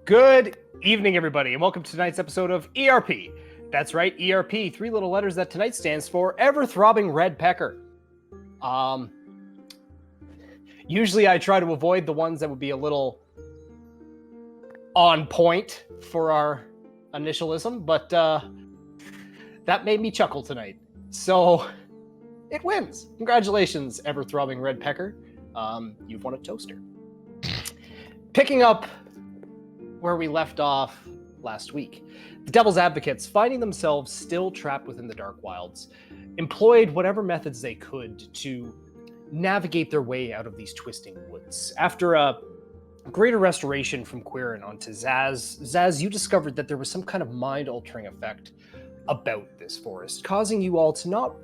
Good evening, everybody, and welcome to tonight's episode of ERP. That's right, ERP, three little letters that tonight stands for Ever-Throbbing Red Pecker. Usually I try to avoid the ones that would be a little on point for our initialism, but that made me chuckle tonight. So it wins. Congratulations, Ever-Throbbing Red Pecker. You've won a toaster. Picking up where we left off last week, the Devil's Advocates, finding themselves still trapped within the Dark Wilds, employed whatever methods they could to navigate their way out of these twisting woods. After a greater restoration from Quirin onto Zaz, you discovered that there was some kind of mind-altering effect about this forest, causing you all to not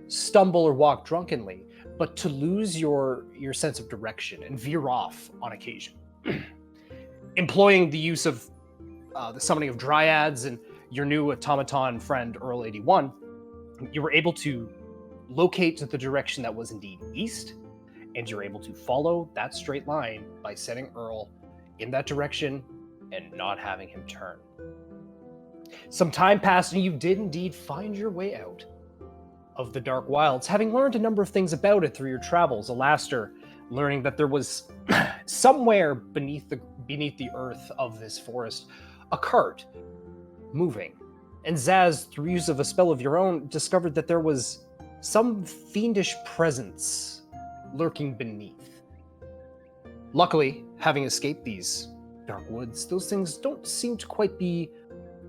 stumble or walk drunkenly, but to lose your sense of direction and veer off on occasion. Employing the use of the summoning of dryads and your new automaton friend Earl 81, you were able to locate the direction that was indeed east, and you're able to follow that straight line by setting Earl in that direction and not having him turn. Some time passed and you did indeed find your way out of the Dark Wilds, having learned a number of things about it through your travels. Alastair learning that there was somewhere beneath the earth of this forest a cart moving, and Zaz, through use of a spell of your own, discovered that there was some fiendish presence lurking beneath. Luckily, having escaped these dark woods, those things don't seem to quite be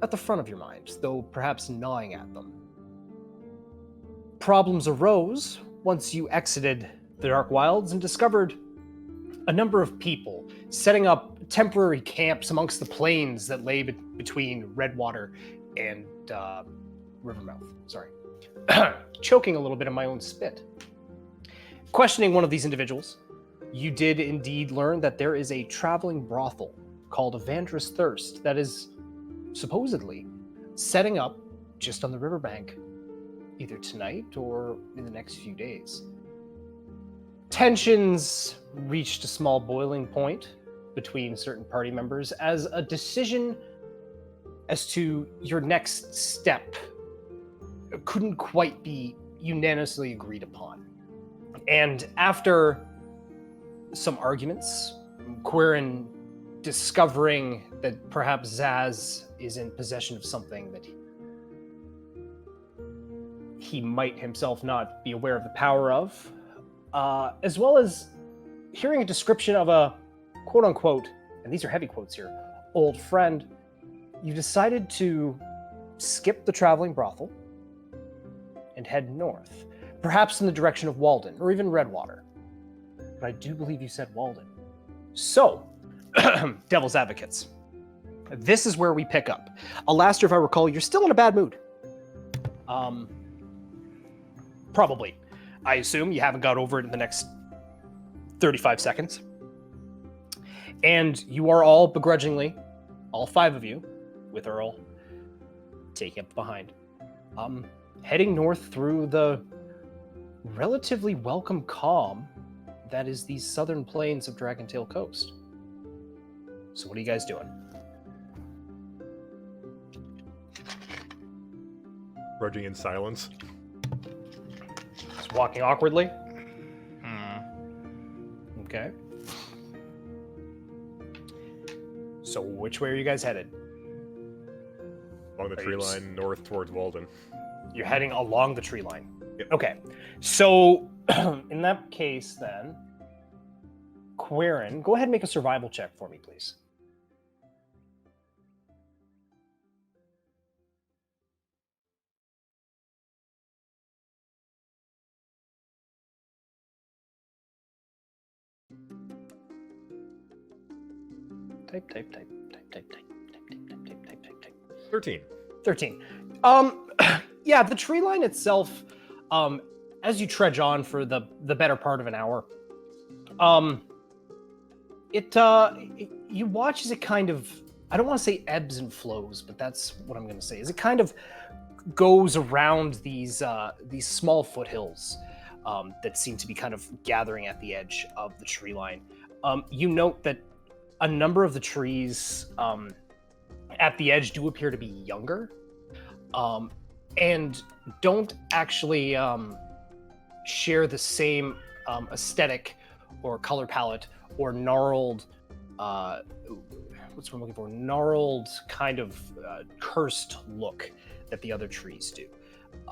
at the front of your mind, though perhaps gnawing at them. Problems arose once you exited the Dark Wilds and discovered a number of people setting up temporary camps amongst the plains that lay between Redwater and Rivermouth. Sorry. Choking a little bit of my own spit. Questioning one of these individuals, you did indeed learn that there is a traveling brothel called Evandra's Thirst that is supposedly setting up just on the riverbank, either tonight or in the next few days. Tensions reached a small boiling point between certain party members as a decision as to your next step couldn't quite be unanimously agreed upon. And after some arguments, Quirin discovering that perhaps Zaz is in possession of something that he might himself not be aware of the power of, as well as hearing a description of a quote-unquote, and these are heavy quotes here, old friend, you decided to skip the traveling brothel and head north, perhaps in the direction of Walden, or even Redwater. But I do believe you said Walden. So, Devil's Advocates. This is where we pick up. Alastair, if I recall, you're still in a bad mood. Probably. I assume you haven't got over it in the next 35 seconds. And you are all begrudgingly, all five of you, with Earl taking up behind, heading north through the relatively welcome calm that is the southern plains of Dragontail Coast. So what are you guys doing? Trudging in silence. Just walking awkwardly? Okay. So which way are you guys headed? Along the tree line, north towards Walden. You're heading along the tree line. Yep. Okay. So in that case then, Quirin, go ahead and make a survival check for me, please. Type. 13. 13. Yeah, the tree line itself, as you trudge on for the better part of an hour, you watch as it kind of, I don't want to say ebbs and flows, but that's what I'm going to say, is it kind of goes around these small foothills that seem to be kind of gathering at the edge of the tree line. You note that a number of the trees at the edge do appear to be younger, and don't actually share the same aesthetic or color palette or gnarled, what's what I'm looking for? Gnarled kind of cursed look that the other trees do.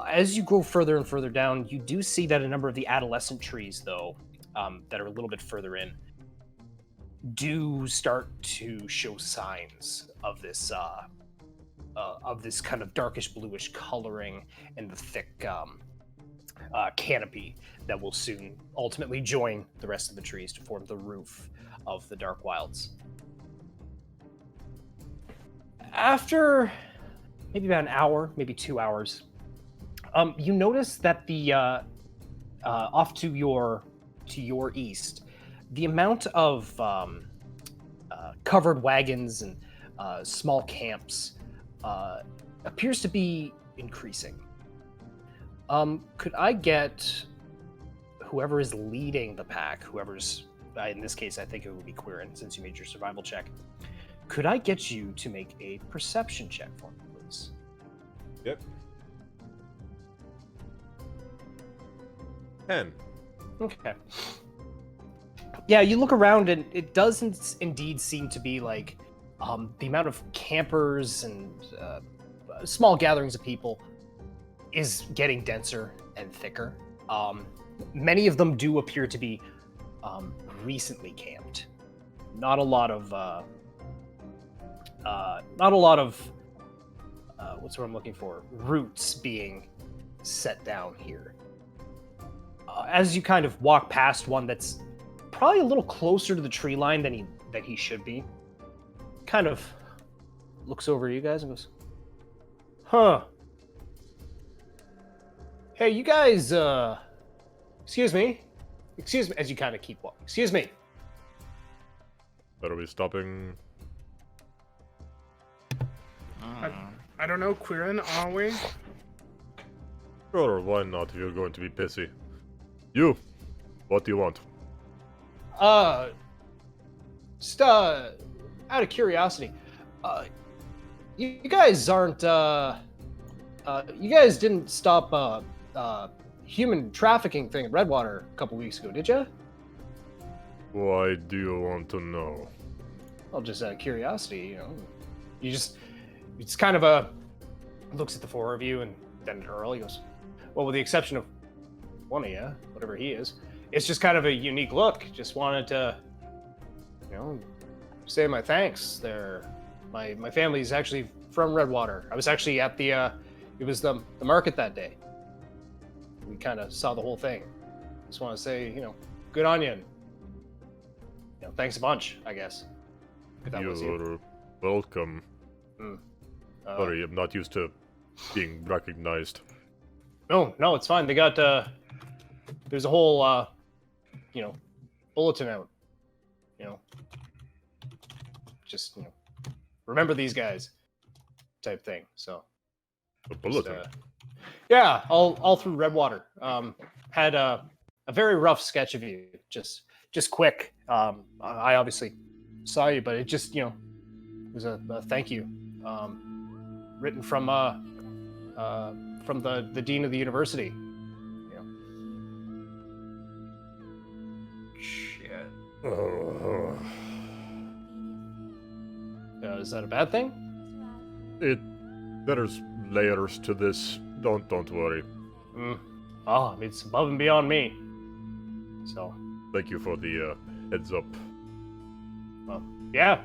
As you go further and further down, you do see that a number of the adolescent trees, though, that are a little bit further in, do start to show signs of this kind of darkish bluish coloring and the thick canopy that will soon ultimately join the rest of the trees to form the roof of the Dark Wilds. After maybe about an hour, maybe 2 hours, you notice that the off to your east, the amount of covered wagons and small camps appears to be increasing. Could I get whoever is leading the pack, whoever's in this case, I think it would be Quirin, since you made your survival check. Could I get you to make a perception check for me, please? Yep. 10. Okay. Yeah, you look around and it doesn't indeed seem to be like the amount of campers and small gatherings of people is getting denser and thicker. Many of them do appear to be recently camped. Not a lot of what's what I'm looking for? Roots being set down here. As you kind of walk past one that's probably a little closer to the tree line than he should be, kind of looks over at you guys and goes, "Huh. Hey, you guys, excuse me, as you kind of keep walking. Excuse me. Better be stopping. I don't know, Quirin, are we? Sure, why not if you're going to be pissy? You, what do you want? Just, out of curiosity, you guys aren't, you guys didn't stop, human trafficking thing in Redwater a couple weeks ago, did you? Why do you want to know? Well, just out of curiosity, you know. It's kind of looks at the four of you and then at Earl, he goes, well, with the exception of one of you, whatever he is, it's just kind of a unique look. Just wanted to, you know, say my thanks there. My family's actually from Redwater. I was actually at the market that day. We kind of saw the whole thing. Just want to say, you know, good on you. And, you know, thanks a bunch, I guess. If that was you. You're welcome. Sorry, I'm not used to being recognized. No, it's fine. They got, there's a whole, you know, bulletin out. You know, just, you know, remember these guys type thing. So, A bulletin? Yeah, all through Redwater. Had a very rough sketch of you, just quick. I obviously saw you, but it just, you know, was a thank you, written from the dean of the university. You know. Shit. Is that a bad thing? There's layers to this. Don't worry. Oh, it's above and beyond me. So. Thank you for the heads up. Well, yeah.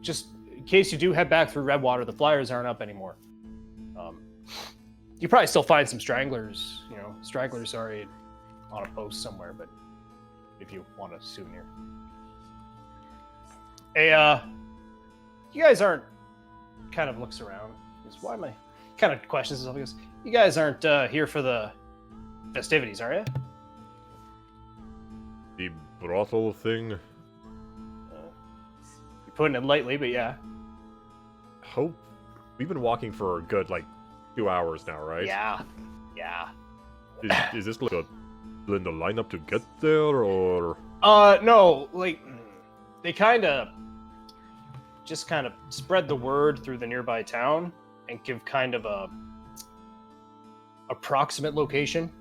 Just in case you do head back through Redwater, the flyers aren't up anymore. You probably still find some stragglers. You know, stragglers are on a post somewhere, but if you want a souvenir. Hey, you guys aren't. Kind of looks around. Goes, why am I? Kind of questions himself. He goes, you guys aren't here for the festivities, are you? The brothel thing? You're putting it lightly, but yeah. We've been walking for a good, 2 hours now, right? Yeah. Is this like in the lineup to get there, or? No, they kind of spread the word through the nearby town and give kind of a approximate location.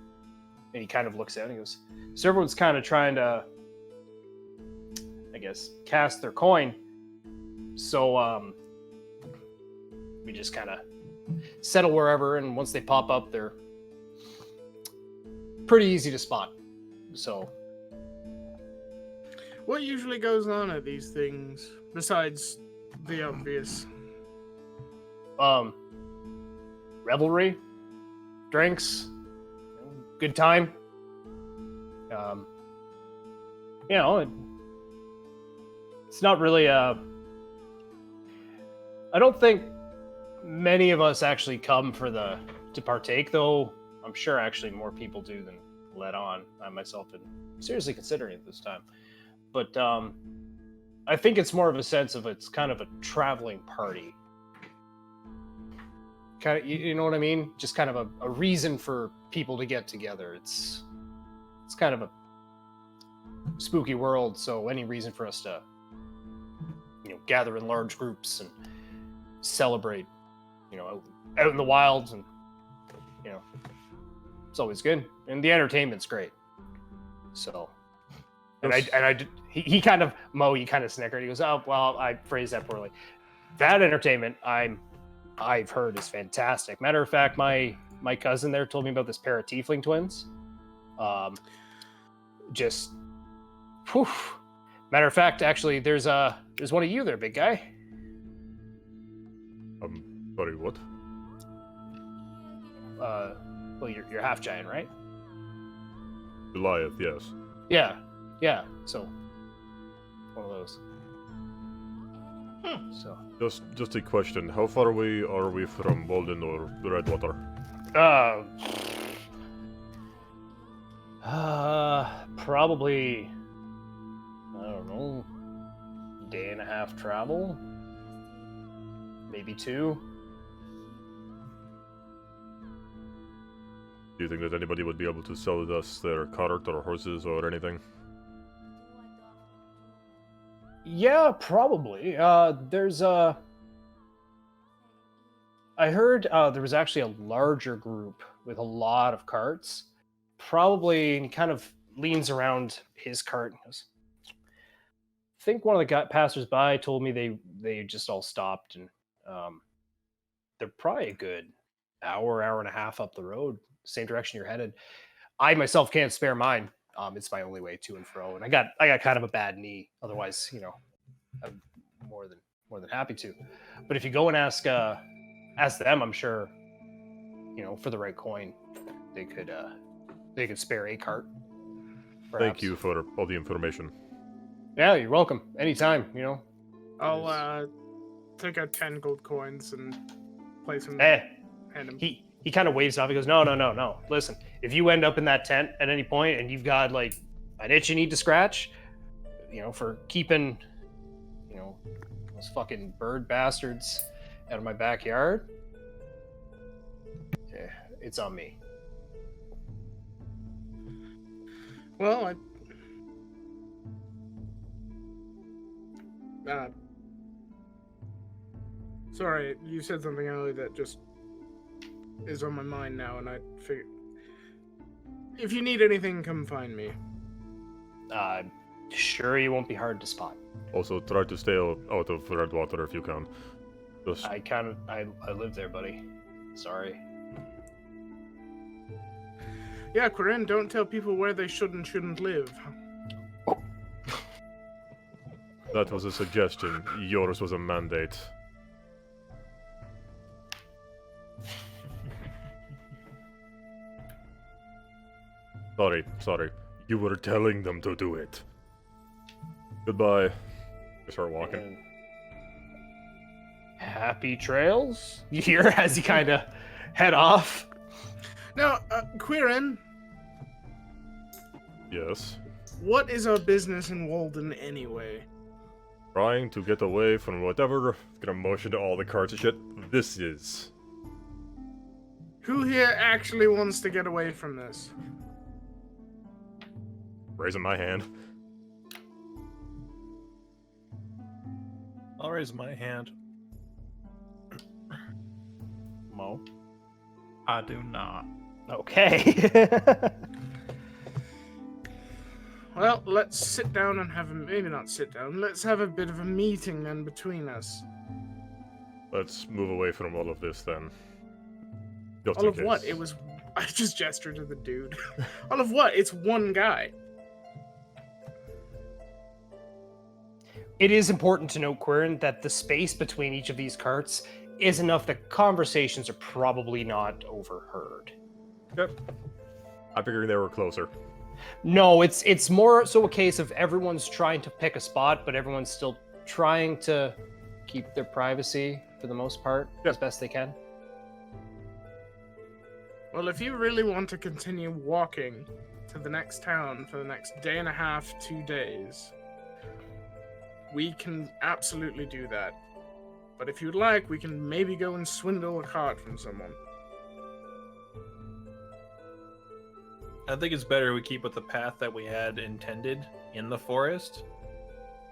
And he kind of looks out and he goes, so everyone's kind of trying to, I guess, cast their coin. So we just kind of settle wherever, and once they pop up, they're pretty easy to spot. So what usually goes on at these things, besides the obvious? Revelry, drinks, good time. It's not really I don't think many of us actually come to partake, though I'm sure actually more people do than let on. I myself am seriously considering it this time. But I think it's more of a sense of it's kind of a traveling party. Kind of, you know what I mean? Just kind of a reason for people to get together. It's kind of a spooky world, so any reason for us to, gather in large groups and celebrate, out in the wilds, and it's always good, and the entertainment's great. So, he kind of snickered. He goes, "Oh, well, I phrased that poorly. That entertainment I've heard is fantastic. Matter of fact, my cousin there told me about this pair of tiefling twins. Just, whew. Matter of fact, actually, there's one of you there, big guy. Sorry, what? Well, you're half giant, right? Goliath, yes. Yeah. So, one of those. So. Just a question. How far away are we from Walden or Redwater? Probably, I don't know, day and a half travel, maybe 2. Do you think that anybody would be able to sell us their cart or horses or anything? Yeah, probably. I heard there was actually a larger group with a lot of carts. Probably, and he kind of leans around his cart and goes, I think one of the passers-by told me they just all stopped, and they're probably a good hour and a half up the road, same direction you're headed. I myself can't spare mine. It's my only way to and fro, and I got kind of a bad knee. Otherwise, I'm more than happy to. But if you go and ask them, I'm sure, for the right coin, they could spare a cart. Perhaps. Thank you for all the information. Yeah, you're welcome. Anytime, I'll take out 10 gold coins and place them. Hand him. He kind of waves off. He goes, no. Listen, if you end up in that tent at any point and you've got like an itch you need to scratch, for keeping, those fucking bird bastards out of my backyard, it's on me. Well, sorry, you said something earlier that just is on my mind now, and I figured if you need anything, come find me. Sure, you won't be hard to spot. Also, try to stay out of Redwater if you can. I live there, buddy. Sorry. Yeah, Corinne, don't tell people where they should and shouldn't live. That was a suggestion. Yours was a mandate. Sorry. You were telling them to do it. Goodbye. I start walking. And happy trails? You hear as you kind of head off? Now, Quirin. Yes? What is our business in Walden anyway? Trying to get away from whatever commotion to all the carts and shit this is. Who here actually wants to get away from this? Raising my hand. I'll raise my hand. Mo. I do not. Okay. Well, let's sit down and have maybe not sit down. Let's have a bit of a meeting then between us. Let's move away from all of this then. Just All in of what? case. It was. I just gestured to the dude. All of what? It's one guy. It is important to note, Quirin, that the space between each of these carts is enough that conversations are probably not overheard. Yep. I figured they were closer. No, it's more so a case of everyone's trying to pick a spot, but everyone's still trying to keep their privacy for the most part as best they can. Well, if you really want to continue walking to the next town for the next day and a half, 2 days, we can absolutely do that. But if you'd like, we can maybe go and swindle a cart from someone. I think it's better we keep with the path that we had intended in the forest.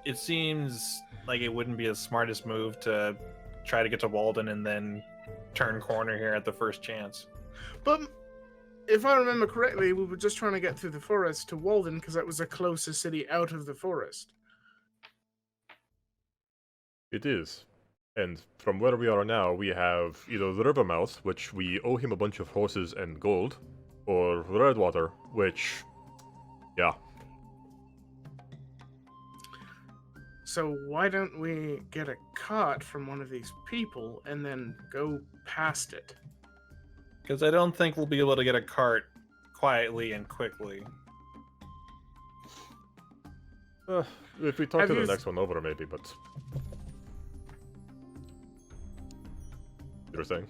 It seems like it wouldn't be the smartest move to try to get to Walden and then turn corner here at the first chance. But if I remember correctly, we were just trying to get through the forest to Walden because that was the closest city out of the forest. It is. And from where we are now, we have either the river mouth, which we owe him a bunch of horses and gold, or Redwater, which, yeah. So why don't we get a cart from one of these people and then go past it? Because I don't think we'll be able to get a cart quietly and quickly. If we talk Have to the you- next one over, maybe, but... You were saying?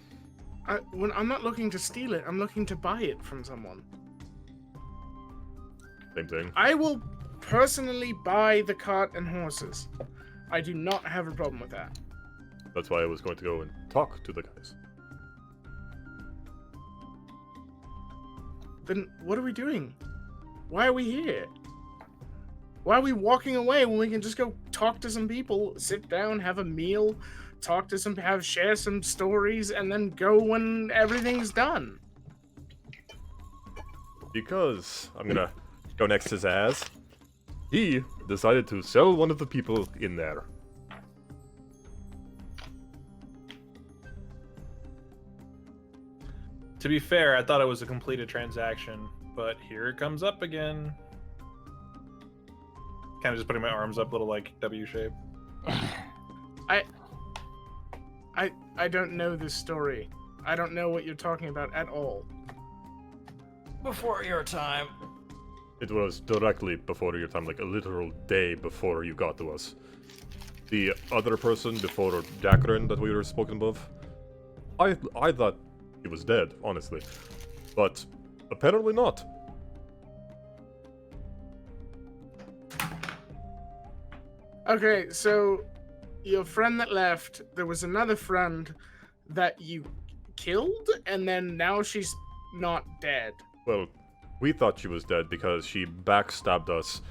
I'm not looking to steal it, I'm looking to buy it from someone. Same thing. I will personally buy the cart and horses. I do not have a problem with that. That's why I was going to go and talk to the guys. Then what are we doing? Why are we here? Why are we walking away when we can just go talk to some people, sit down, have a meal, talk to some, share some stories, and then go when everything's done? Because I'm gonna go next to Zaz. He decided to sell one of the people in there. To be fair, I thought it was a completed transaction, but here it comes up again. Kind of just putting my arms up, little like W shape. I don't know this story. I don't know what you're talking about at all. Before your time. It was directly before your time, like a literal day before you got to us. The other person before Dakarin that we were spoken of, I thought he was dead, honestly. But apparently not. Okay, so your friend that left, there was another friend that you killed, and then now she's not dead. Well, we thought she was dead because she backstabbed us,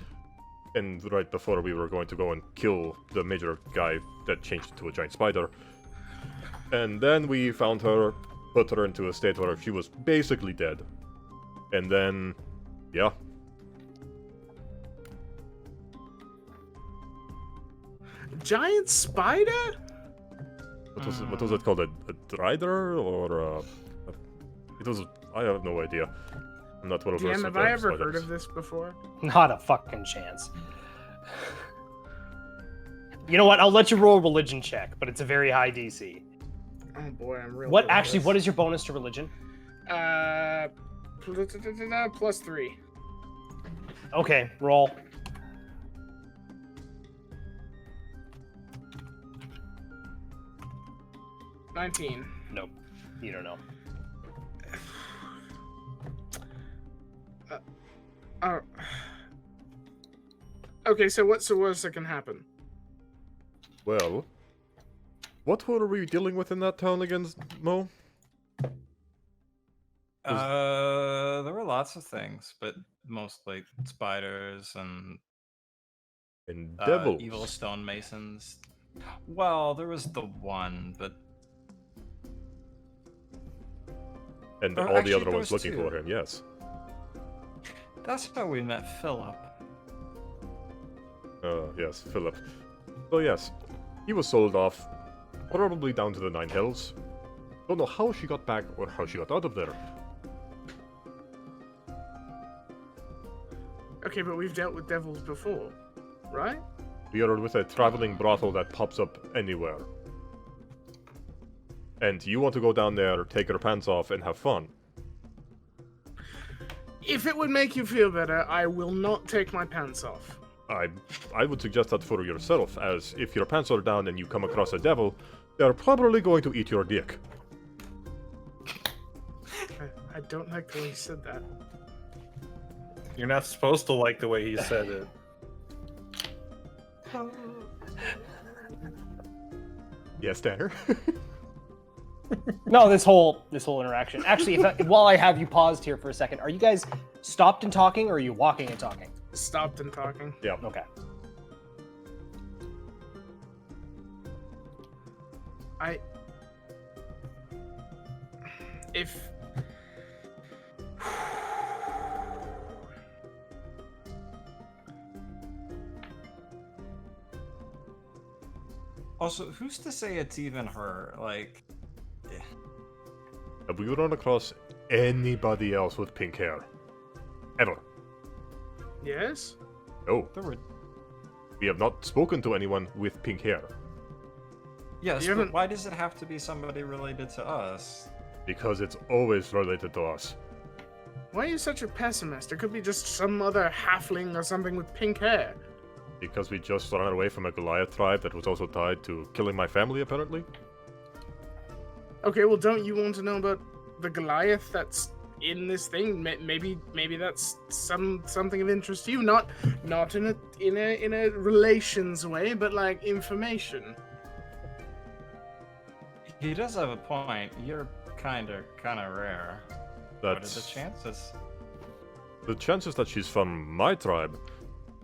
and right before we were going to go and kill the major guy that changed into a giant spider. And then we found her, put her into a state where she was basically dead. And then, yeah. Giant spider? What was it called? A rider or it was. I have no idea. I'm not well versed DM, with have I ever heard spiders. of this before? Not a fucking chance. You know what? I'll let you roll a religion check, but it's a very high DC. Oh boy, I'm real. What good at actually? this. What is your bonus to religion? +3. Okay, roll. $19. Nope. You don't know. Oh. Okay, so what's the worst that can happen? Well, what were we dealing with in that town again, Mo? There were lots of things, but mostly spiders and And devils. evil stonemasons. Well, there was the one, but And Or all the actually, other there ones was looking two. for him, yes. that's how we met Philip. Yes, Philip. So yes, he was sold off, probably down to the Nine Hells. Don't know how she got back or how she got out of there. Okay, but we've dealt with devils before, right? We are with a traveling brothel that pops up anywhere. And you want to go down there, take your pants off, and have fun. If it would make you feel better, I will not take my pants off. I would suggest that for yourself, as if your pants are down and you come across a devil, they're probably going to eat your dick. I don't like the way you said that. You're not supposed to like the way he said it. Yes, Tanner? No, this whole interaction. Actually, while I have you paused here for a second, are you guys stopped and talking, or are you walking and talking? Stopped and talking. Yeah. Okay. If Also, who's to say it's even her? Like, Have we run across anybody else with pink hair? Ever? yes, No. there were. We have not spoken to anyone with pink hair. Yes, You but haven't- why does it have to be somebody related to us? Because it's always related to us. why are you such a pessimist? It could be just some other halfling or something with pink hair. Because we just ran away from a Goliath tribe that was also tied to killing my family, apparently? Okay, well, don't you want to know about the Goliath that's in this thing? Maybe that's something of interest to you. Not in a relations way, but like information. He does have a point. You're kind of rare. What are the That's... chances? The chances that she's from my tribe...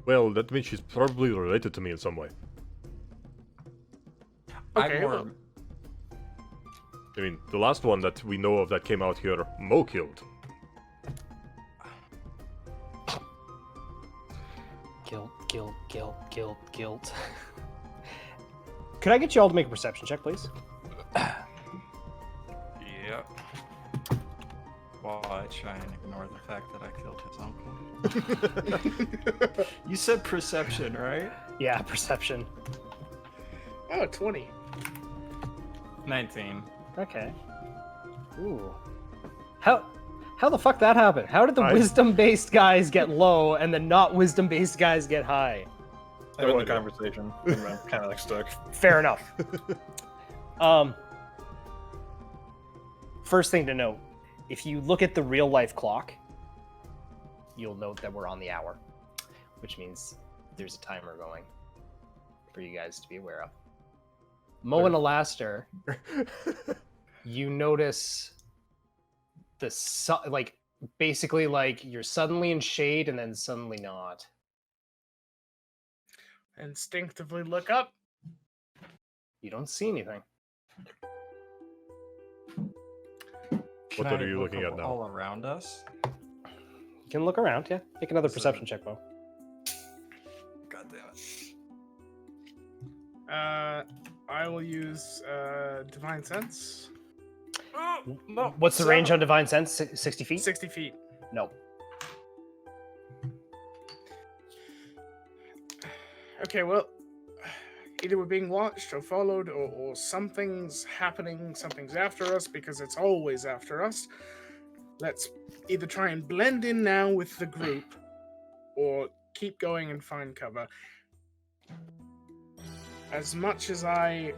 Well, that means she's probably related to me in some way. Okay, I'm more. well- I mean, the last one that we know of that came out here, Mo killed. Guilt. Could I get you all to make a perception check, please? Yep. While I try and ignore the fact that I killed his uncle. You said perception, right? Yeah, perception. Oh, 20. 19. Okay. Ooh. How the fuck that happened? How did the I- wisdom-based guys get low and the not wisdom-based guys get high? I'm in the idea. conversation. I'm kind of like stuck. Fair enough. First thing to note, if you look at the real life clock, you'll note that we're on the hour, which means there's a timer going for you guys to be aware of. Mo and Alastair, you notice the basically like you're suddenly in shade and then suddenly not. Instinctively look up. You don't see anything. Can What I are you look looking at now? all around us? You can look around, yeah. Make another So- perception check, Mo. God damn it. I will use divine sense. No. What's the range on Divine Sense? 60 feet? 60 feet. No. Okay, well, either we're being watched or followed, or something's happening, something's after us, because it's always after us. Let's either try and blend in now with the group, or keep going and find cover. As much as I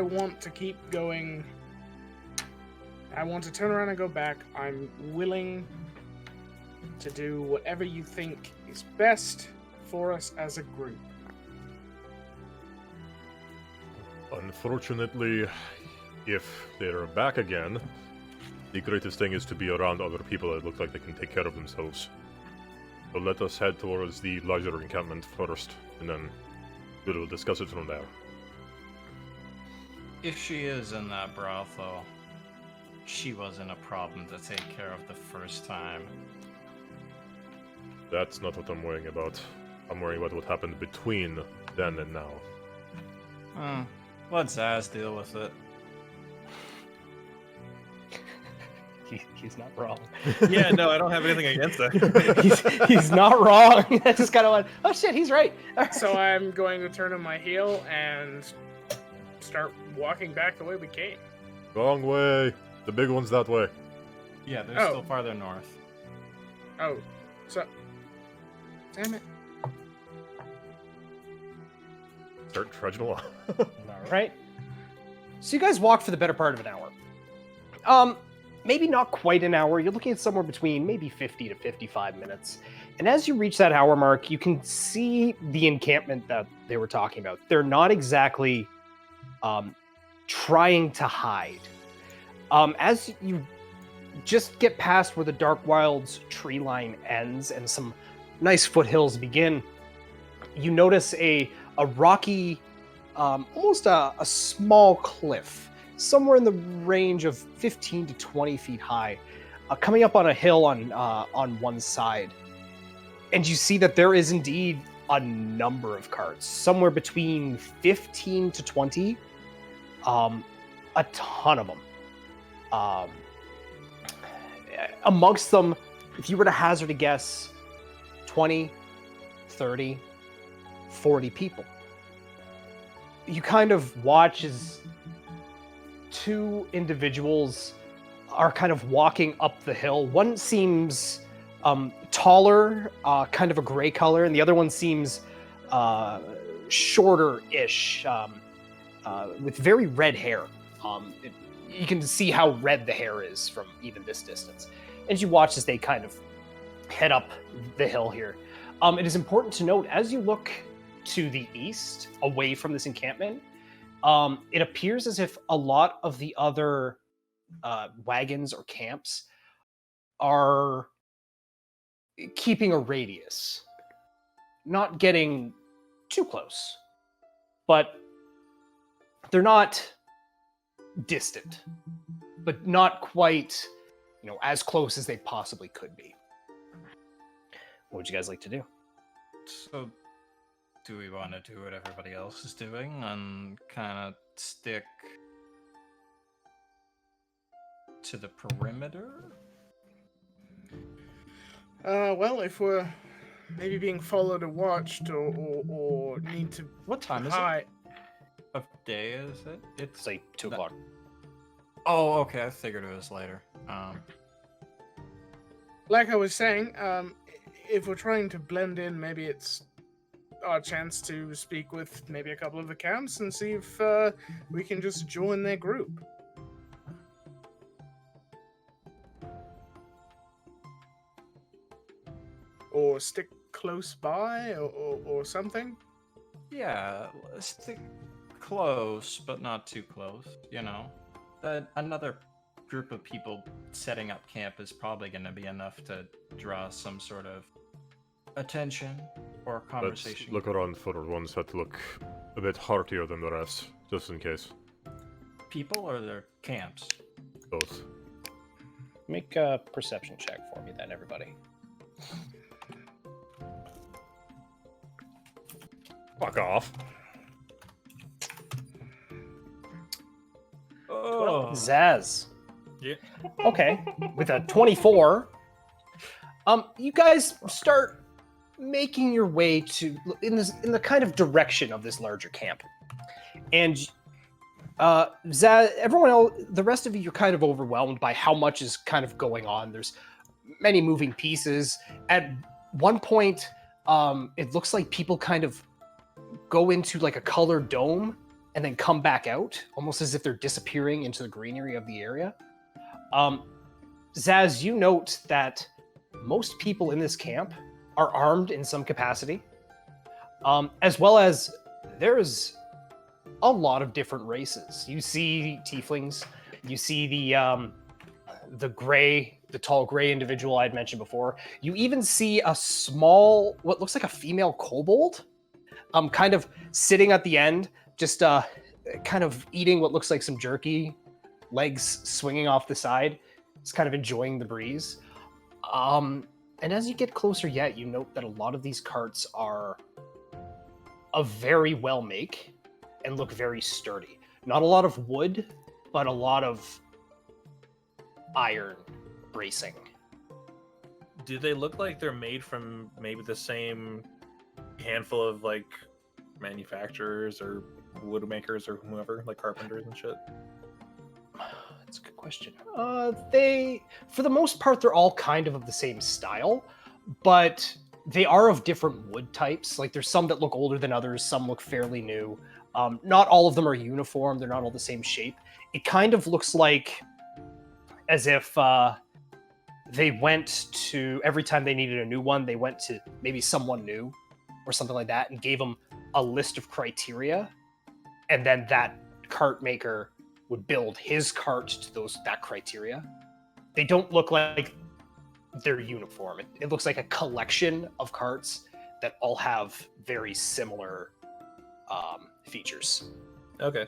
want to keep going, I want to turn around and go back. I'm willing to do whatever you think is best for us as a group. Unfortunately, if they're back again, the greatest thing is to be around other people that look like they can take care of themselves. So let us head towards the larger encampment first, and then we will discuss it from there. If she is in that brothel, she wasn't a problem to take care of the first time. That's not what I'm worrying about. I'm worrying about what happened between then and now. Let Zaz deal with it. He's not wrong. Yeah, no, I don't have anything against that. he's not wrong. I just kind of went, oh shit, he's right. So I'm going to turn on my heel and start walking back the way we came. Wrong way. The big one's that way. Yeah, they're Oh. still farther north. Oh, so... Damn it. Start trudging along. All right. So you guys walk for the better part of an hour. Maybe not quite an hour. You're looking at somewhere between maybe 50 to 55 minutes. And as you reach that hour mark, you can see the encampment that they were talking about. They're not exactly trying to hide. As you just get past where the Dark Wilds tree line ends and some nice foothills begin, you notice a rocky, almost a small cliff, somewhere in the range of 15 to 20 feet high, coming up on a hill on one side. And you see that there is indeed a number of carts, somewhere between 15 to 20, a ton of them. Amongst them, if you were to hazard a guess, 20, 30, 40 people. You kind of watch as two individuals are kind of walking up the hill. One seems taller, kind of a gray color, and the other one seems shorter-ish, with very red hair. You can see how red the hair is from even this distance. As you watch as they kind of head up the hill here. It is important to note, as you look to the east, away from this encampment, it appears as if a lot of the other wagons or camps are keeping a radius. Not getting too close, but they're not distant, but not quite, as close as they possibly could be. What would you guys like to do? So, do we want to do what everybody else is doing and kind of stick to the perimeter? Well, if we're maybe being followed or watched or need to What time is hide... it? Of day is it? It's like 2 o'clock. Oh, okay. I figured it was later. Like I was saying, if we're trying to blend in, maybe it's our chance to speak with maybe a couple of the camps and see if we can just join their group. Or stick close by, or something. Yeah, stick close, but not too close. Another group of people setting up camp is probably going to be enough to draw some sort of attention or Let's conversation. look around for ones that look a bit heartier than the rest, just in case. People or their camps? Both. Make a perception check for me then, everybody. Fuck off. Oh, Zaz. Yeah. Okay, with a 24, you guys start making your way to in the kind of direction of this larger camp, and Zaz, everyone else, the rest of you, you're kind of overwhelmed by how much is kind of going on. There's many moving pieces. At one point, it looks like people kind of go into like a colored dome and then come back out, almost as if they're disappearing into the greenery of the area. Zaz, you note that most people in this camp are armed in some capacity, as well as there's a lot of different races. You see tieflings, you see the tall gray individual I'd mentioned before. You even see a small, what looks like a female kobold, kind of sitting at the end, just kind of eating what looks like some jerky, legs swinging off the side. It's kind of enjoying the breeze. And as you get closer yet, you note that a lot of these carts are a very well make and look very sturdy. Not a lot of wood, but a lot of iron bracing. Do they look like they're made from maybe the same handful of like manufacturers or wood makers or whomever, like carpenters and shit? That's a good question. They, for the most part, they're all kind of the same style, but they are of different wood types. Like there's some that look older than others, some look fairly new. Not all of them are uniform. They're not all the same shape. It kind of looks like as if they went to, every time they needed a new one, they went to maybe someone new or something like that and gave them a list of criteria. And then that cart maker would build his cart to that criteria. They don't look like they're uniform. It looks like a collection of carts that all have very similar features. Okay.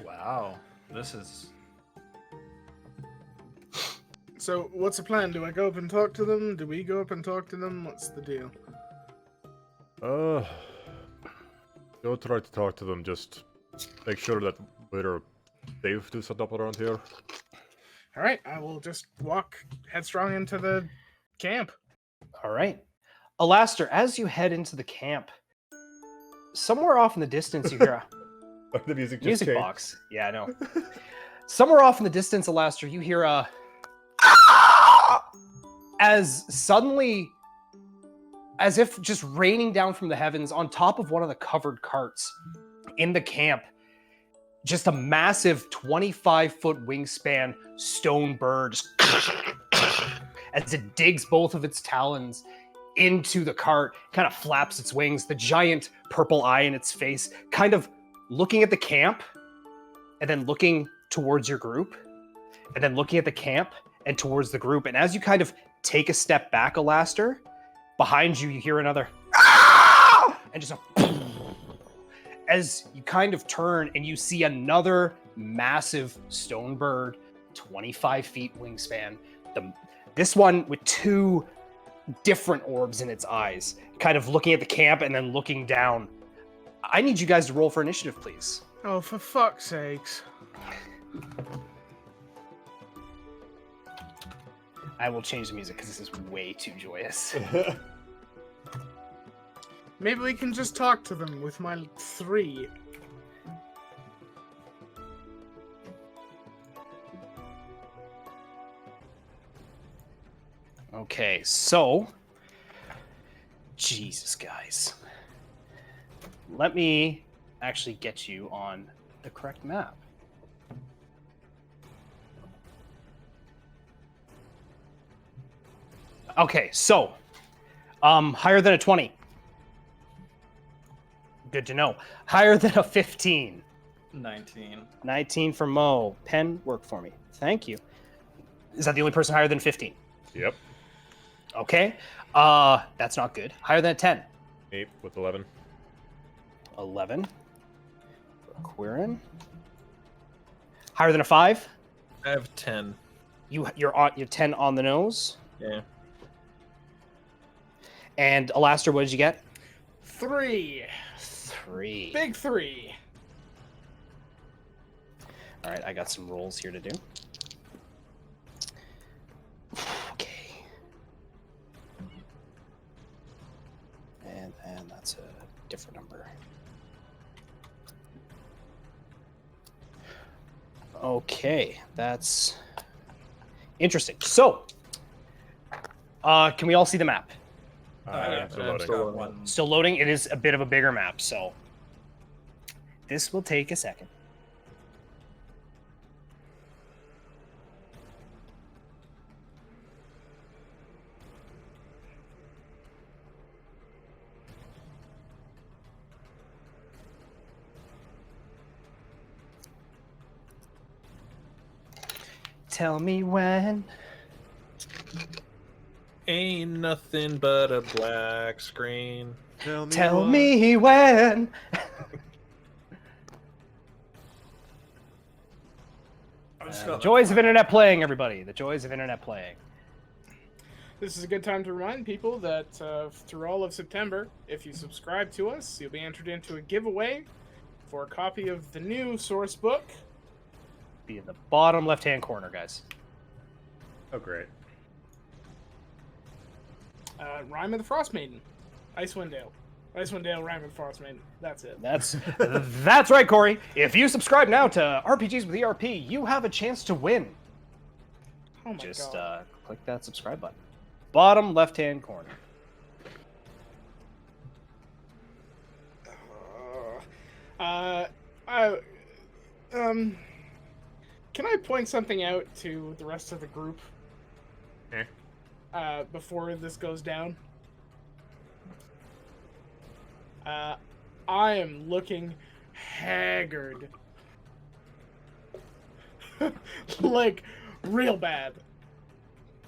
Wow, this is... So, what's the plan? Do I go up and talk to them? Do we go up and talk to them? What's the deal? Go try to talk to them, just make sure that we're safe to set up around here. Alright, I will just walk headstrong into the camp. All right. Alastair, as you head into the camp, somewhere off in the distance you hear a The music just music changed. box. Yeah, I know. Somewhere off in the distance, Alastair, you hear a... As suddenly, as if just raining down from the heavens on top of one of the covered carts in the camp, just a massive 25-foot wingspan stone bird just as it digs both of its talons into the cart, kind of flaps its wings, the giant purple eye in its face, kind of looking at the camp and then looking towards your group and then looking at the camp and towards the group. And as you kind of take a step back, Alastair, behind you, you hear another and just a as you kind of turn and you see another massive stone bird, 25 feet wingspan. This one with two different orbs in its eyes, kind of looking at the camp and then looking down. I need you guys to roll for initiative, please. Oh, for fuck's sakes. I will change the music because this is way too joyous. Maybe we can just talk to them with my 3. Okay, so... Jesus, guys. Let me actually get you on the correct map. Okay, so... higher than a 20. Good to know. Higher than a 15. 19. 19 for Mo. Pen, work for me. Thank you. Is that the only person higher than 15? Yep. Okay. That's not good. Higher than a 10. 8 with 11. 11 for Quirin. Higher than a 5? I have 10. You're 10 on the nose. Yeah. And Alastair, what did you get? 3. 3. Big 3. All right, I got some rolls here to do. Okay. And that's a different number. Okay, that's interesting. So, can we all see the map? Yeah, Still I've loading. got one. Still loading. It is a bit of a bigger map, so this will take a second. Tell me when. Ain't nothing but a black screen. Tell me when. The joys of internet playing, everybody. The joys of internet playing. This is a good time to remind people that through all of September, if you subscribe to us, you'll be entered into a giveaway for a copy of the new source book. Be in the bottom left-hand corner, guys. Oh, great. Rime of the Frost Maiden. Icewind Dale. Icewind Dale, Rime of the Frost Maiden. That's it. That's right, Corey. If you subscribe now to RPGs with ERP, you have a chance to win. Oh my Just god. click that subscribe button. Bottom left-hand corner. Can I point something out to the rest of the group? Before this goes down? I am looking haggard. Like, real bad.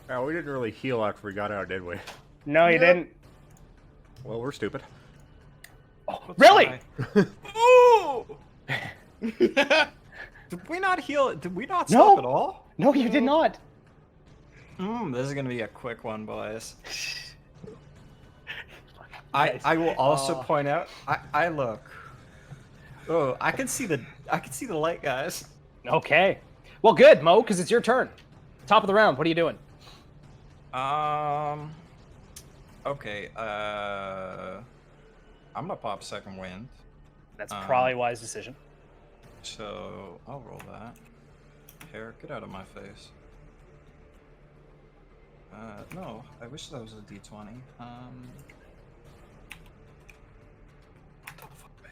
Oh, we didn't really heal after we got out, did we? No, you didn't. Well, we're stupid. Oh, really? Ooh! Did we not heal? Did we not stop at all? No, you did not. This is gonna be a quick one, boys. I will also point out. I look. Oh, I can see the light, guys. Okay. Well, good, Mo, because it's your turn. Top of the round. What are you doing? Okay. I'm gonna pop second wind. That's probably a wise decision. So I'll roll that. Here, get out of my face. No, I wish that was a D20. What the fuck, babe?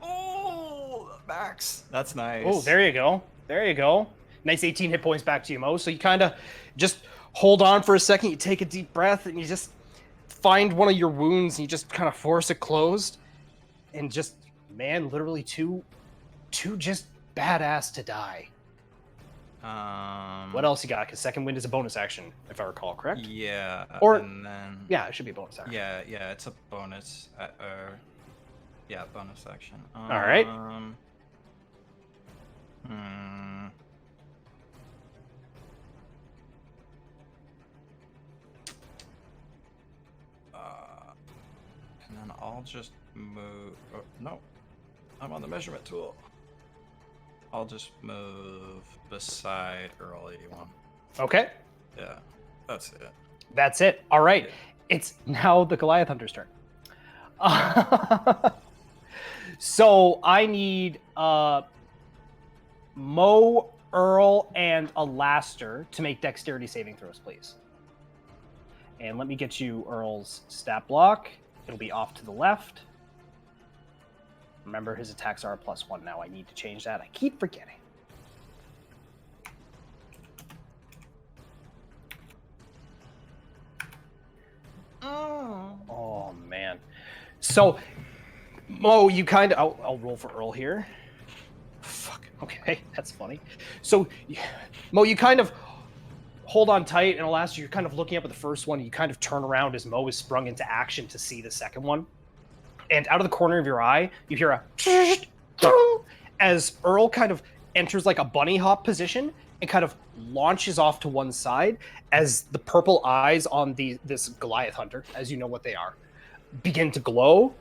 Oh, max. That's nice. Oh, there you go. There you go. Nice 18 hit points back to you, Mo. So you kind of just hold on for a second. You take a deep breath, and you just find one of your wounds, and you just kind of force it closed. And just, man, literally two just badass to die. What else you got? Because second wind is a bonus action, if I recall, correct? Yeah. Or and then yeah, it should be a bonus action. yeah, it's a bonus. Yeah, bonus action. All right. And then I'll just move. Oh, no, I'm on the measurement tool. I'll just move beside Earl 81. Okay. Yeah, that's it. That's it. All right. It's now the Goliath Hunter's turn. So I need Mo, Earl, and Alastair to make dexterity saving throws, please. And let me get you Earl's stat block. It'll be off to the left. Remember, his attacks are a +1 now. I need to change that. I keep forgetting. Oh, man. So, Mo, you kind of... I'll roll for Earl here. Fuck. Okay, that's funny. So, Mo, you kind of hold on tight, and Alastair, you're kind of looking up at the first one, and you kind of turn around as Mo is sprung into action to see the second one. And out of the corner of your eye, you hear a as Earl kind of enters like a bunny hop position and kind of launches off to one side as the purple eyes on this Goliath Hunter, as you know what they are, begin to glow,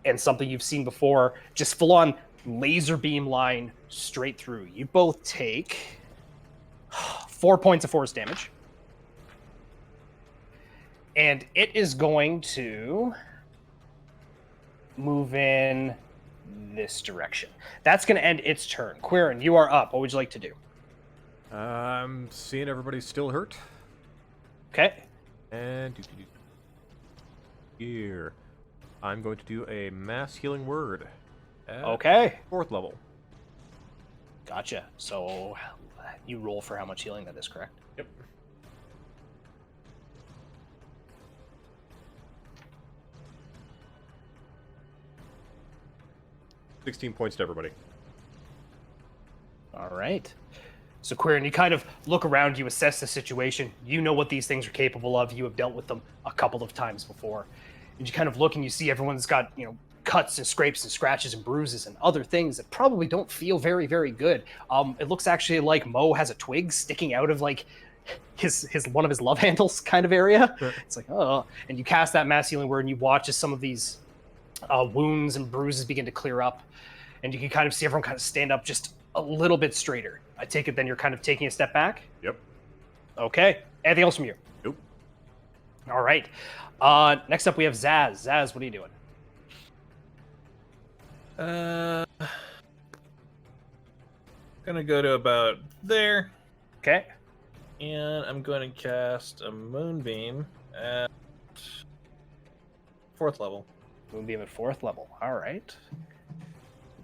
and something you've seen before, just full on laser beam line straight through. You both take 4 points of force damage. And it is going to move in this direction. That's going to end its turn. Quirin, you are up. What would you like to do? I'm seeing everybody still hurt. Okay. And here, I'm going to do a mass healing word. At Okay. 4th level. Gotcha. So you roll for how much healing that is, correct? Yep. $16 points to everybody. All right. So Quirin, you kind of look around, you assess the situation. You know what these things are capable of. You have dealt with them a couple of times before. And you kind of look and you see everyone's got, cuts and scrapes and scratches and bruises and other things that probably don't feel very, very good. It looks actually like Mo has a twig sticking out of like his one of his love handles kind of area. Sure. It's like, oh, and you cast that mass healing word and you watch as some of these wounds and bruises begin to clear up. And you can kind of see everyone kind of stand up just a little bit straighter. I take it then you're kind of taking a step back? Yep. Okay. Anything else from you? Nope. All right. Next up we have Zaz. Zaz, what are you doing? Gonna go to about there. Okay. And I'm going to cast a Moonbeam at 4th level. Moonbeam at 4th level. All right.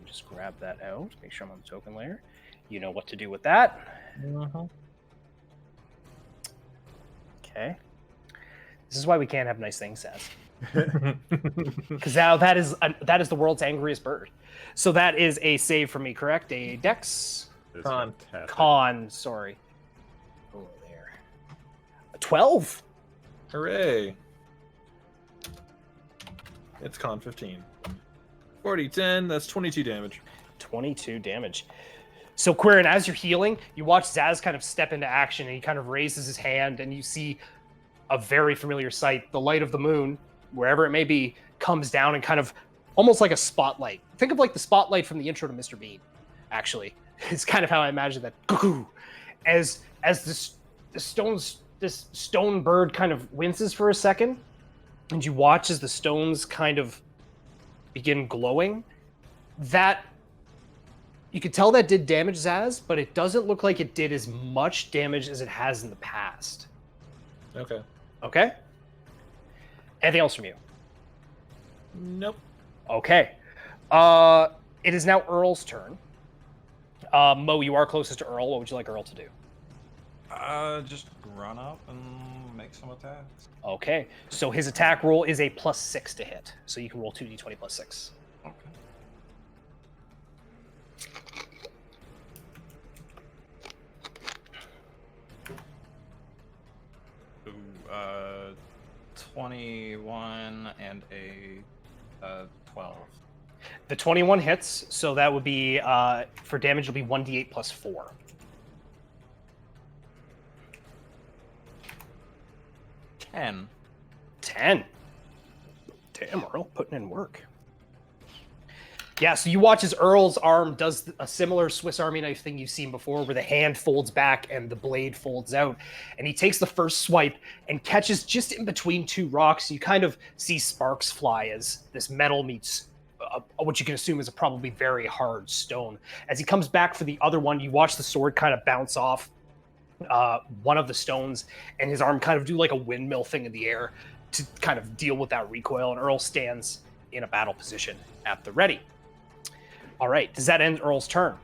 Just grab that out. Make sure I'm on the token layer. You know what to do with that. Okay. This is why we can't have nice things, Saz. Because now that is the world's angriest bird. So that is a save for me, correct? A Dex? Con, sorry. Oh, there. 12? Hooray. It's con 15. 40, 10, that's 22 damage. 22 damage. So Quirin, as you're healing, you watch Zaz kind of step into action, and he kind of raises his hand, and you see a very familiar sight. The light of the moon, wherever it may be, comes down and kind of almost like a spotlight. Think of like the spotlight from the intro to Mr. Bean, actually. It's kind of how I imagine that. As this stone bird kind of winces for a second, and you watch as the stones kind of begin glowing, that you could tell that did damage Zaz, but it doesn't look like it did as much damage as it has in the past. Okay. Okay? Anything else from you? Nope. Okay. It is now Earl's turn. Mo, you are closest to Earl. What would you like Earl to do? Just run up and make some attacks. Okay. So his attack roll is a +6 to hit. So you can roll 2d20 +6. Okay. Ooh, 21 and a 12. The 21 hits, so that would be, for damage, it'll be 1d8 +4. 10. 10. Damn, Earl, putting in work. Yeah, so you watch as Earl's arm does a similar Swiss Army knife thing you've seen before, where the hand folds back and the blade folds out. And he takes the first swipe and catches just in between two rocks. You kind of see sparks fly as this metal meets what you can assume is a probably very hard stone. As he comes back for the other one, you watch the sword kind of bounce off one of the stones, and his arm kind of do like a windmill thing in the air to kind of deal with that recoil. And Earl stands in a battle position at the ready. All right, does that end Earl's turn?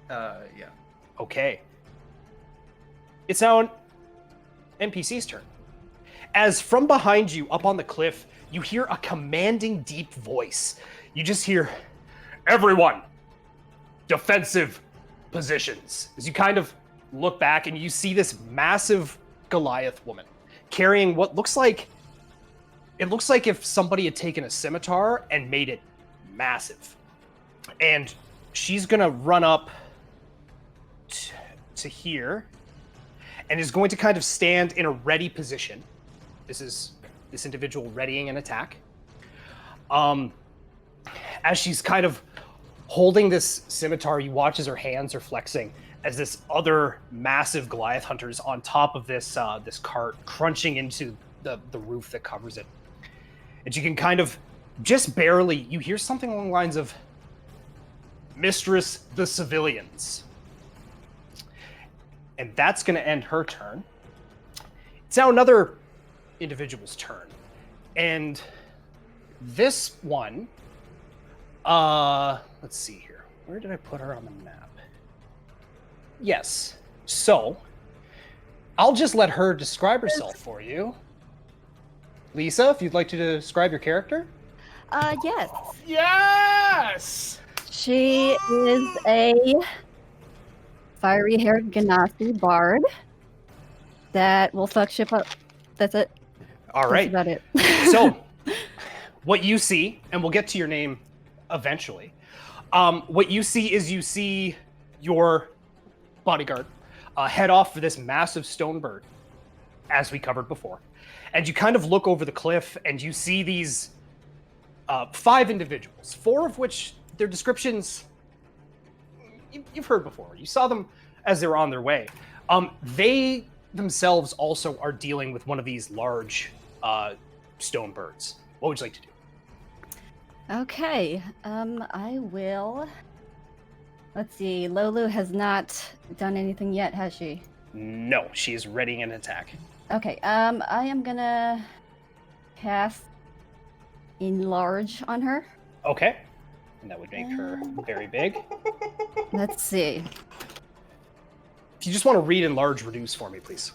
Yeah. Okay. It's now an NPC's turn. As from behind you, up on the cliff, you hear a commanding deep voice. You just hear, "Everyone, defensive positions." As you kind of look back and you see this massive Goliath woman carrying what looks like if somebody had taken a scimitar and made it massive. And she's gonna run up to here and is going to kind of stand in a ready position. This is this individual readying an attack. As she's kind of holding this scimitar, you watch as her hands are flexing as this other massive Goliath hunter is on top of this this cart, crunching into the roof that covers it. And you can kind of just barely, you hear something along the lines of, "Mistress, the civilians." And that's going to end her turn. It's now another individual's turn. And this one, let's see here. Where did I put her on the map? Yes. So, I'll just let her describe herself for you. Lisa, if you'd like to describe your character. Yes. Yes! She is a fiery-haired Ganassi bard that will fuck ship up. That's it. All That's right. about it. So, what you see, and we'll get to your name eventually. What you see your bodyguard head off for this massive stone bird, as we covered before. And you kind of look over the cliff, and you see these 5 individuals, 4 of which their descriptions you've heard before. You saw them as they were on their way. They themselves also are dealing with one of these large stone birds. What would you like to do? Okay, I will. Let's see. Lolu has not done anything yet, has she? No, she is readying an attack. Okay, I am gonna cast Enlarge on her. Okay. And that would make her very big. Let's see. If you just want to read Enlarge Reduce for me, please.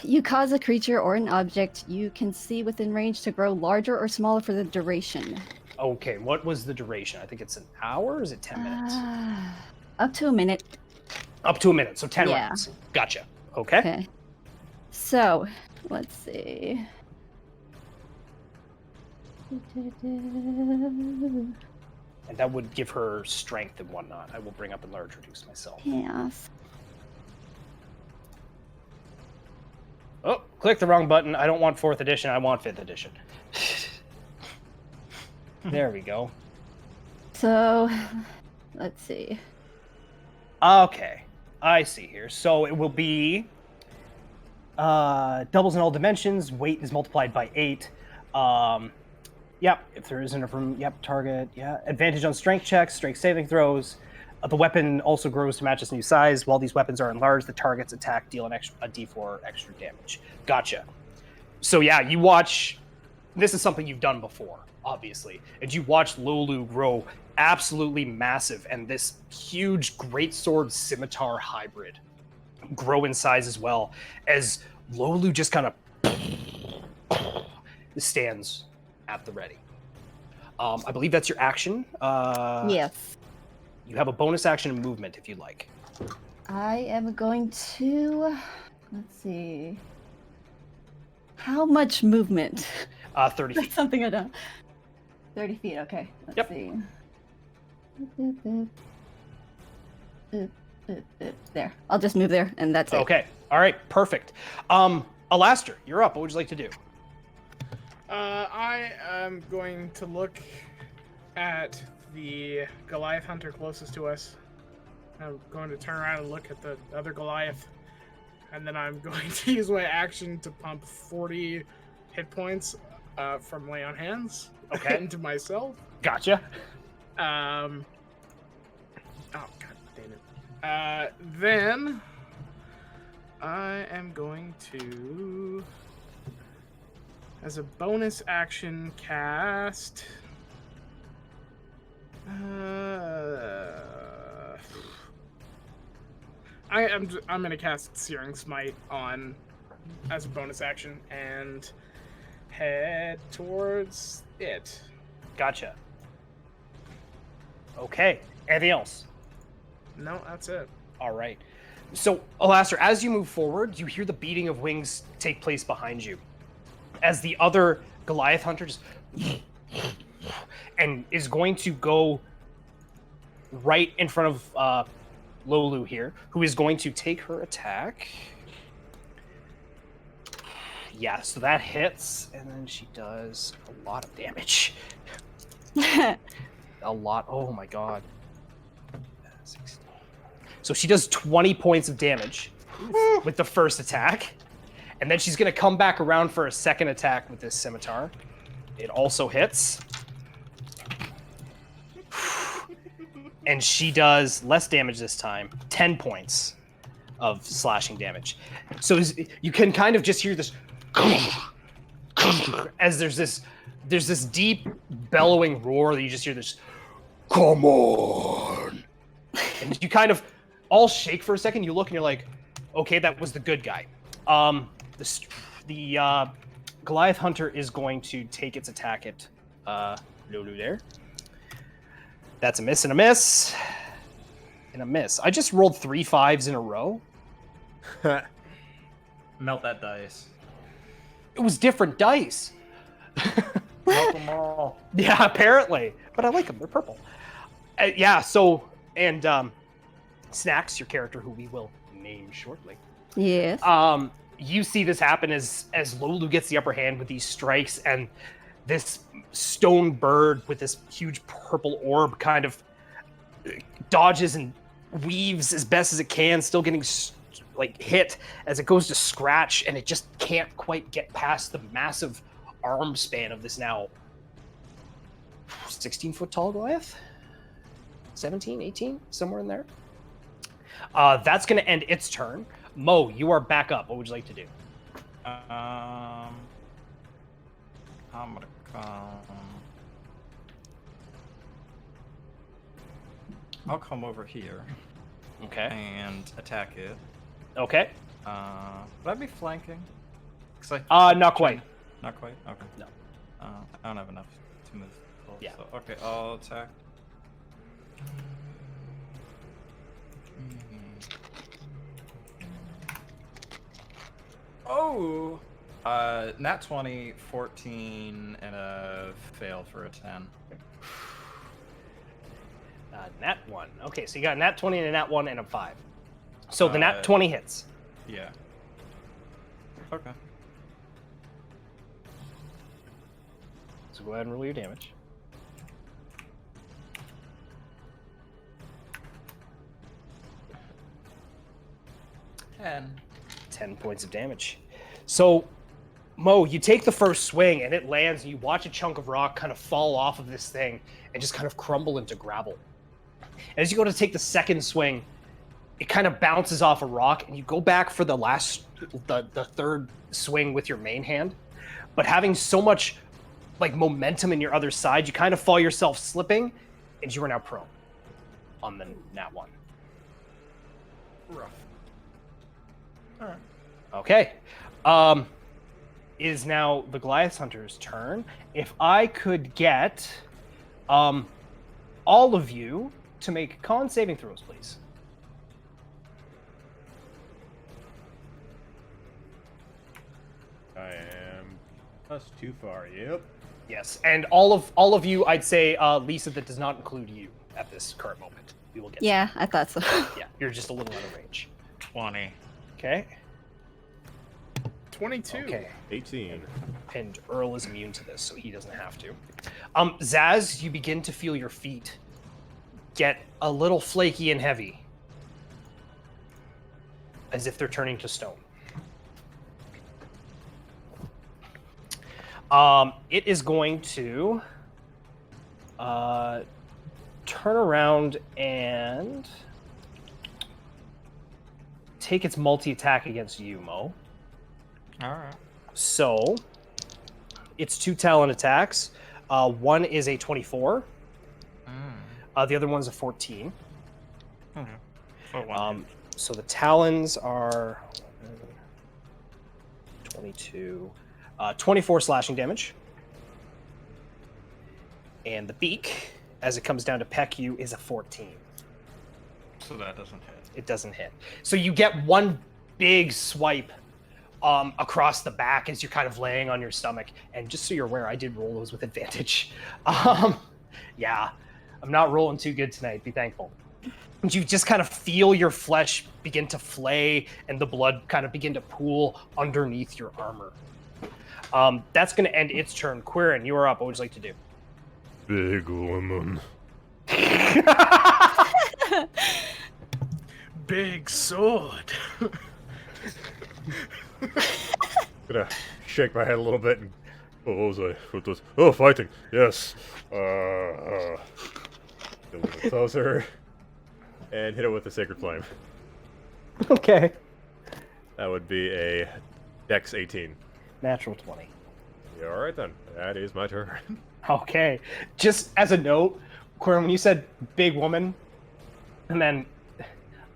You cause a creature or an object you can see within range to grow larger or smaller for the duration. Okay, what was the duration? I think it's an hour, or is it 10 minutes? Up to a minute. Up to a minute, so 10 Yeah. rounds. Gotcha. Okay. Okay. So, let's see. And that would give her strength and whatnot. I will bring up Enlarge Reduce myself. Yes. Oh, click the wrong button. I don't want 4th edition, I want 5th edition. There we go. So, let's see. Okay, I see here. So it will be doubles in all dimensions. Weight is multiplied by 8. Yep, if there isn't a room, yep, target, yeah. Advantage on strength checks, strength saving throws. The weapon also grows to match its new size. While these weapons are enlarged, the target's attack deal a d4 extra damage. Gotcha. So yeah, you watch. This is something you've done before, obviously, and you watch Lolu grow absolutely massive, and this huge greatsword scimitar hybrid grow in size as well, as Lolu just kind of stands at the ready. I believe that's your action. Yes. You have a bonus action and movement if you'd like. I am going to. Let's see. How much movement? 30 feet. That's something I don't. 30 feet, okay. Let's see. There. I'll just move there, and that's it. Okay. All right. Perfect. Alastair, you're up. What would you like to do? I am going to look at the Goliath hunter closest to us. I'm going to turn around and look at the other Goliath, and then I'm going to use my action to pump 40 hit points from Lay on Hands into myself. Gotcha. Oh, god damn it. Then I am going to, as a bonus action, cast. I'm gonna cast Searing Smite on as a bonus action and head towards it. Gotcha. Okay. Anything else? No, that's it. All right. So, Alastair, as you move forward, you hear the beating of wings take place behind you, as the other Goliath hunter just and is going to go right in front of Lolu here, who is going to take her attack. Yeah, so that hits, and then she does a lot of damage. A lot. Oh my god. 16. So she does 20 points of damage with the first attack. And then she's going to come back around for a second attack with this scimitar. It also hits. And she does less damage this time, 10 points of slashing damage. So you can kind of just hear this as there's this deep bellowing roar that you just hear this, come on. And you kind of all shake for a second. You look and you're like, okay, that was the good guy. The Goliath hunter is going to take its attack at Lolu there. That's a miss and a miss. and a miss. I just rolled 3 5s in a row. Melt that dice. It was different dice. Melt them all. Yeah, apparently. But I like them. They're purple. Yeah, so, and Snacks, your character who we will name shortly. Yes. You see this happen as Lolu gets the upper hand with these strikes, and this stone bird with this huge purple orb kind of dodges and weaves as best as it can, still getting hit as it goes to scratch, and it just can't quite get past the massive arm span of this now 16-foot tall Goliath? 17, 18, somewhere in there. That's going to end its turn. Mo, you are back up. What would you like to do? I'm gonna come. I'll come over here Okay. and attack it. Okay. Would I be flanking? 'Cause I Not quite. Not quite? Okay. No. I don't have enough to move close. Yeah. So, okay, I'll attack. Oh! Nat 20, 14, and a fail for a 10. Nat 1. Okay, so you got a nat 20 and a nat 1 and a 5. So the nat 20 hits. Yeah. Okay. So go ahead and roll your damage. And 10 points of damage. So, Mo, you take the first swing and it lands, and you watch a chunk of rock kind of fall off of this thing and just kind of crumble into gravel. And as you go to take the second swing, it kind of bounces off a rock, and you go back for the third swing with your main hand. But having so much momentum in your other side, you kind of fall yourself slipping, and you are now prone on the nat 1. rough. Alright. Okay. Is now the Goliath Hunter's turn. If I could get all of you to make con saving throws, please. I am plus 2 far. Yep. Yes, and all of you, I'd say, Lisa, that does not include you at this current moment. We will get. Yeah, I thought so. Yeah, you're just a little out of range. 20. Okay. 22. Okay. 18. And Earl is immune to this, so he doesn't have to. Zaz, you begin to feel your feet get a little flaky and heavy, as if they're turning to stone. It is going to turn around and take its multi-attack against you, Mo. Alright. So, it's 2 talon attacks. One is a 24. The other one's a 14. Okay. So one. So the talons are 22, 24 slashing damage. And the beak, as it comes down to peck you, is a 14. So that doesn't hit. It doesn't hit. So you get one big swipe across the back as you're kind of laying on your stomach. And just so you're aware, I did roll those with advantage. Yeah, I'm not rolling too good tonight. Be thankful. And you just kind of feel your flesh begin to flay and the blood kind of begin to pool underneath your armor. That's going to end its turn. Quirin, you are up. What would you like to do? Big woman. Big sword. Gonna shake my head a little bit and what was I? What was? Oh, fighting. Yes. Get a little closer and hit it with the sacred flame. Okay. That would be a Dex 18. Natural 20. Yeah, all right then. That is my turn. Okay. Just as a note, Quirin, when you said big woman, and then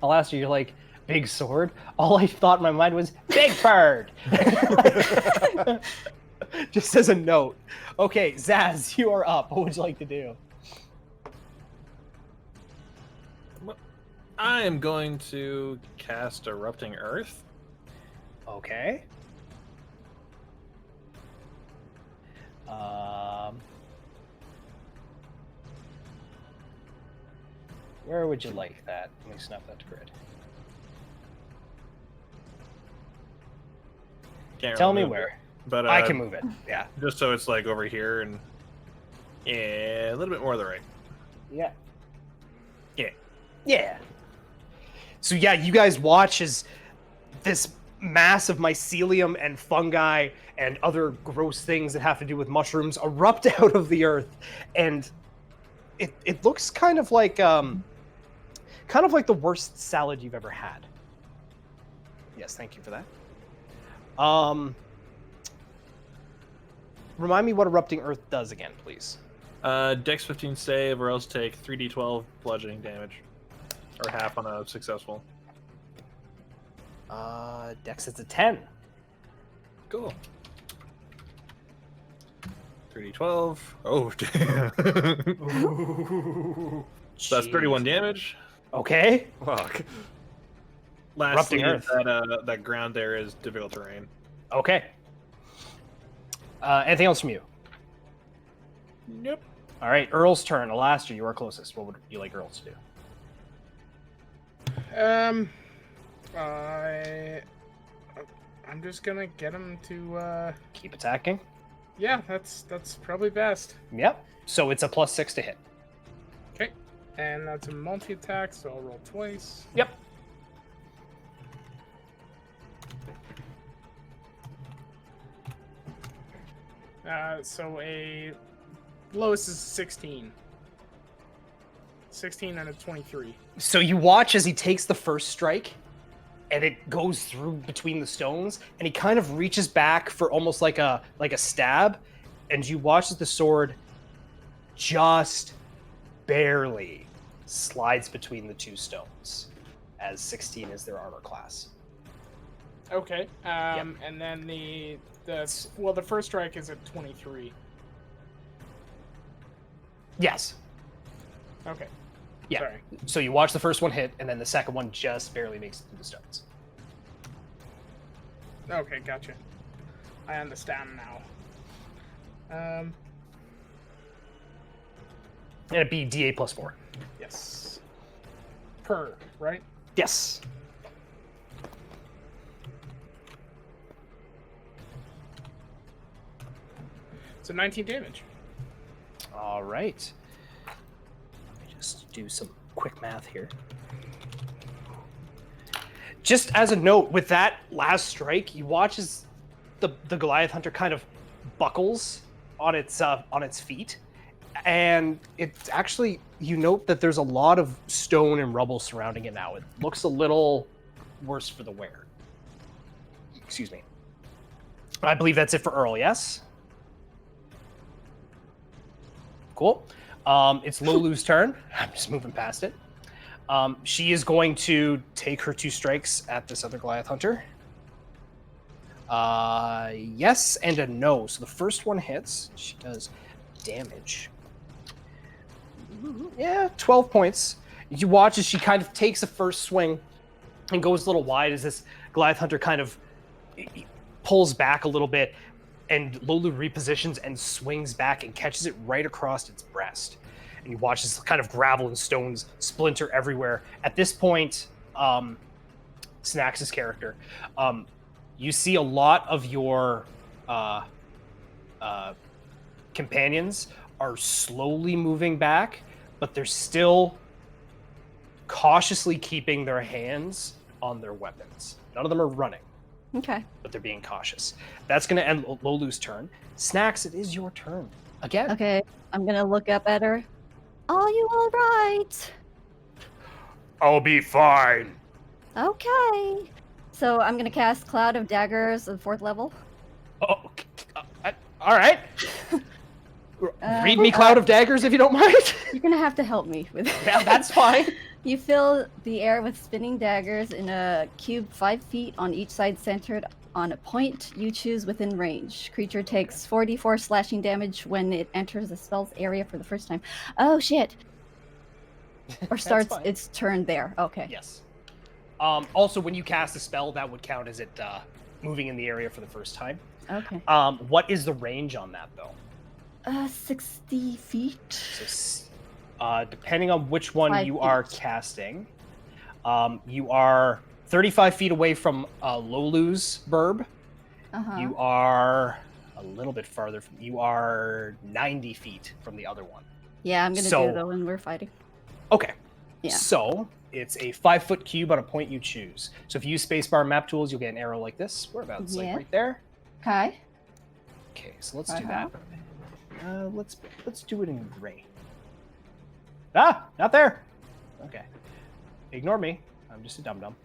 I'll ask you, you're like, big sword, all I thought in my mind was big bird. Just as a note. Okay, Zaz, you are up. What would you like to do? I am going to cast Erupting Earth. Okay. Where would you like that? Let me snap that to grid. Can't Tell really me move it, where. but I can move it. Yeah. just so it's like over here and yeah, a little bit more to the right. Yeah. Yeah. Yeah. So yeah, you guys watch as this mass of mycelium and fungi and other gross things that have to do with mushrooms erupt out of the earth, and it looks kind of like the worst salad you've ever had. Yes, thank you for that. Remind me what erupting earth does again, please. Dex 15 save, or else take 3d12 bludgeoning damage, or half on a successful. Dex is a 10. Cool. 3d12. Oh, damn. Ooh, So that's 31 damage. Okay. Fuck. Lastly, Earth. that ground there is difficult terrain. Okay. Anything else from you? Nope. All right, Earl's turn. Alastair, you are closest. What would you like Earl to do? I'm just gonna get him to. Keep attacking. Yeah, that's probably best. Yep. So it's a +6 to hit. Okay, and that's a multi-attack, so I'll roll twice. Yep. So a lowest is 16. 16 and a 23. So you watch as he takes the first strike, and it goes through between the stones, and he kind of reaches back for almost like a stab, and you watch as the sword just barely slides between the two stones, as 16 is their armor class. Okay. And then the first strike is at 23. Yes. Okay. Yeah. Sorry. So you watch the first one hit, and then the second one just barely makes it through the stones. Okay, gotcha. I understand now. And it'd be DA +4. Yes. Per, right? Yes. So 19 damage. All right. Let me just do some quick math here. Just as a note, with that last strike, you watch as the Goliath Hunter kind of buckles on its feet, and it's actually, you note that there's a lot of stone and rubble surrounding it now. It looks a little worse for the wear. Excuse me. I believe that's it for Earl. Yes. Cool. It's Lolu's turn. I'm just moving past it. She is going to take her 2 strikes at this other Goliath Hunter. Yes and a no. So the first one hits. She does damage. Yeah, 12 points. You watch as she kind of takes a first swing and goes a little wide as this Goliath Hunter kind of pulls back a little bit, and Lolu repositions and swings back and catches it right across its breast. And you watch this kind of gravel and stones splinter everywhere. At this point, Snax' character, you see a lot of your companions are slowly moving back, but they're still cautiously keeping their hands on their weapons. None of them are running. Okay. But they're being cautious. That's going to end Lolu's turn. Snax, it is your turn. Again. Okay. I'm gonna look up at her. Are you all right? I'll be fine. Okay. So I'm gonna cast Cloud of Daggers at 4th level. Oh, all right. Read me Cloud of Daggers if you don't mind. You're gonna have to help me with Yeah, that's fine. You fill the air with spinning daggers in a cube 5 feet on each side, centered on a point you choose within range. Creature takes 44 slashing damage when it enters the spell's area for the first time. Oh shit. Or That's starts fine. its turn there. Okay. Yes. Also, when you cast a spell, that would count as it moving in the area for the first time. Okay. What is the range on that, though? 60 feet. So, depending on which one 5 you are feet. casting, you are 35 feet away from Lolu's burb. Uh-huh. You are a little bit farther from. You are 90 feet from the other one. Yeah, I'm gonna So- do though when we're fighting. Okay. Yeah. So it's a 5-foot cube on a point you choose. So if you use spacebar map tools, you'll get an arrow like this. Whereabouts? Yeah. Like right there. Okay. Okay, so let's do Uh-huh. that. Let's do it in gray. Ah, not there. Okay. Ignore me. I'm just a dum dum.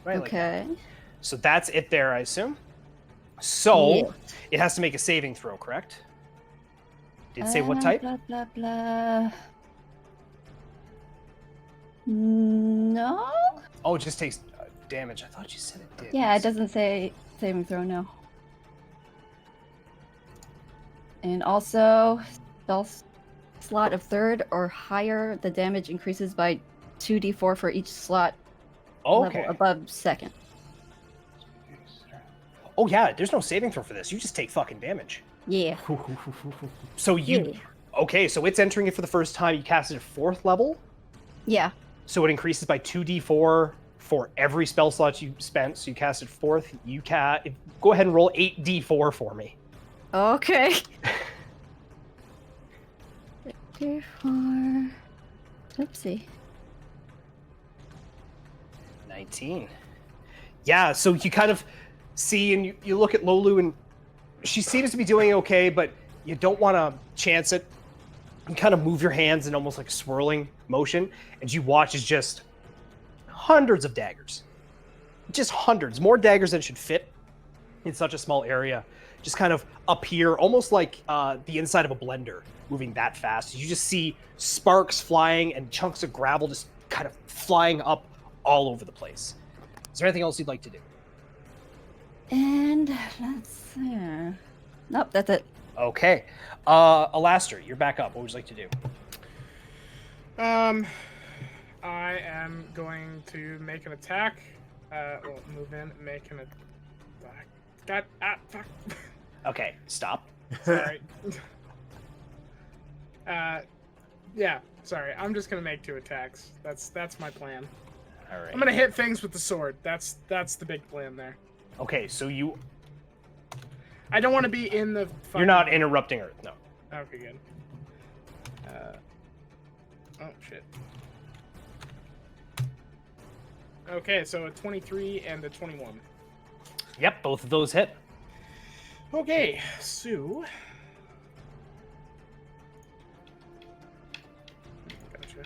Right. Like that. Okay. So that's it there, I assume. So Yeah. it has to make a saving throw, correct? Did it say what type? Blah blah blah. No. Oh, it just takes damage. I thought you said it did. Yeah, it doesn't say saving throw. No. And also, spell slot of third or higher, the damage increases by 2d4 for each slot Okay. level above second. Oh yeah, there's no saving throw for this. You just take fucking damage. Yeah. So you Yeah. okay? So it's entering it for the first time. You cast it at 4th level, Yeah. so it increases by 2d4 for every spell slot you spent. So you cast it 4th. You go ahead and roll 8d4 for me. Okay. 4. Oopsie. 19. Yeah, so you kind of see and you look at Lolu and she seems to be doing okay, but you don't want to chance it. You kind of move your hands in almost like a swirling motion, and you watch as just hundreds of daggers. Just hundreds. More daggers than should fit in such a small area. Just kind of appear, almost like the inside of a blender, moving that fast. You just see sparks flying and chunks of gravel just kind of flying up all over the place. Is there anything else you'd like to do? And let's see. Nope, that's it. Okay. Alastair, you're back up. What would you like to do? I am going to make an attack. Well, move in, make an attack. Fuck. Okay, stop. Sorry. Yeah, sorry. I'm just gonna make 2 attacks. That's my plan. All right. I'm gonna hit things with the sword. That's the big plan there. Okay, so I don't want to be in the. you're not interrupting Earth, no. Okay, good. Oh shit. Okay, so a 23 and a 21. Yep, both of those hit. Okay, so. Gotcha.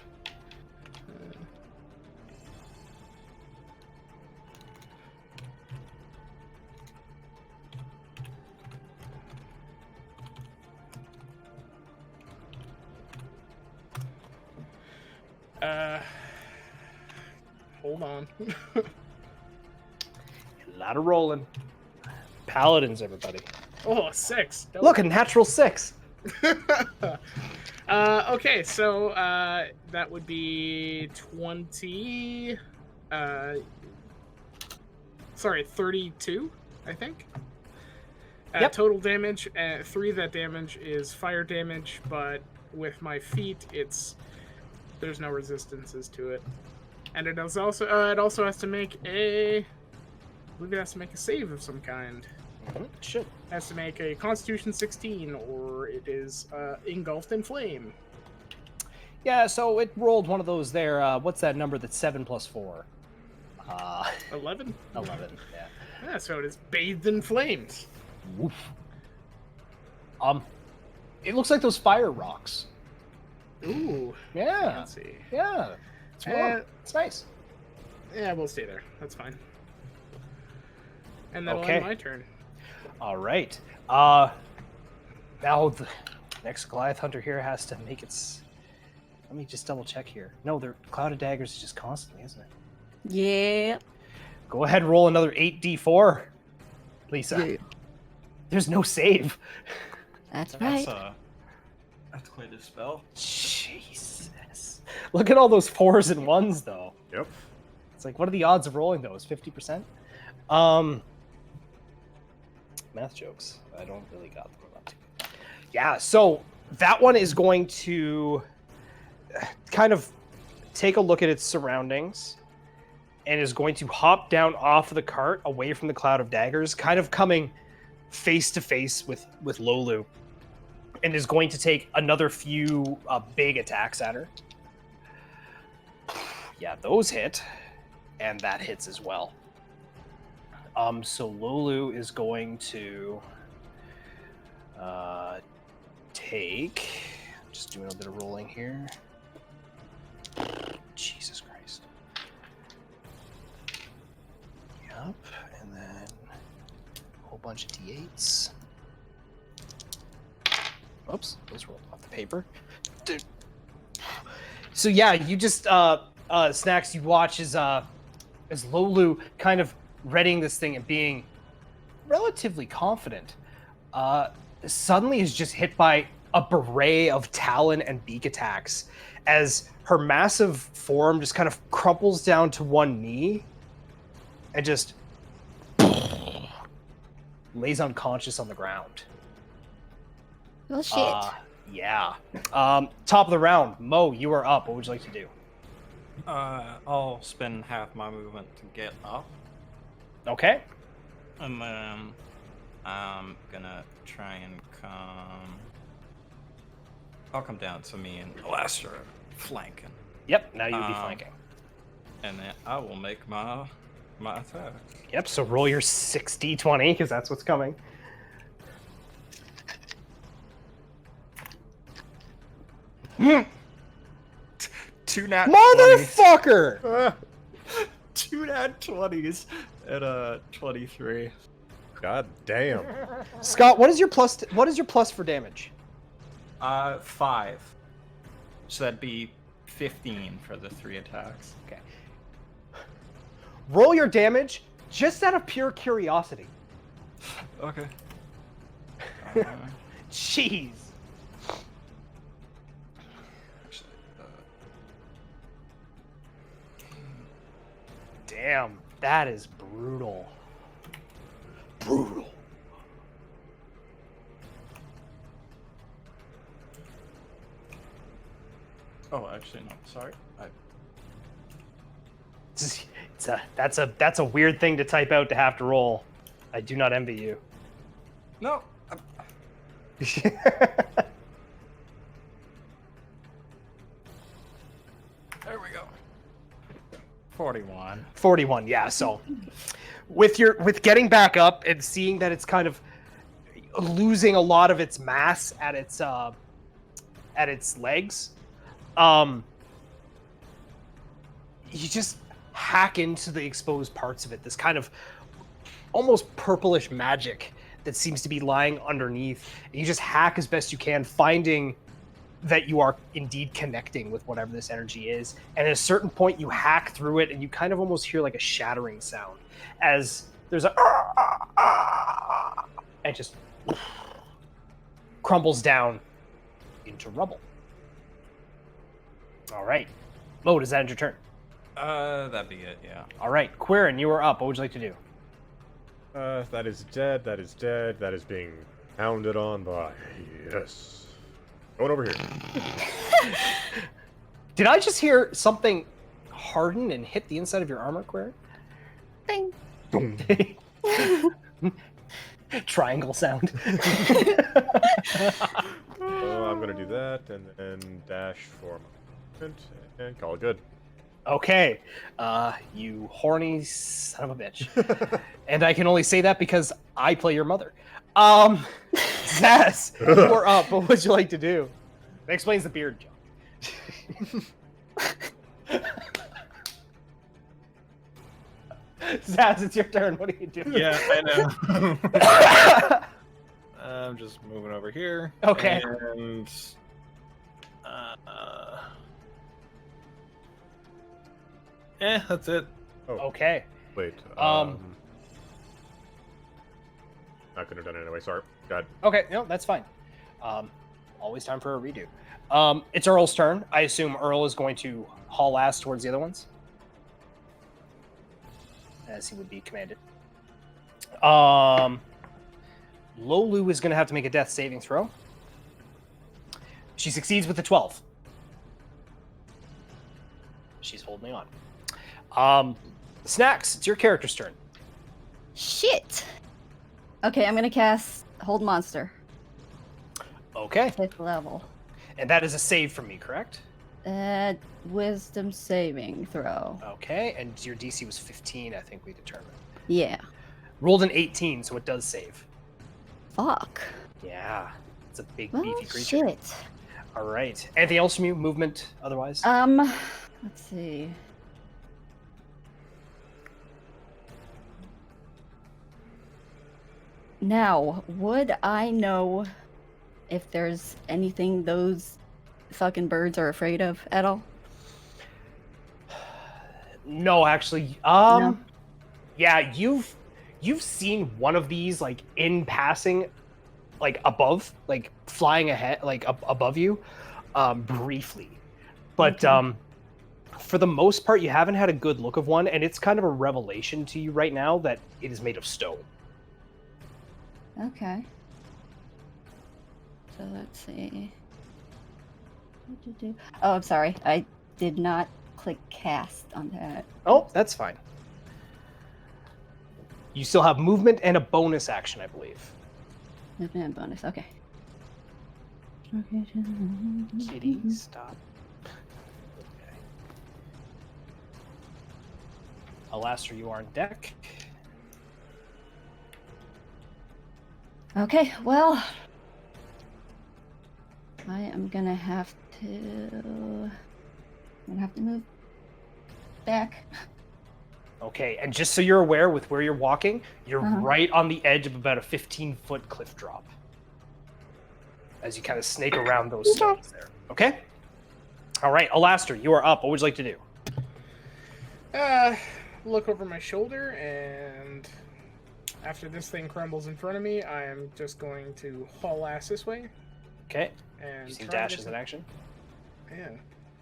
Hold on. A lot of rolling. Paladins, everybody. Oh, 6. Dope. Look, a natural 6. Okay, so that would be 20. Sorry, 32, I think. Yep. Total damage. 3 of that damage is fire damage, but with my feet, there's no resistances to it, and it also has to make I believe it has to make a save of some kind. Should. Has to make a Constitution 16, or it is engulfed in flame. Yeah, so it rolled one of those there. What's that number that's 7 plus 4? 11? 11, yeah. Yeah, so it is bathed in flames. Woof. It looks like those fire rocks. Ooh. Yeah. Fancy. Yeah. It's warm. It's nice. Yeah, we'll stay there. That's fine. And that'll Okay. end my turn. All right. Now the next Goliath Hunter here has to make its... Let me just double check here. No, the Cloud of Daggers is just constantly, isn't it? Yeah. Go ahead and roll another 8d4, Lisa. Yeah. There's no save. That's That's right. That's quite a spell. Jesus. Look at all those 4s and 1s, though. Yep. It's like, what are the odds of rolling those? 50%? Math jokes. I don't really got them. Not too good. Yeah, so that one is going to kind of take a look at its surroundings and is going to hop down off of the cart away from the cloud of daggers, kind of coming face to face with Lolu, and is going to take another few big attacks at her. Yeah, those hit, and that hits as well. So Lolu is going to take. Just doing a bit of rolling here. Jesus Christ. Yep, and then a whole bunch of d8s. Oops, those rolled off the paper. Dude. So yeah, you just Snacks, you watch as Lolu kind of readying this thing and being relatively confident, suddenly is just hit by a beret of talon and beak attacks as her massive form just kind of crumples down to one knee and just lays unconscious on the ground. Well, shit. Yeah. Top of the round. Mo, you are up. What would you like to do? I'll spend half my movement to get up. Okay. And then I'm gonna try and come. I'll come down to me and Alastair flanking. Yep, now you'd be flanking. And then I will make my attack. Yep, so roll your 6d20, because that's what's coming. Two nat Motherfucker! 2 nat 20s at 23. God damn. Scott, what is your plus for damage? 5. So that'd be 15 for the 3 attacks. Okay. Roll your damage just out of pure curiosity. Okay. Jeez. Actually, Damn, that is brutal. Brutal. oh, actually, no. Sorry. That's a weird thing to type out to have to roll. I do not envy you. No. There we go. 41. 41, yeah. So with getting back up and seeing that it's kind of losing a lot of its mass at its legs, you just hack into the exposed parts of it. This kind of almost purplish magic that seems to be lying underneath. And you just hack as best you can, finding that you are indeed connecting with whatever this energy is. And at a certain point, you hack through it, and you kind of almost hear like a shattering sound as there's a and just crumbles down into rubble. All right, Mo, does that end your turn? That'd be it, yeah. All right, Quirin, you are up. What would you like to do? That is dead, that is dead, that is being pounded on by... Yes. Going over here. Did I just hear something harden and hit the inside of your armor, Quirin? Bing. Triangle sound. So I'm gonna do that, and then dash for my movement, and call it good. Okay, you horny son of a bitch. And I can only say that because I play your mother. Zaz, you are up. What would you like to do? That explains the beard joke. Zaz, it's your turn. What are you doing? Yeah, I know. I'm just moving over here. Okay. And that's it. Oh, Okay. wait. Not gonna have done it anyway, sorry. God. Okay, no, that's fine. always time for a redo. It's Earl's turn. I assume Earl is going to haul ass towards the other ones, as he would be commanded. Lolu is going to have to make a death saving throw. She succeeds with a 12. She's holding on. Snacks, it's your character's turn. Shit. Okay, I'm gonna cast Hold Monster. Okay. 5th level. And that is a save from me, correct? Wisdom saving throw. Okay, and your DC was 15, I think we determined. Yeah. Rolled an 18, so it does save. Fuck. Yeah, it's a big, Well, beefy creature. shit. All right. Anything else from you? Movement, otherwise? Let's see. Now, would I know if there's anything those fucking birds are afraid of at all? No, actually. No? Yeah, you've seen one of these like in passing, like above, like flying ahead, like above you, briefly. But Okay. for the most part, you haven't had a good look of one, and it's kind of a revelation to you right now that it is made of stone. Okay. So let's see. Oh, I'm sorry. I did not click cast on that. Oh, that's fine. You still have movement and a bonus action, I believe. Movement and bonus. Okay. Kitty, stop. Okay. Alastair, you are on deck. Okay, well, I am gonna have to move back. Okay, and just so you're aware, with where you're walking, you're Uh-huh. right on the edge of about a 15-foot cliff drop. As you kind of snake around those stones there. Okay? All right, Alastair, you are up. What would you like to do? Look over my shoulder, and after this thing crumbles in front of me, I am just going to haul ass this way. Okay. And Using try to dash get as some- an action. Yeah.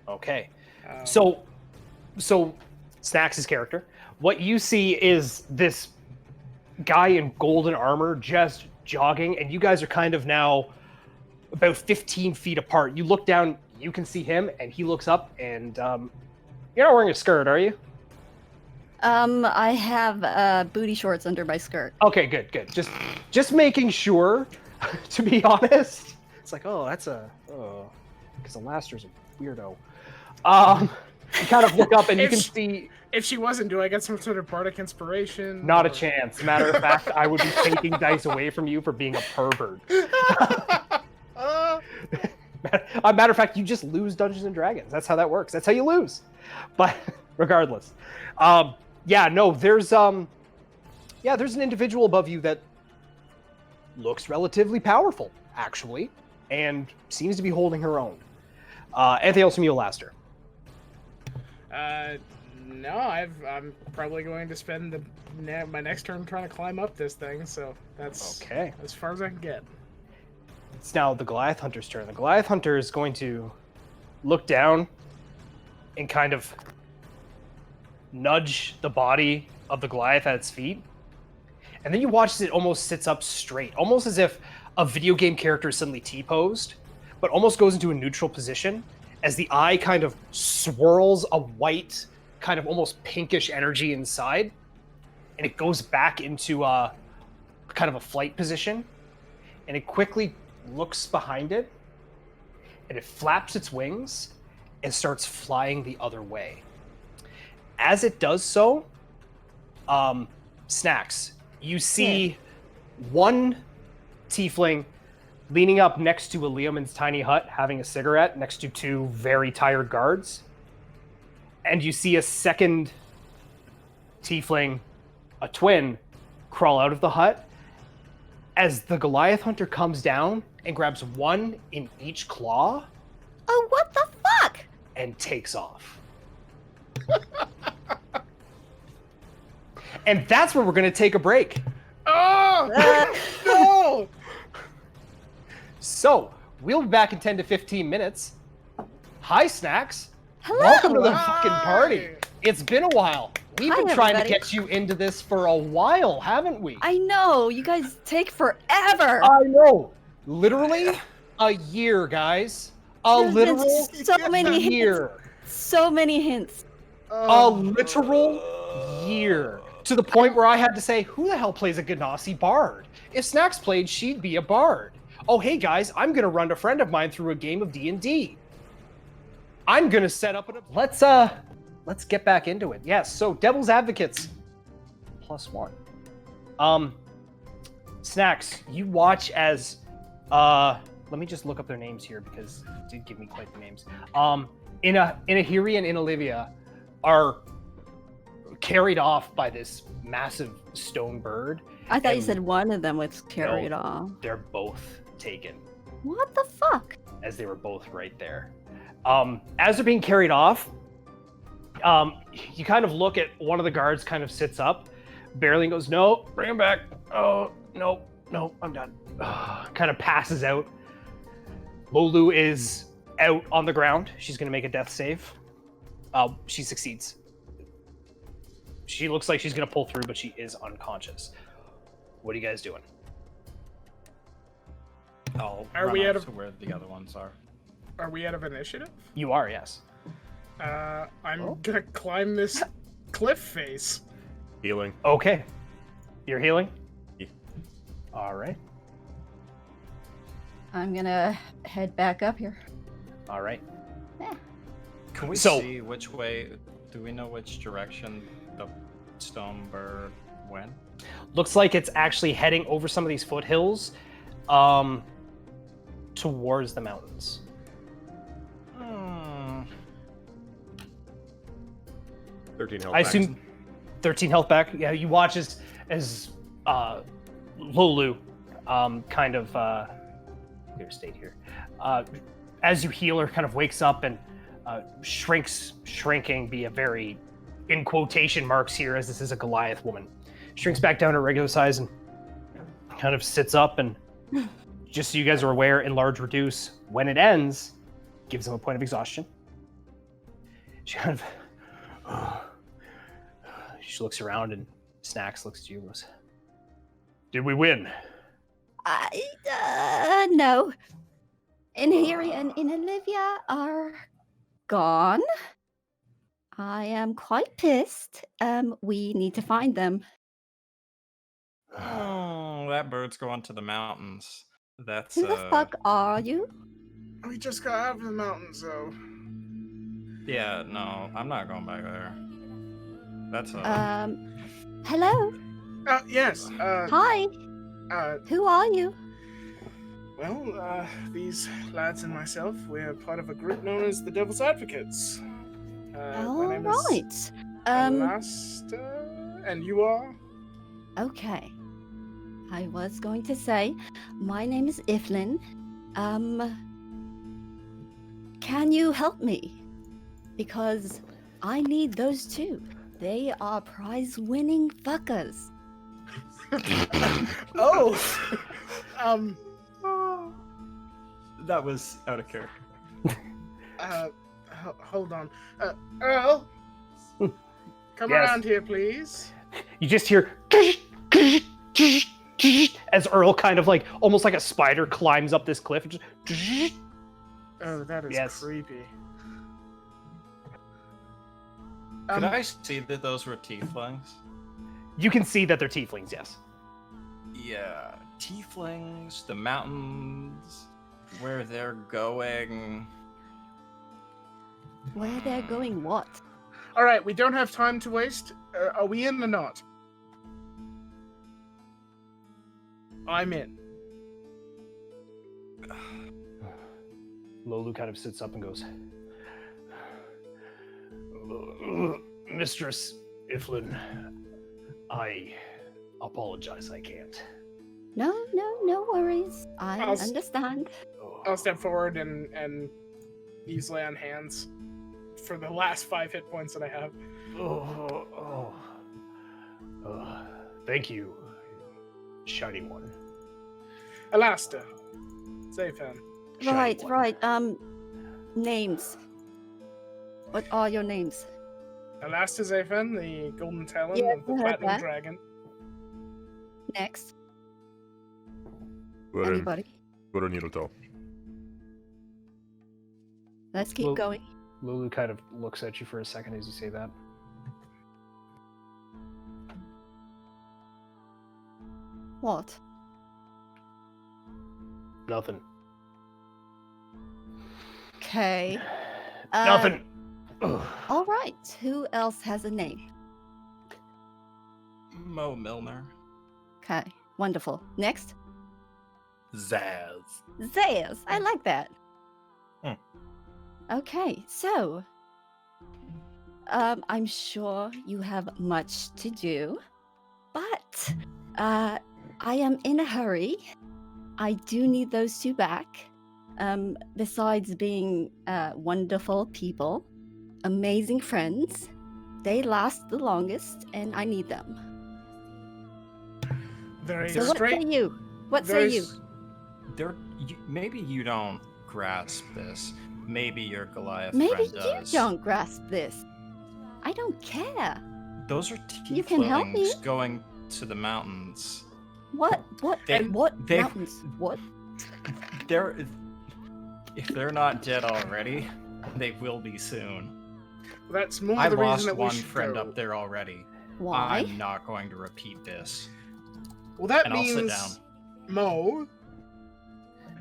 Okay. Um, So Snacks' character, what you see is this guy in golden armor just jogging, and you guys are kind of now about 15 feet apart. You look down, you can see him, and he looks up, and you're not wearing a skirt, are you? I have booty shorts under my skirt. Okay, good. Just making sure, to be honest. It's like, because Alastair's a weirdo. You kind of look up and you If can she- see. If she wasn't, do I get some sort of bardic inspiration? Not a or- chance. Matter of fact, I would be taking dice away from you for being a pervert. Matter of fact, you just lose Dungeons and Dragons. That's how that works. That's how you lose. But regardless, there's an individual above you that looks relatively powerful, actually, and seems to be holding her own. Anything else from you, Alastair? No, I'm probably going to spend my next turn trying to climb up this thing, so that's Okay. as far as I can get. It's now the Goliath Hunter's turn. The Goliath Hunter is going to look down and kind of nudge the body of the Goliath at its feet. And then you watch as it almost sits up straight, almost as if a video game character is suddenly T-posed, but almost goes into a neutral position as the eye kind of swirls a white, kind of almost pinkish energy inside, and it goes back into a kind of a flight position, and it quickly looks behind it, and it flaps its wings and starts flying the other way. As it does so, Snacks, you see one tiefling leaning up next to a Leoman's tiny hut, having a cigarette next to two very tired guards. And you see a second tiefling, a twin, crawl out of the hut as the Goliath Hunter comes down and grabs one in each claw Oh, what the fuck? and takes off. And that's where we're going to take a break. Oh no! So, We'll be back in 10 to 15 minutes. Hi, Snacks. Hello. Welcome to the fucking party. Hi. It's been a while. We've Hi, been trying to everybody. get you into this for a while, haven't we? I know, you guys take forever. I know. Literally a year, guys. A There's been literal so many hints. year. So many hints. A literal year. To the point where I had to say, who the hell plays a Ganassi bard? If Snacks played, she'd be a bard. Oh, hey guys, I'm gonna run a friend of mine through a game of D&D. I'm gonna set up let's get back into it. Yes, so Devil's Advocates +1. Snacks, you watch as let me just look up their names here because it did give me quite the names. Inahiri and Inalivia are carried off by this massive stone bird. I thought you And- said one of them was carried No. off. They're both taken, What the fuck? as they were both right there. As they're being carried off, you kind of look at one of the guards kind of sits up, barely goes, no, bring him back. Oh, no, I'm done. Kind of passes out. Lolu is out on the ground. She's going to make a death save. She succeeds. She looks like she's going to pull through, but she is unconscious. What are you guys doing? I'll Are run we up out of- to where the other ones are. Are we out of initiative? You are, yes. I'm Oh. gonna climb this cliff face. Healing. Okay. You're healing? Yeah. All right. I'm gonna head back up here. All right. Can we So- see which way? Do we know which direction the stone bird went? Looks like it's actually heading over some of these foothills towards the mountains. 13 health. I back. assume 13 health back. Yeah, you watch as Lulu kind of here, state here. As you heal her, kind of wakes up and shrinking be a very, in quotation marks here, as this is a Goliath woman. Shrinks back down to regular size and kind of sits up, and just so you guys are aware, enlarge, reduce. When it ends, gives them a point of exhaustion. She kind of she looks around, and Snacks looks at you and goes, "Did we win?" No. Inahiri and Inalivia are gone. I am quite pissed. We need to find them. Oh, that bird's going to the mountains. That's Who the fuck are you? We just got out of the mountains, though. Yeah, no, I'm not going back there. That's Hello. Yes. Hi. Uh, Who are you? well, these lads and myself, we're part of a group known as the Devil's Advocates. All my name is right. Alasta, and you are? Okay. I was going to say, my name is Iflin. Can you help me? Because I need those two. They are prize-winning fuckers. Oh. that was out of character. Hold on. Earl, come Yes. around here, please. You just hear as Earl kind of like almost like a spider climbs up this cliff. And just Oh, that is Yes. creepy. Could I see that those were tieflings? you can see that they're tieflings. Yes. Yeah, tieflings, the mountains, where they're going. Where they're going what? All right, we don't have time to waste. Are we in or not? I'm in. Lolu kind of sits up and goes, "Mistress Iflin, I apologize. I can't." No worries. I I'll s- understand. I'll step forward and use lay on hands for the last 5 hit points that I have. Thank you, Shiny One. Alasta, safe him. shiny one. Right. Names. What are your names? Elastizaphan, the golden talon Yeah, of the I heard platinum that. dragon. Next. We're in Anybody? Naruto. Let's keep Well- going. Lulu kind of looks at you for a second as you say that. What? Nothing. Okay. Nothing. Ugh. All right. Who else has a name? Mo Milner. Okay. Wonderful. Next. Zaz. Zayas. I like that. Hmm. Okay. So, I'm sure you have much to do, but I am in a hurry. I do need those two back. Besides being wonderful people, amazing friends, they last the longest, and I need them. Very So what straight. say you? What say very you? s- Maybe you don't grasp this. Maybe your Goliath Maybe friend you does. don't grasp this. I don't care. Those are You can help me. tieflings going to the mountains. What? They- What they've- mountains? What? If they're not dead already, they will be soon. That's more I the reason lost that we one should friend go. up there already. Why? I'm not going to repeat this. Well, that And I'll sit means, down. Mo,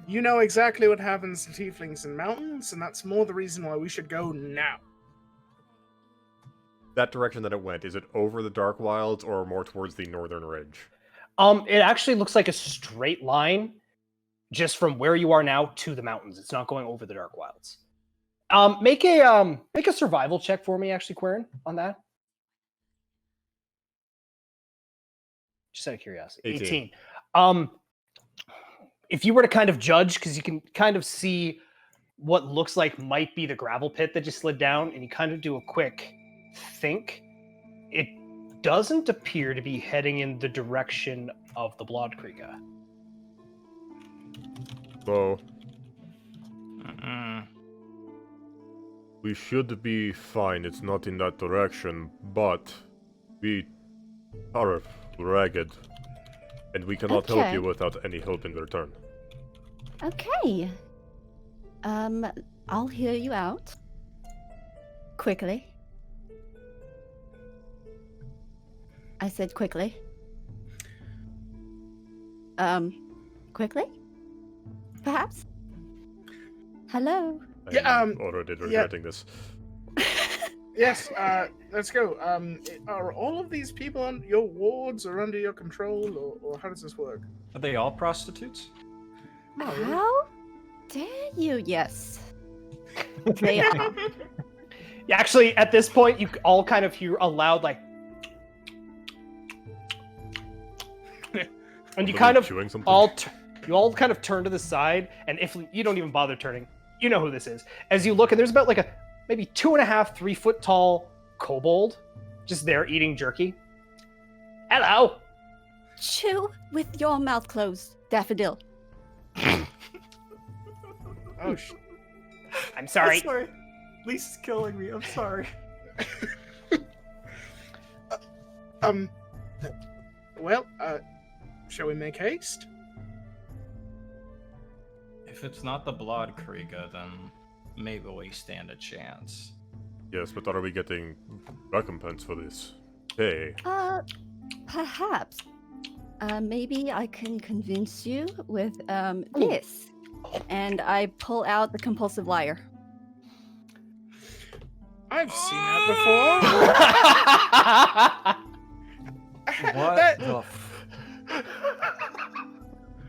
you know exactly what happens to tieflings in mountains, and that's more the reason why we should go now. That direction that it went, is it over the Dark Wilds or more towards the northern ridge? It actually looks like a straight line, just from where you are now to the mountains. It's not going over the Dark Wilds. Make a survival check for me, actually, Quaren, on that. Just out of curiosity. 18. If you were to kind of judge, because you can kind of see what looks like might be the gravel pit that just slid down, and you kind of do a quick think, it doesn't appear to be heading in the direction of the Bloodkrieger. So, Mm-mm. we should be fine. It's not in that direction, but we are ragged, and we cannot help Okay. you without any help in return. Okay. I'll hear you out. Quickly. I said quickly. Quickly? Perhaps? Hello? Yeah, I'm already regretting this. Yes, let's go. Are all of these people on your wards or under your control, or how does this work? Are they all prostitutes? No. How dare you? Yes. They are. Yeah, actually, at this point, you all kind of hear a loud, like, and you Somebody kind of chewing something? you all kind of turn to the side, and if you don't even bother turning, you know who this is. As you look, and there's about like a maybe 2.5, 3 foot tall kobold just there eating jerky. Hello. Chew with your mouth closed, Daffodil. Oh, I'm sorry. Lisa's killing me. I'm sorry. Well, shall we make haste? If it's not the Bloodkrieger, then maybe we stand a chance. Yes, but are we getting recompense for this? Hey, Perhaps. Maybe I can convince you with this. And I pull out the compulsive liar. I've seen that before. What That- the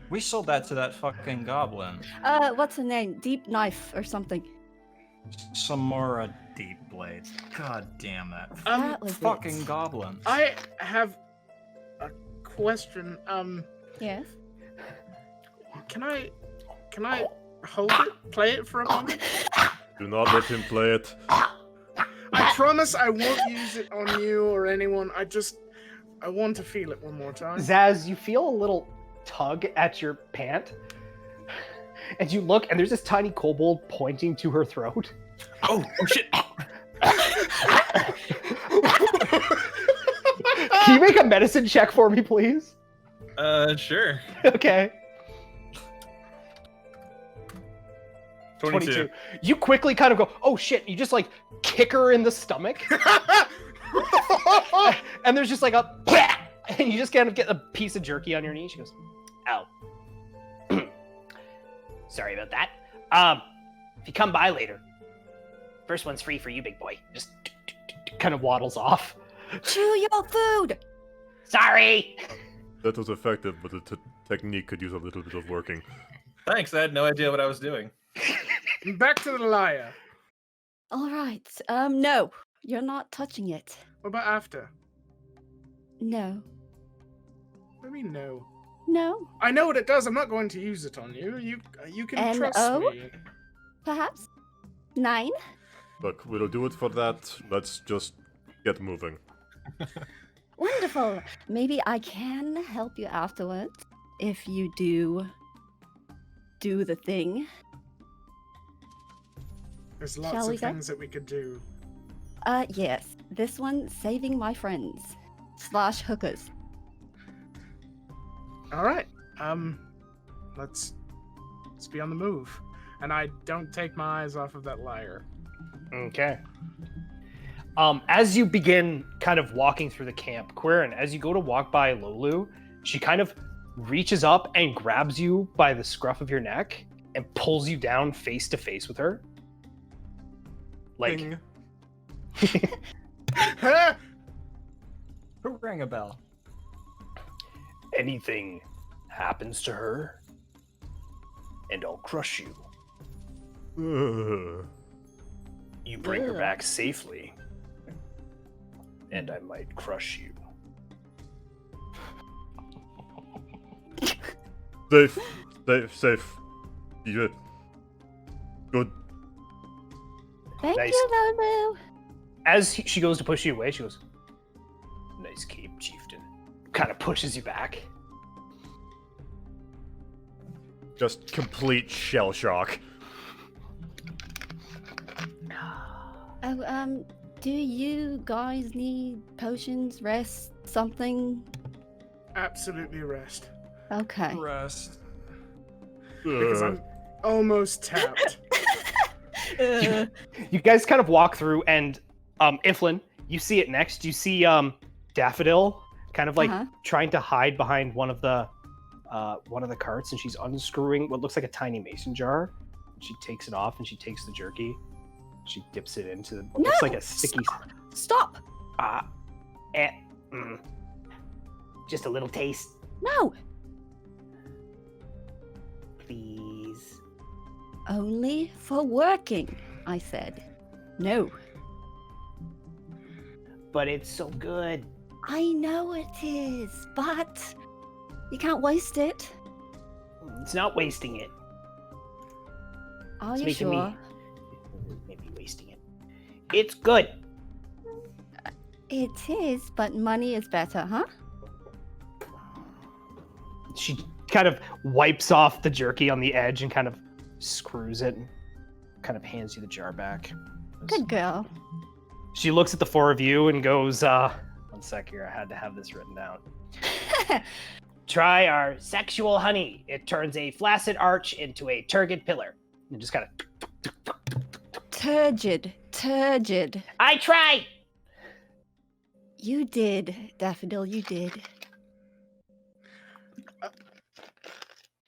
We sold that to that fucking goblin. What's her name? Deep Knife or something. Samora Deep Blade. God damn that That was fucking it. goblin. I have a question. Yes. Can I hold it, play it for a moment? do not let him play it. I promise I won't use it on you or anyone. I want to feel it one more time. Zaz, you feel a little tug at your pant, And you look, and there's this tiny kobold pointing to her throat. Oh shit! Can you make a medicine check for me, please? Sure. Okay. 22. You quickly kind of go, oh shit, you just like kick her in the stomach. And there's just like a and you just kind of get a piece of jerky on your knee. She goes, ow. Sorry about that. If you come by later, first one's free for you, big boy. Just kind of waddles off. Chew your food. Sorry. That was effective, but the technique could use a little bit of working. Thanks. I had no idea what I was doing. Back to the lyre. All right. No, you're not touching it. What about after? No. What do you mean no? No. I know what it does. I'm not going to use it on you. You can trust N-O? me. Perhaps. 9. Look, we'll do it for that. Let's just get moving. Wonderful. Maybe I can help you afterwards if you do the thing. There's Shall lots we of go? things that we could do. Yes. This one, saving my friends / hookers. All right. Let's be on the move. And I don't take my eyes off of that lyre. Okay. As you begin kind of walking through the camp, Quirin, as you go to walk by Lolu, she kind of reaches up and grabs you by the scruff of your neck and pulls you down face to face with her. Like, Ding. Who rang a bell? anything happens to her, and I'll crush you. You bring her Ugh. back safely, and I might crush you. Safe. You good. Thank Nice. you, Lulu. As she goes to push you away, she goes, "Nice keep, chieftain." Kind of pushes you back. Just complete shell shock. Oh, do you guys need potions, rest, something? Absolutely rest. Okay. Rest. Because I'm almost tapped. You guys kind of walk through, and Iflin, you see it next. You see Daffodil kind of like Uh-huh. trying to hide behind one of the carts, and she's unscrewing what looks like a tiny mason jar. She takes it off, and she takes the jerky. She dips it into what looks like a sticky. Stop! Just a little taste, No! please. Only for working, I said. No. But it's so good. I know it is, but you can't waste it. It's not wasting it. Are It's you making sure? me maybe wasting it. It's good. It is, but money is better, huh? She kind of wipes off the jerky on the edge and kind of screws it and kind of hands you the jar back. Good girl. She looks at the four of you and goes, one sec here, I had to have this written down. Try our sexual honey. It turns a flaccid arch into a turgid pillar. And just kind of... Turgid. I tried! You did, Daffodil, you did.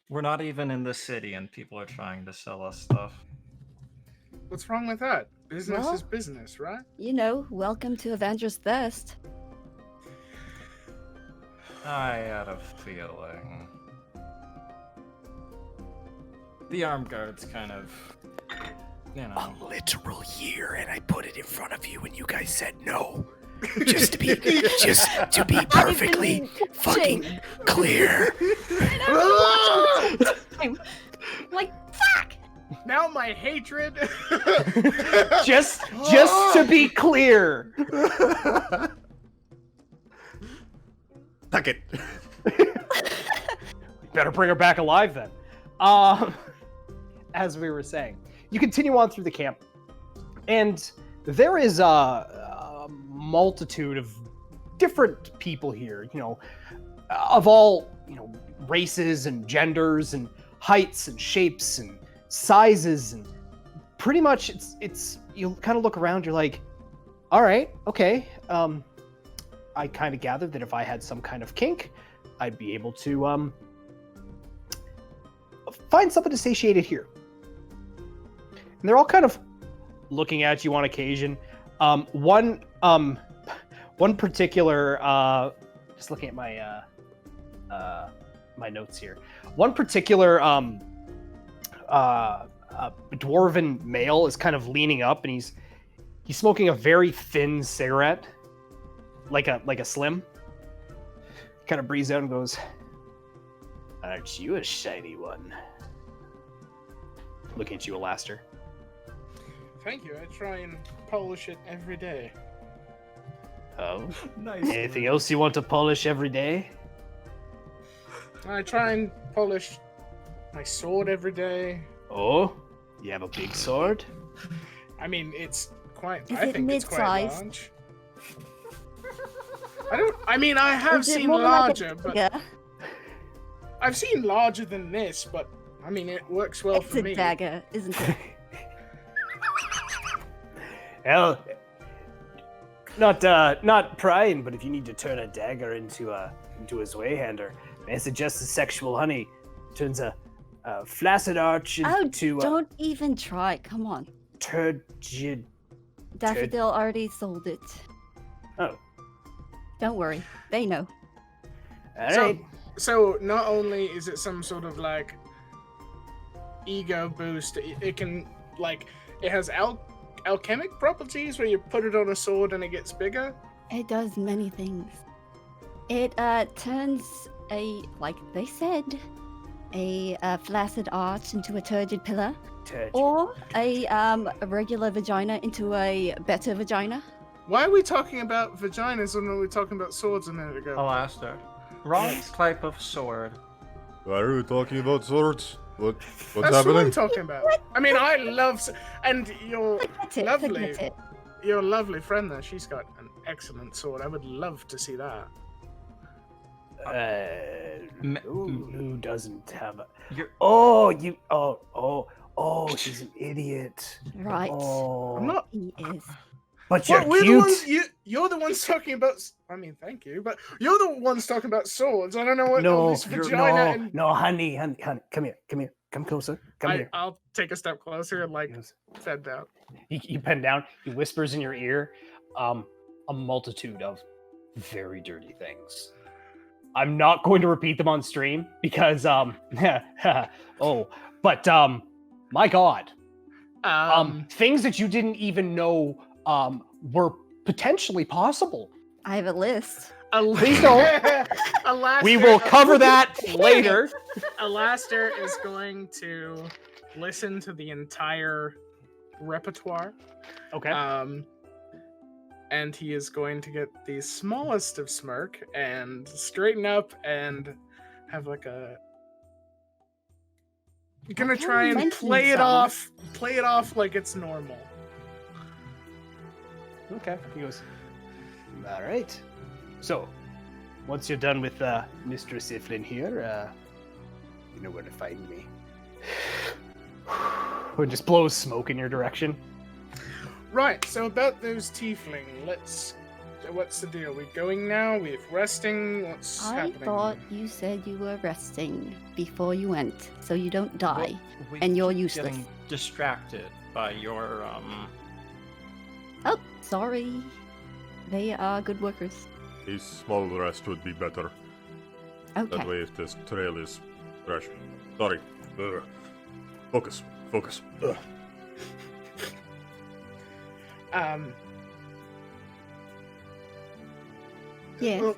We're not even in the city and people are trying to sell us stuff. What's wrong with that? Business Well- is business, right? You know, welcome to Avengers Thirst. I had a feeling. The armed guards kind of, you know. Literal year, and I put it in front of you, and you guys said no. Just to be perfectly fucking clear. Like, fuck! Now my hatred. Just to be clear. Tuck it. Better bring her back alive then. as we were saying, you continue on through the camp, and there is a multitude of different people here, of all, races and genders and heights and shapes and sizes, and pretty much it's you kind of look around, you're like, all right, okay, I kind of gathered that if I had some kind of kink, I'd be able to find something to satiate it here. And they're all kind of looking at you on occasion. One particular, just looking at my my notes here. One particular dwarven male is kind of leaning up, and he's smoking a very thin cigarette, like a slim. Kind of breathes out and goes, "Aren't you a shiny one?" Looking at you, Alastair. Thank you. I try and polish it every day. Oh, Nice. anything else you want to polish every day? I try and polish my sword every day. Oh, you have a big sword? I mean, it's quite. Is I it think it's quite mid-sized? large. I have Is it seen more like a larger, but dagger? I've seen larger than this. But I mean, it works well It's for a me. dagger, isn't it? Hell, not prying, but if you need to turn a dagger into a Zweihander, I suggest the sexual honey turns a flaccid arch into Don't even try. Come on. turgid. Daffodil already sold it. Oh, Don't worry. They know. all So- right. So not only is it some sort of like ego boost, it can it has alchemic properties where you put it on a sword and it gets bigger. It does many things. It turns like they said, a flaccid arch into a turgid pillar, Turgid. or a regular vagina into a better vagina. Why are we talking about vaginas when we were talking about swords a minute ago? Alastair. Wrong type of sword. Why are we talking about swords? What's That's what happening? I'm talking about. I mean, I love and your Forget it. Lovely. Forget it. your lovely friend there. She's got an excellent sword. I would love to see that. Who doesn't have a? You're- She's an idiot. Right. Oh, I'm not. He is. But you're Well, we're the cute. ones. You're the ones talking about. I mean, thank you, but you're the ones talking about swords. I don't know what all No, this vagina and. honey, come here, come closer, come here. I'll take a step closer and He goes- bend down. You bend down. He whispers in your ear, a multitude of very dirty things. I'm not going to repeat them on stream because my God, things that you didn't even know were potentially possible. I have a list. Please don't. We will cover that later. Alastair is going to listen to the entire repertoire. Okay. And he is going to get the smallest of smirk and straighten up and have like a. You're gonna Okay, try and mention play it some. off like it's normal. Okay. He goes, all right. So, once you're done with Mistress Iflin here, you know where to find me. Or just blows smoke in your direction. Right. So about those tiefling, what's the deal? We going now? We're resting. What's I happening? thought you said you were resting before you went, so you don't die. We And you're keep useless. Getting distracted by your Oh, sorry. They are good workers. A small rest would be better. That Okay. way if this trail is fresh. Sorry. Ugh. Focus. Ugh. Yes. Well,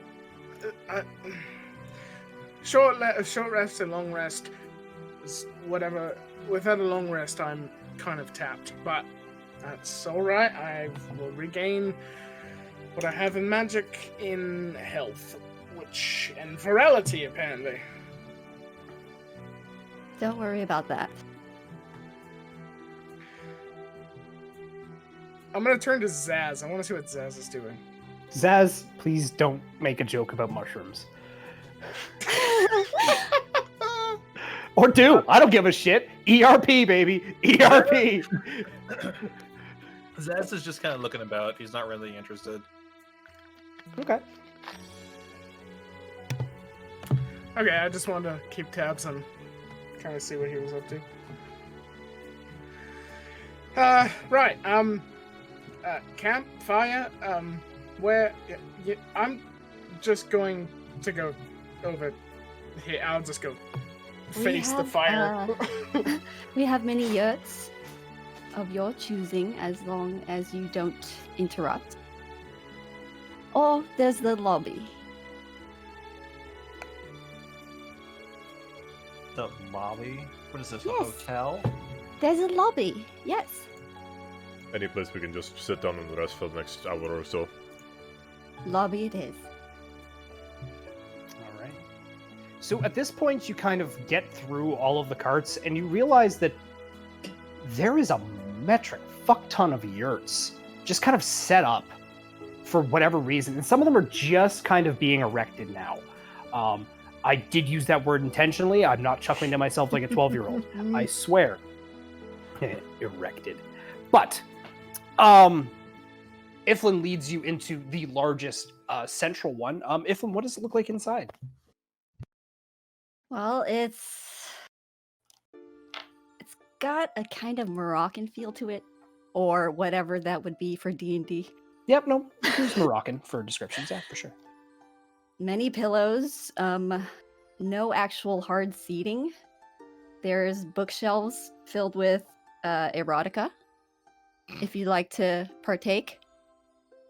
short rest and long rest is whatever. Without a long rest, I'm kind of tapped, but that's all right. I will regain what I have in magic in health, and virality apparently. Don't worry about that. I'm gonna turn to Zaz. I want to see what Zaz is doing. Zaz, please don't make a joke about mushrooms. Or do. I don't give a shit. ERP, baby. ERP. Zaz is just kind of looking about. He's not really interested. Okay, I just wanted to keep tabs on, kind of see what he was up to. Right. Campfire. Where? I'm just going to go over here. I'll just go face the fire. We have many yurts of your choosing, as long as you don't interrupt. Or there's the lobby. The lobby? What is this, Yes. a hotel? There's a lobby, yes. Any place we can just sit down and rest for the next hour or so. Lobby it is. All right. So at this point, you kind of get through all of the carts, and you realize that there is a metric fuck ton of yurts just kind of set up for whatever reason. And some of them are just kind of being erected now. I did use that word intentionally. I'm not chuckling to myself like a 12-year-old. I swear. Erected. But Iflin leads you into the largest central one. Iflin, what does it look like inside? Well, it's got a kind of Moroccan feel to it, or whatever that would be for D&D. Yep, no, use Moroccan for descriptions, yeah, for sure. Many pillows, no actual hard seating. There's bookshelves filled with erotica, if you'd like to partake.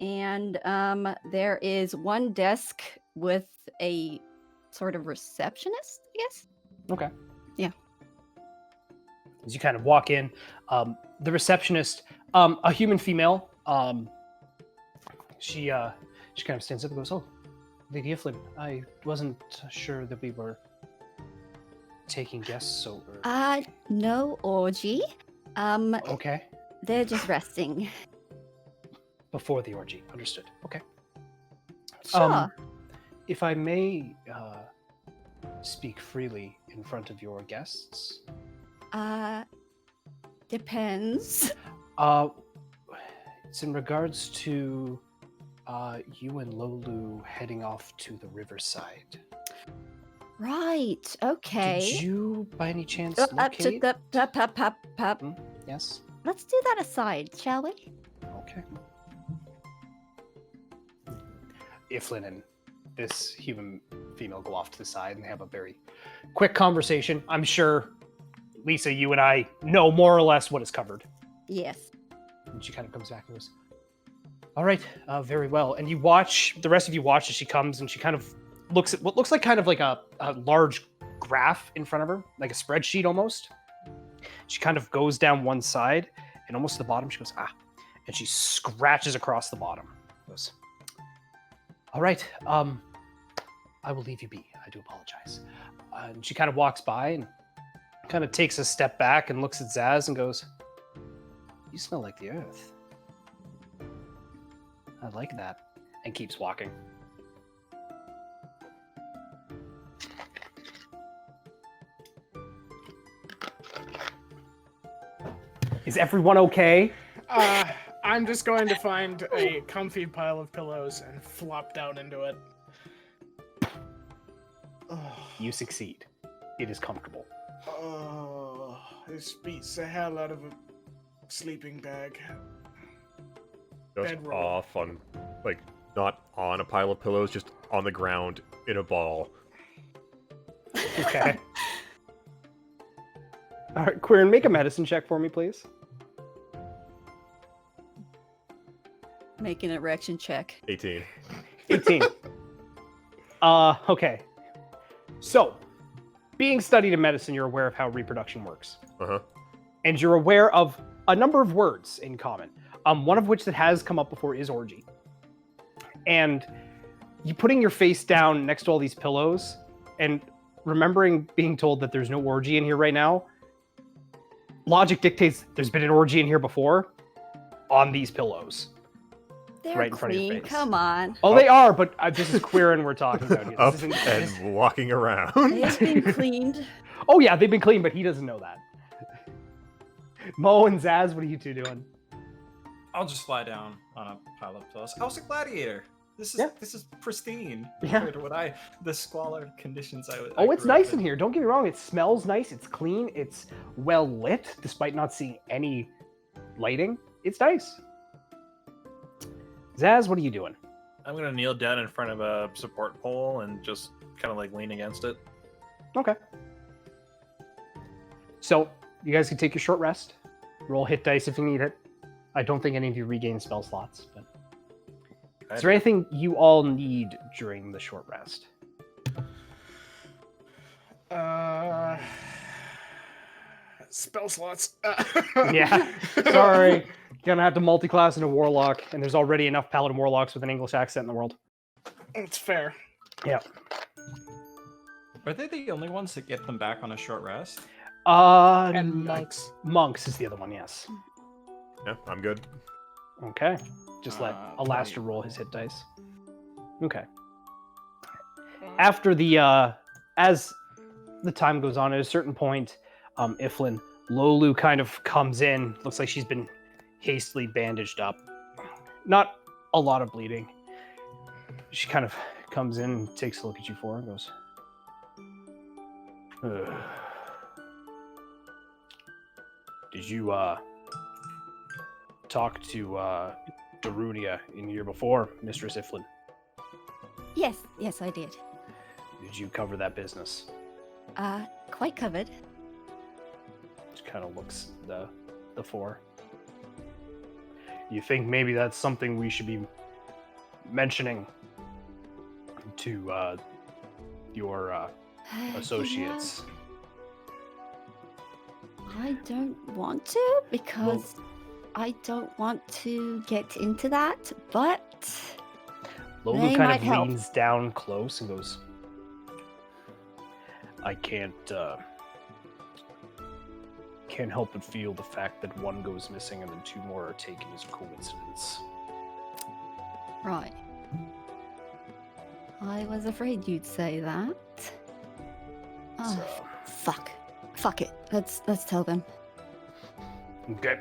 And there is one desk with a sort of receptionist, I guess? Okay. Yeah. As you kind of walk in, the receptionist, a human female, she kind of stands up and goes, "Oh, Lady Iflin, I wasn't sure that we were taking guests over." No orgy. Okay. They're just resting. Before the orgy. Understood. Okay. Sure. If I may speak freely in front of your guests. Depends. It's in regards to you and Lolu heading off to the riverside. Right. Okay. Did you, by any chance, Up, locate? up. Yes. Let's do that aside, shall we? Okay. Iflin and this human female go off to the side and they have a very quick conversation. I'm sure, Lisa, you and I know more or less what is covered. Yes. And she kind of comes back and goes, "All right, very well." And you watch, the rest of you watch as she comes and she kind of looks at what looks like kind of like a large graph in front of her, like a spreadsheet almost. She kind of goes down one side and almost to the bottom, she goes, and she scratches across the bottom. Goes, "All right, I will leave you be. I do apologize." And she kind of walks by and kind of takes a step back and looks at Zaz and goes, "You smell like the earth. I like that," and keeps walking. Is everyone okay? I'm just going to find a comfy pile of pillows and flop down into it. You succeed. It is comfortable. Oh, this beats the hell out of a sleeping bag. Just Bedroll. off on, like, not on a pile of pillows, just on the ground in a ball. Okay. All right, Queern, make a medicine check for me, please. Make an erection check. 18. 18. Okay. So, being studied in medicine, you're aware of how reproduction works. Uh-huh. And you're aware of a number of words in common. One of which that has come up before is orgy. And you putting your face down next to all these pillows and remembering being told that there's no orgy in here right now, logic dictates there's been an orgy in here before. on these pillows. They're Right in front of your clean. face. Come on. Oh, they are, but this is Quirin we're talking about here. Up This isn't, and walking around. They've been cleaned. Oh yeah, they've been clean, but he doesn't know that. Mo and Zaz, what are you two doing? I'll just lie down on a pile of pillows. I was a gladiator. This is pristine Yeah. compared to what the squalor conditions I was. Oh, it's nice in here. Don't get me wrong. It smells nice. It's clean. It's well lit, despite not seeing any lighting. It's nice. Zaz, what are you doing? I'm gonna kneel down in front of a support pole and just kind of like lean against it. Okay. So, you guys can take your short rest. Roll hit dice if you need it. I don't think any of you regain spell slots, but... Is there anything you all need during the short rest? Spell slots. Yeah. Sorry. Gonna have to multi-class into Warlock, and there's already enough Paladin Warlocks with an English accent in the world. It's fair. Yeah. Are they the only ones that get them back on a short rest? And monks. Monks is the other one, yes. Yeah, I'm good. Okay. Just let Alastair 20. roll his hit dice. Okay. After the as the time goes on, at a certain point, Iflin, Lolu kind of comes in. Looks like she's been hastily bandaged up. Not a lot of bleeding. She kind of comes in and takes a look at you four and goes, "Ugh. Did you talk to Darunia in here before, Mistress Iflin? Yes, I did. Did you cover that business?" Quite covered. Just kind of looks the four. You think maybe that's something we should be mentioning to your associates? I don't want to because I don't want to get into that, but Lolu they kind might of help. leans down close and goes, I can't help but feel the fact that one goes missing and then two more are taken is a coincidence. right. I was afraid you'd say that. Oh, So, fuck it. Let's tell them. okay.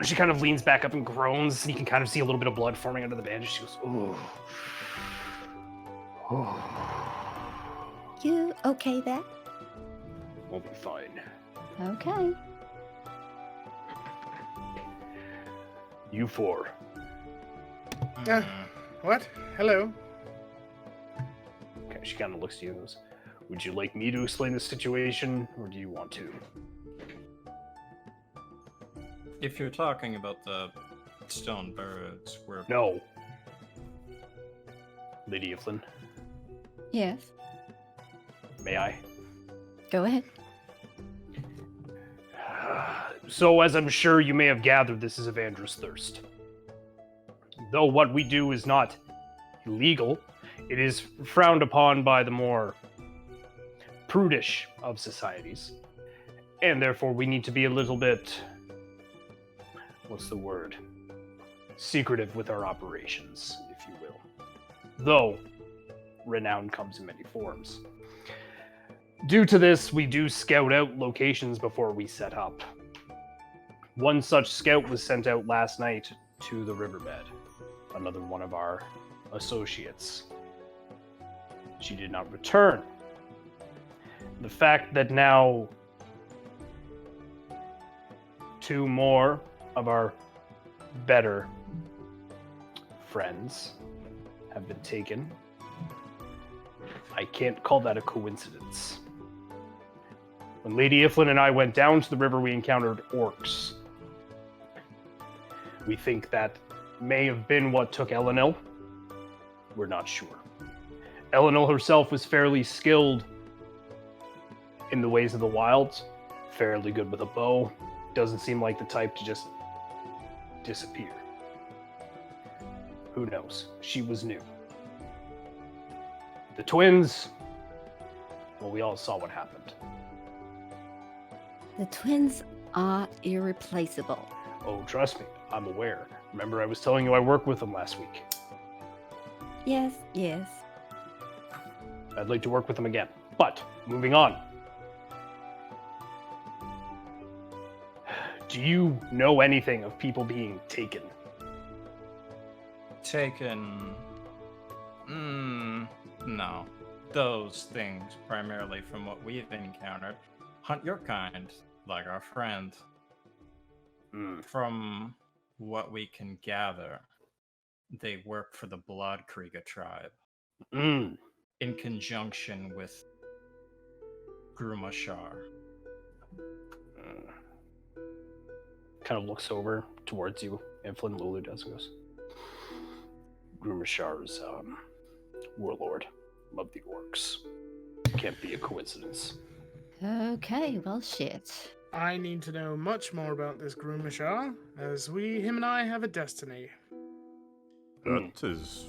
She kind of leans back up and groans. You can kind of see a little bit of blood forming under the bandage. She goes, ooh. You okay there? We'll be fine. Okay. You four. What? Hello. Okay, she kind of looks at you and goes, would you like me to explain the situation, or do you want to? If you're talking about the stone birds, we're No. Lady Iflin, Yes. may I? Go ahead. So, as I'm sure you may have gathered, this is Evandra's thirst. Though what we do is not illegal, it is frowned upon by the more prudish of societies. And therefore, we need to be a little bit... what's the word? Secretive with our operations, if you will. Though, renown comes in many forms. Due to this, we do scout out locations before we set up. One such scout was sent out last night to the riverbed. Another one of our associates. She did not return. The fact that now two more of our better friends have been taken, I can't call that a coincidence. When Lady Iflin and I went down to the river, we encountered orcs. We think that may have been what took Elenil. We're not sure. Elenil herself was fairly skilled in the ways of the wilds, fairly good with a bow. Doesn't seem like the type to just disappear. Who knows? She was new. The twins, well, we all saw what happened. The twins are irreplaceable. Oh, trust me, I'm aware. Remember I was telling you I worked with them last week. Yes, yes. I'd like to work with them again. But, moving on. Do you know anything of people being taken? Taken. No. Those things, primarily from what we've encountered, hunt your kind, like our friend. From what we can gather, they work for the Bloodkrieger tribe. In conjunction with Grumashar. Kind of looks over towards you, and Flynn Lulu does and goes, Grumashar's warlord of the orcs. Can't be a coincidence. Okay, well, shit. I need to know much more about this Grumashar, as him and I have a destiny. That is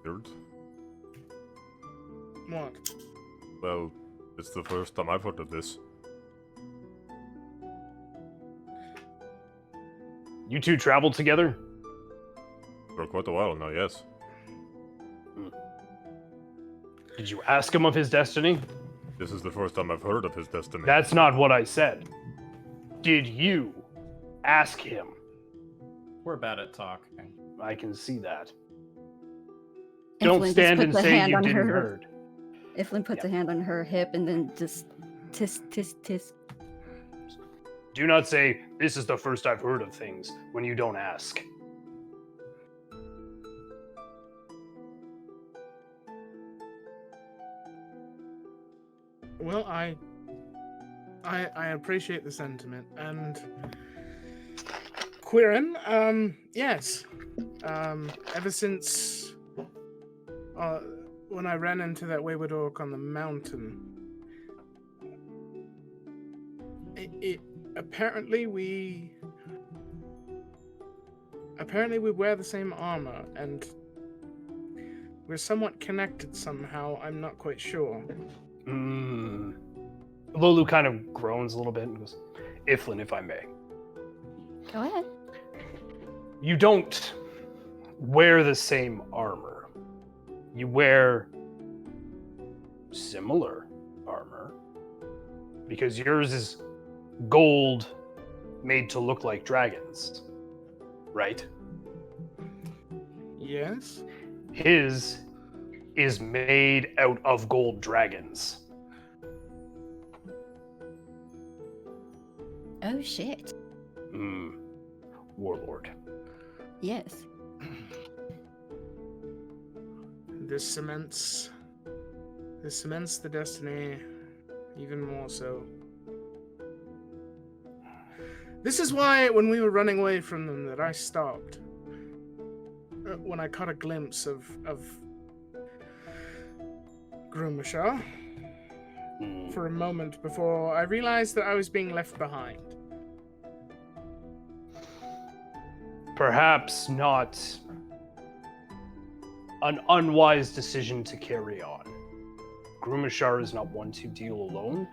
weird. What? Well, it's the first time I've heard of this. You two traveled together? For quite a while now, yes. Did you ask him of his destiny? This is the first time I've heard of his destiny. That's not what I said. Did you ask him? We're bad at talking. I can see that. And Don't Flynn just stand puts and a say hand you on didn't her- heard. Iflin puts a hand on her hip and then just tisk, tisk, tisk. Do not say, this is the first I've heard of things, when you don't ask. Well, I appreciate the sentiment, and Quirin, yes. Ever since when I ran into that wayward orc on the mountain, it apparently we wear the same armor, and we're somewhat connected somehow. I'm not quite sure. Lulu kind of groans a little bit and goes, Iflin, if I may. Go ahead. You don't wear the same armor. You wear similar armor. Because yours is gold made to look like dragons. Right? Yes? His is made out of gold dragons. Oh, shit. Warlord. Yes. This cements the destiny even more so. This is why when we were running away from them that I stopped. When I caught a glimpse of Grumashar for a moment before I realized that I was being left behind. Perhaps not an unwise decision to carry on. Grumashar is not one to deal alone,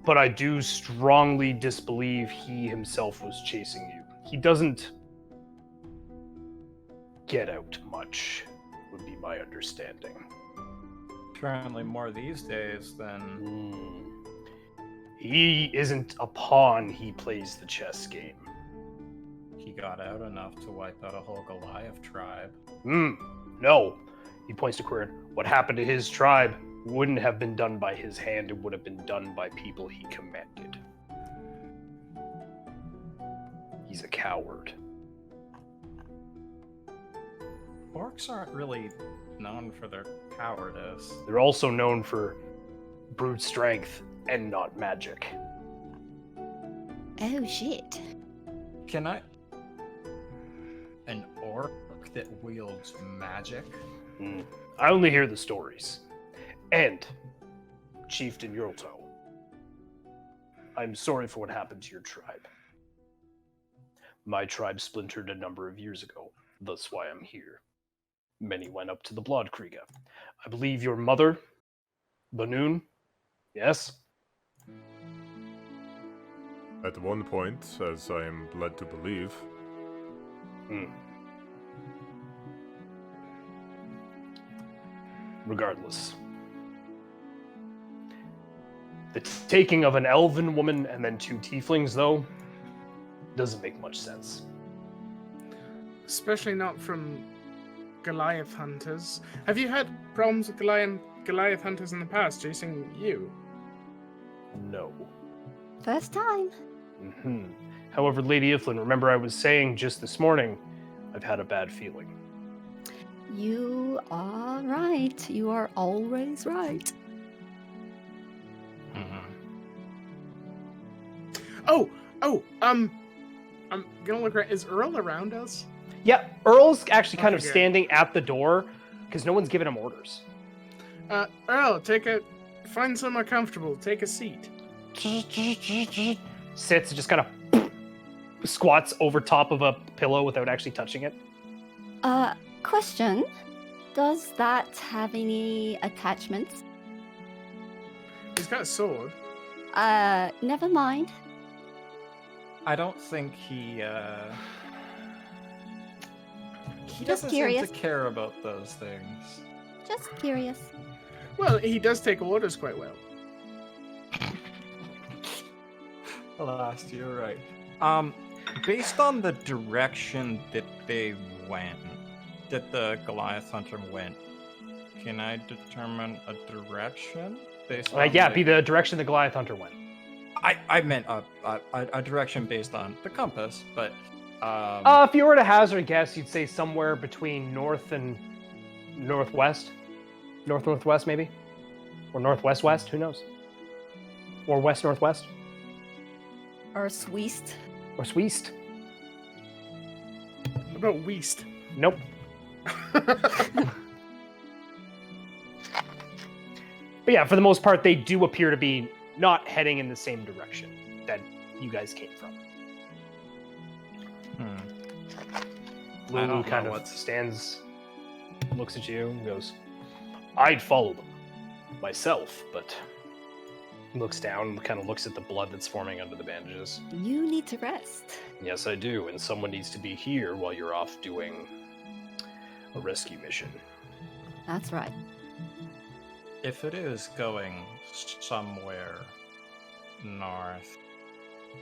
but I do strongly disbelieve he himself was chasing you. He doesn't get out much, would be my understanding. Apparently more these days than... He isn't a pawn, he plays the chess game. He got out enough to wipe out a whole Goliath tribe. No. He points to Quirin. What happened to his tribe wouldn't have been done by his hand, it would have been done by people he commanded. He's a coward. Orcs aren't really known for their cowardice. They're also known for brute strength and not magic. Oh, shit. Can I... An orc that wields magic? I only hear the stories. And, Chieftain Yurlto, I'm sorry for what happened to your tribe. My tribe splintered a number of years ago, thus why I'm here. Many went up to the Bloodkrieger. I believe your mother, Banoon, yes? At one point, as I am led to believe. Regardless. The taking of an elven woman and then 2 tieflings, though, doesn't make much sense. Especially not from Goliath hunters. Have you had problems with Goliath hunters in the past chasing you? No. First time. However, Lady Iflin, remember I was saying just this morning, I've had a bad feeling. You are right. You are always right. I'm gonna look right. Is Earl around us? Yeah, Earl's actually kind of Okay, good. standing at the door because no one's giving him orders. Earl, find somewhere comfortable. Take a seat. Sits and just kind of squats over top of a pillow without actually touching it. Question. Does that have any attachments? He's got a sword. Never mind. I don't think he Just doesn't curious. seem to care about those things. Just curious. Well, he does take orders quite well. Alas, you're right. Based on the direction that they went, that the Goliath hunter went, can I determine a direction based on? Yeah, be the direction the Goliath hunter went. I meant a direction based on the compass, but If you were to hazard a guess, you'd say somewhere between north and northwest, northwest maybe, or northwest. Who knows? Or west northwest, Or Sweest. or sweest. What about Weast? Nope. But yeah, for the most part, they do appear to be not heading in the same direction that you guys came from. I Lulu don't kind know of what's- stands, looks at you, and goes, "I'd follow them myself," but looks down and kind of looks at the blood that's forming under the bandages. You need to rest. Yes, I do, and someone needs to be here while you're off doing a rescue mission. That's right. if it is going somewhere north,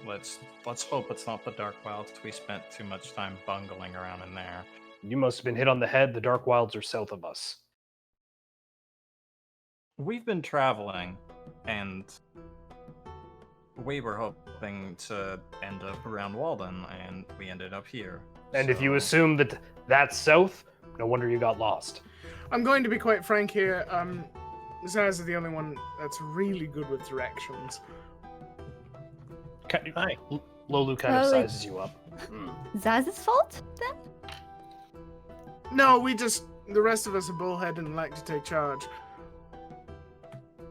let's hope it's not the Dark Wilds. We spent too much time bungling around in there. You must have been hit on the head. The Dark Wilds are south of us. We've been traveling, and we were hoping to end up around Walden, and we ended up here. And if you So- assume that that's south, no wonder you got lost. I'm going to be quite frank here. Zaz is the only one that's really good with directions. Hi. Lolu kind of Oh, it- sizes you up. Zaz's fault, then? No, the rest of us are bullheaded and like to take charge.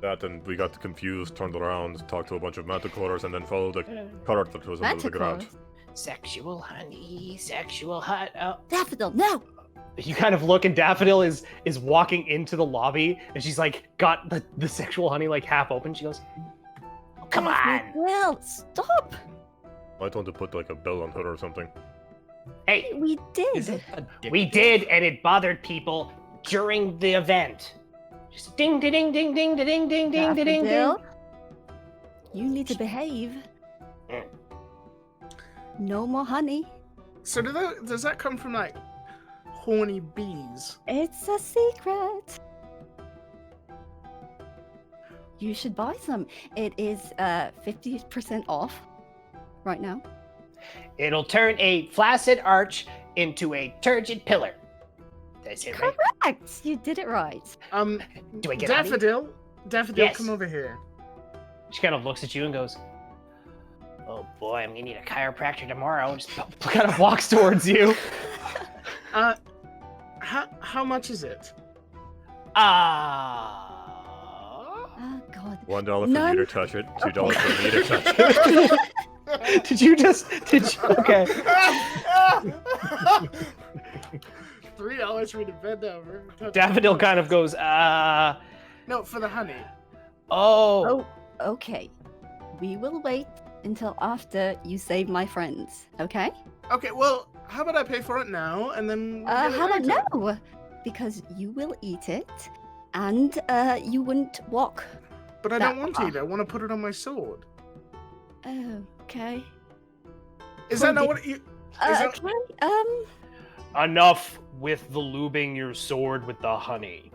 That, and we got confused, turned around, talked to a bunch of manticores, and then followed a cart that was under the ground. Manticores? Sexual honey, sexual hot. Oh. Daffodil, no! You kind of look, and Daffodil is walking into the lobby, and she's like got the sexual honey like half open. She goes, "Oh, come on, Well, stop! Might want to put like a bell on her or something. hey, We did. Is it we did, and it bothered people during the event. Just ding, ding, ding, ding, ding, ding, ding, ding, ding, ding. Daffodil, you need to behave. Mm. No more honey. So does that come from like horny bees? It's a secret. You should buy some. It is 50% off right now. It'll turn a flaccid arch into a turgid pillar. That's it, right? Correct. You did it right. Do I get honey? Daffodil, Yes. come over here. She kind of looks at you and goes, "Oh boy, I'm gonna need a chiropractor tomorrow." And just kind of walks towards you. How much is it? Oh God. $1 for None. me to touch it, $2 for me to touch it. Did you? Okay. $3 for me to bend over. Daffodil kind of goes, No, for the honey. oh. Oh, okay. We will wait until after you save my friends, okay? Okay, well, How about I pay for it now, and then... we get it How about later? no? Because you will eat it, and you wouldn't walk. But I that don't want to far. eat it. I want to put it on my sword. Oh, okay. Is that not what you... Is that... Okay. Enough with the lubing your sword with the honey.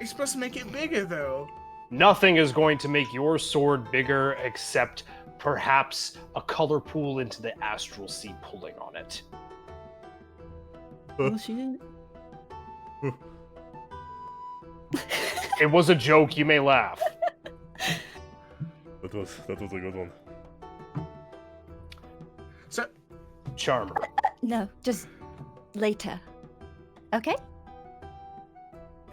You're supposed to make it bigger, though. Nothing is going to make your sword bigger except perhaps a color pool into the astral sea pulling on it. Bullshit. It was a joke, you may laugh. That was a good one. So, Charmer. No, just later. Okay?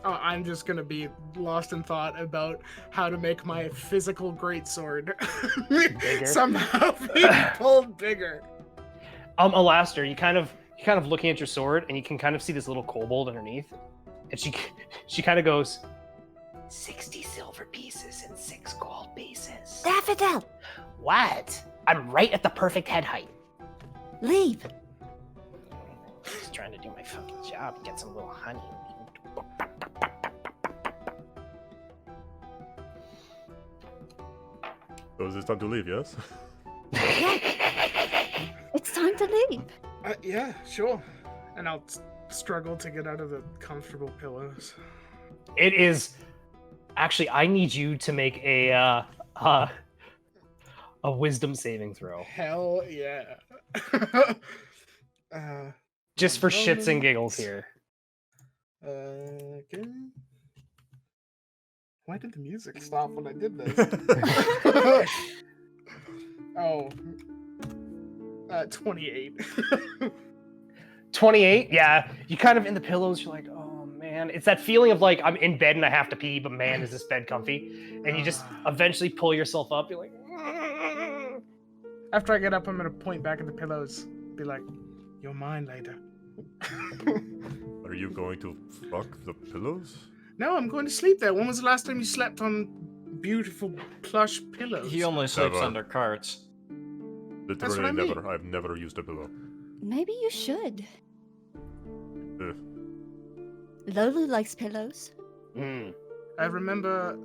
oh, I'm just gonna be lost in thought about how to make my physical greatsword somehow be pulled bigger. Alastair, you kind of looking at your sword, and you can kind of see this little kobold underneath, and she kind of goes, 60 silver pieces and 6 gold pieces. Daffodil! What? I'm right at the perfect head height. Leave! Just trying to do my fucking job and get some little honey. So is it time to leave, yes? It's time to leave. Yeah, sure. And I'll struggle to get out of the comfortable pillows. It is actually. I need you to make a wisdom saving throw, Hell yeah. just for shits and giggles here. Okay. Why did the music stop when I did this? Oh. 28. 28. Yeah, you kind of in the pillows. You're like, oh man, it's that feeling of like I'm in bed and I have to pee, but man, is this bed comfy? And you just eventually pull yourself up. You're like. After I get up, I'm gonna point back at the pillows. Be like, you're mine later. Are you going to fuck the pillows? No, I'm going to sleep there. When was the last time you slept on beautiful plush pillows? He only sleeps Never. under carts. Literally what I mean. never. I've never used a pillow. Maybe you should. Eh. Lolu likes pillows. I remember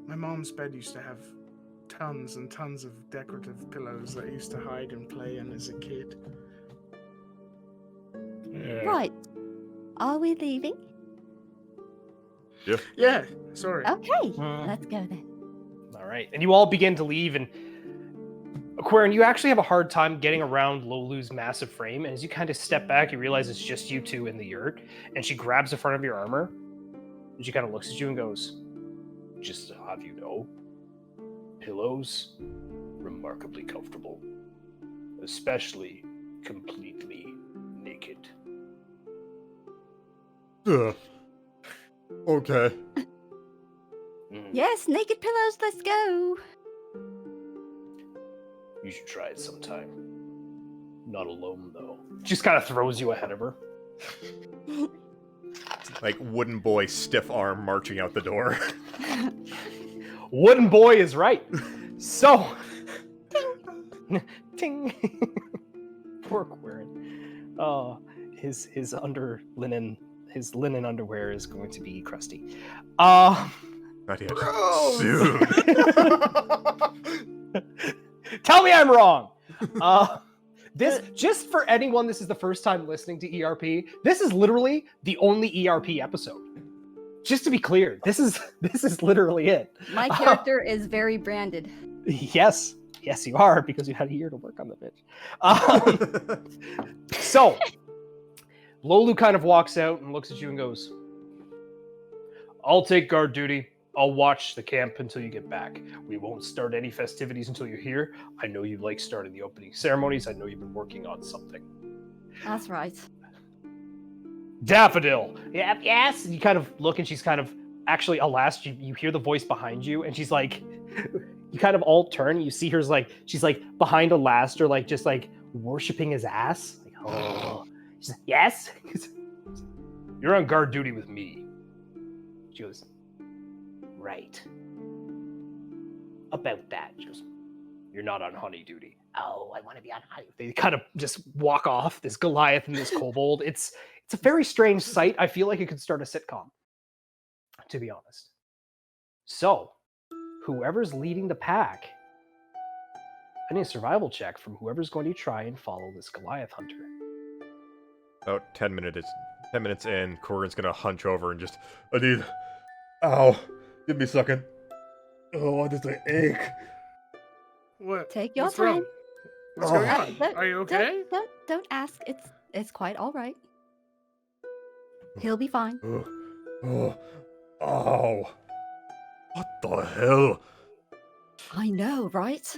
my mom's bed used to have tons and tons of decorative pillows that I used to hide and play in as a kid. Right. Are we leaving? Yeah, sorry. Okay, let's go then. All right, and you all begin to leave, and Aquarian, you actually have a hard time getting around Lolu's massive frame, and as you kind of step back, you realize it's just you two in the yurt, and she grabs the front of your armor, and she kind of looks at you and goes, just to have you know, pillows, remarkably comfortable, especially completely naked. Okay. Yes, naked pillows, let's go. You should try it sometime. Not alone, though. Just kind of throws you ahead of her. Like wooden boy, stiff arm marching out the door. Wooden boy is right. So, ting. Poor Aquarian. Oh, his linen underwear is going to be crusty. Not yet. Gross. Soon. Tell me I'm wrong. This, just for anyone, this is the first time listening to ERP. This is literally the only ERP episode. Just to be clear, this is literally it. My character is very branded. Yes, you are, because you had a year to work on the bitch. So, Lolu kind of walks out and looks at you and goes, I'll take guard duty. I'll watch the camp until you get back. We won't start any festivities until you're here. I know you like starting the opening ceremonies. I know you've been working on something. That's right. Daffodil. Yep, yes. And you kind of look and she's kind of, actually, alas, you hear the voice behind you and she's like, you kind of all turn and you see her she's like behind Alastair, like just like worshiping his ass. Like, oh. She's like, yes? You're on guard duty with me. She goes, right. About that. She goes, you're not on honey duty. oh, I want to be on high. They kind of just walk off, this Goliath and this kobold. It's a very strange sight. I feel like it could start a sitcom, to be honest. So, whoever's leading the pack, I need a survival check from whoever's going to try and follow this Goliath hunter. About 10 minutes in, Corin's gonna hunch over and just, I need, ow, give me a second. Oh, why does it ache? What? Take your What's time. wrong? What's going on? Don't- Are you okay? Don't ask. It's quite all right. He'll be fine. Ow. What the hell? I know, right?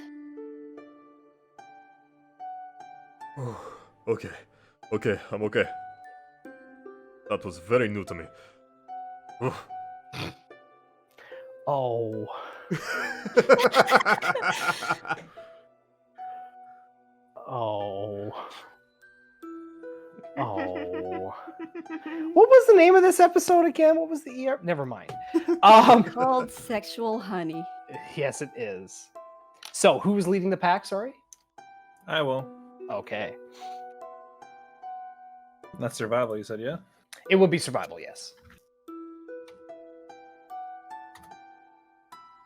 Okay, I'm okay. That was very new to me. Oh. Oh. Oh. What was the name of this episode again? What was the ER? Never mind. Called sexual honey. Yes, it is. So, who's leading the pack? Sorry. I will. Okay. That's survival, you said, yeah? It would be survival, yes.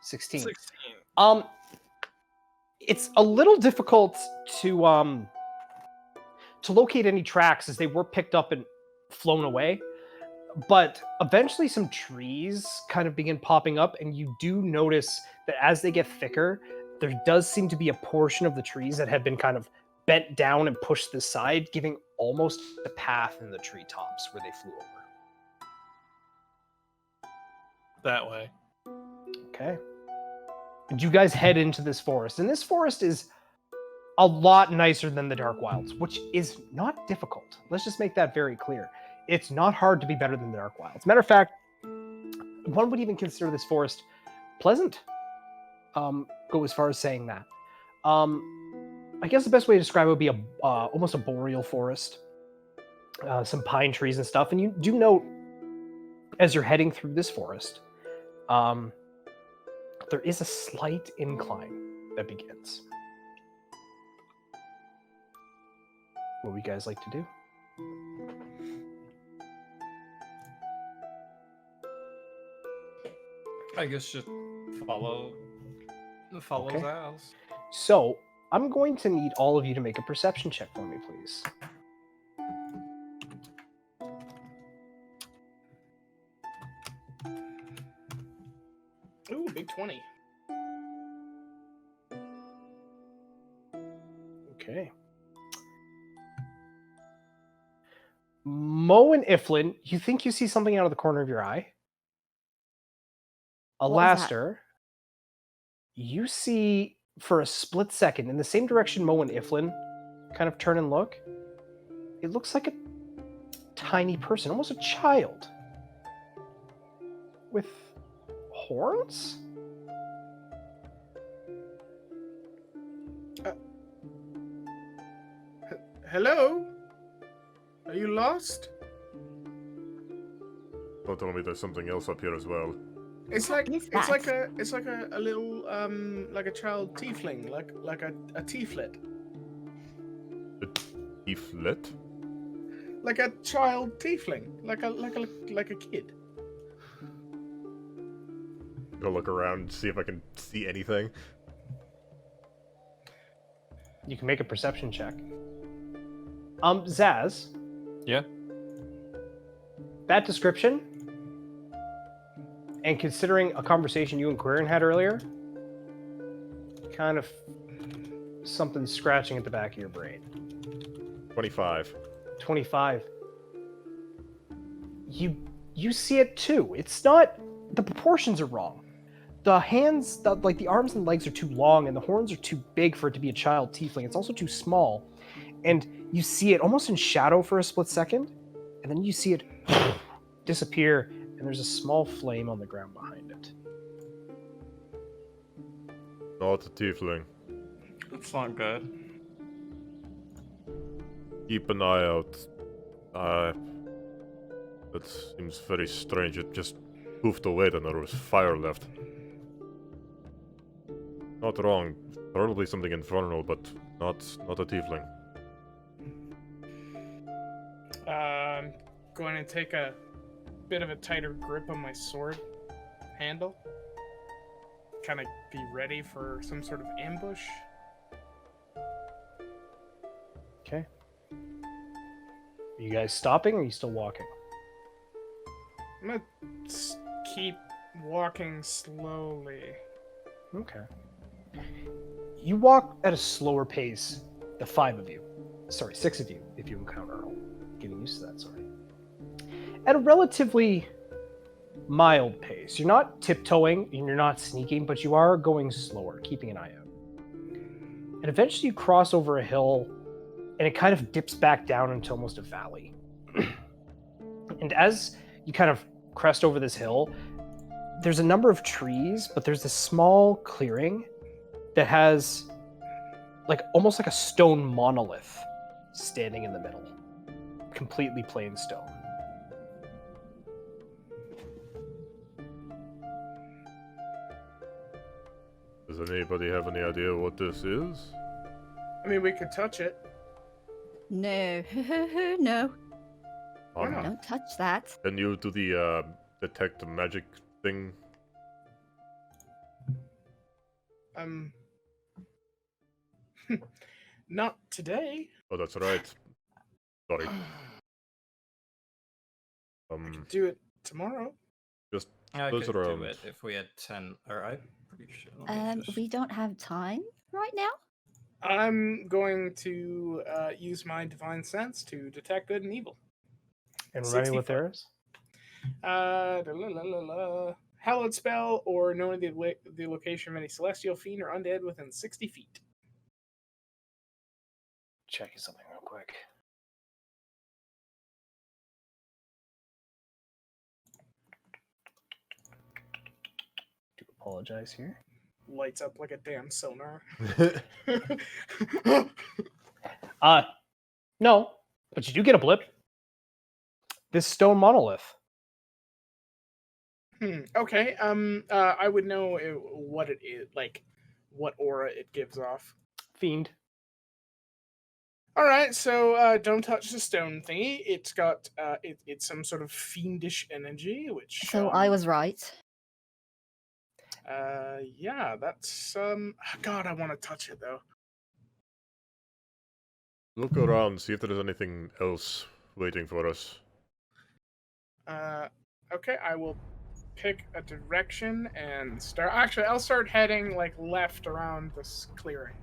16. 16. It's a little difficult to locate any tracks as they were picked up and flown away. But eventually some trees kind of begin popping up, and you do notice that as they get thicker, there does seem to be a portion of the trees that have been kind of bent down and pushed to the side, giving almost a path in the treetops where they flew over. That way. Okay. And you guys head into this forest, and this forest is a lot nicer than the Dark Wilds, which is not difficult. Let's just make that very clear. It's not hard to be better than the Dark Wilds. Matter of fact, one would even consider this forest pleasant. Go as far as saying that. I guess the best way to describe it would be almost a boreal forest. Some pine trees and stuff. And you do note, as you're heading through this forest, there is a slight incline that begins. What would you guys like to do? I guess just follow Okay. Zaz. So, I'm going to need all of you to make a perception check for me, please. Ooh, big 20. Okay. Mo and Iflin, you think you see something out of the corner of your eye? What was that? Alastair, you see for a split second in the same direction Mo and Iflin kind of turn and look. It looks like a tiny person, almost a child, with horns? Hello? Are you lost? Don't tell me there's something else up here as well. It's like is it's like that? a little like a child tiefling, like a tieflet. Leaflet? Like a child tiefling, like a kid. Go look around, see if I can see anything. You can make a perception check. Zaz. Yeah? That description, and considering a conversation you and Quirin had earlier, kind of something scratching at the back of your brain. 25. 25. You see it too. It's not, the proportions are wrong. The hands, the arms and legs are too long, and the horns are too big for it to be a child tiefling. It's also too small. And you see it almost in shadow for a split second, and then you see it disappear, and there's a small flame on the ground behind it. Not a tiefling. That's not good. Keep an eye out. That seems very strange. It just poofed away and there was fire left. Not wrong. Probably something infernal, but Not a tiefling. I'm going to take a bit of a tighter grip on my sword handle. Kind of be ready for some sort of ambush. Okay. Are you guys stopping or are you still walking? I'm gonna keep walking slowly. Okay. You walk at a slower pace, the 5 of you. Sorry, 6 of you, if you encounter Earl. Getting used to that, sorry. At a relatively mild pace. You're not tiptoeing and you're not sneaking, but you are going slower, keeping an eye out. And eventually you cross over a hill and it kind of dips back down into almost a valley. And as you kind of crest over this hill, there's a number of trees, but there's this small clearing that has almost like a stone monolith standing in the middle. Completely plain stone. Does anybody have any idea what this is? I mean, we could touch it. No, no, Why not? don't touch that. Can you do the detect magic thing? Not today. Oh, that's right. Sorry. Do it tomorrow. Just I those could around. do it if we had 10. Or I'm pretty sure. let me just- We don't have time right now. I'm going to use my divine sense to detect good and evil. And remind me what 65. there is? Hallowed spell or knowing the location of any celestial fiend or undead within 60 feet. Checking something real quick. Do apologize here. Lights up like a damn sonar. No, but you do get a blip. This stone monolith. Okay. I would know what it is, like what aura it gives off. Fiend. All right, so don't touch the stone thingy. It's got it's some sort of fiendish energy, which So I was right. yeah, that's God, I want to touch it though. Look around, see if there's anything else waiting for us. Okay, I will pick a direction and start. Actually, I'll start heading like left around this clearing.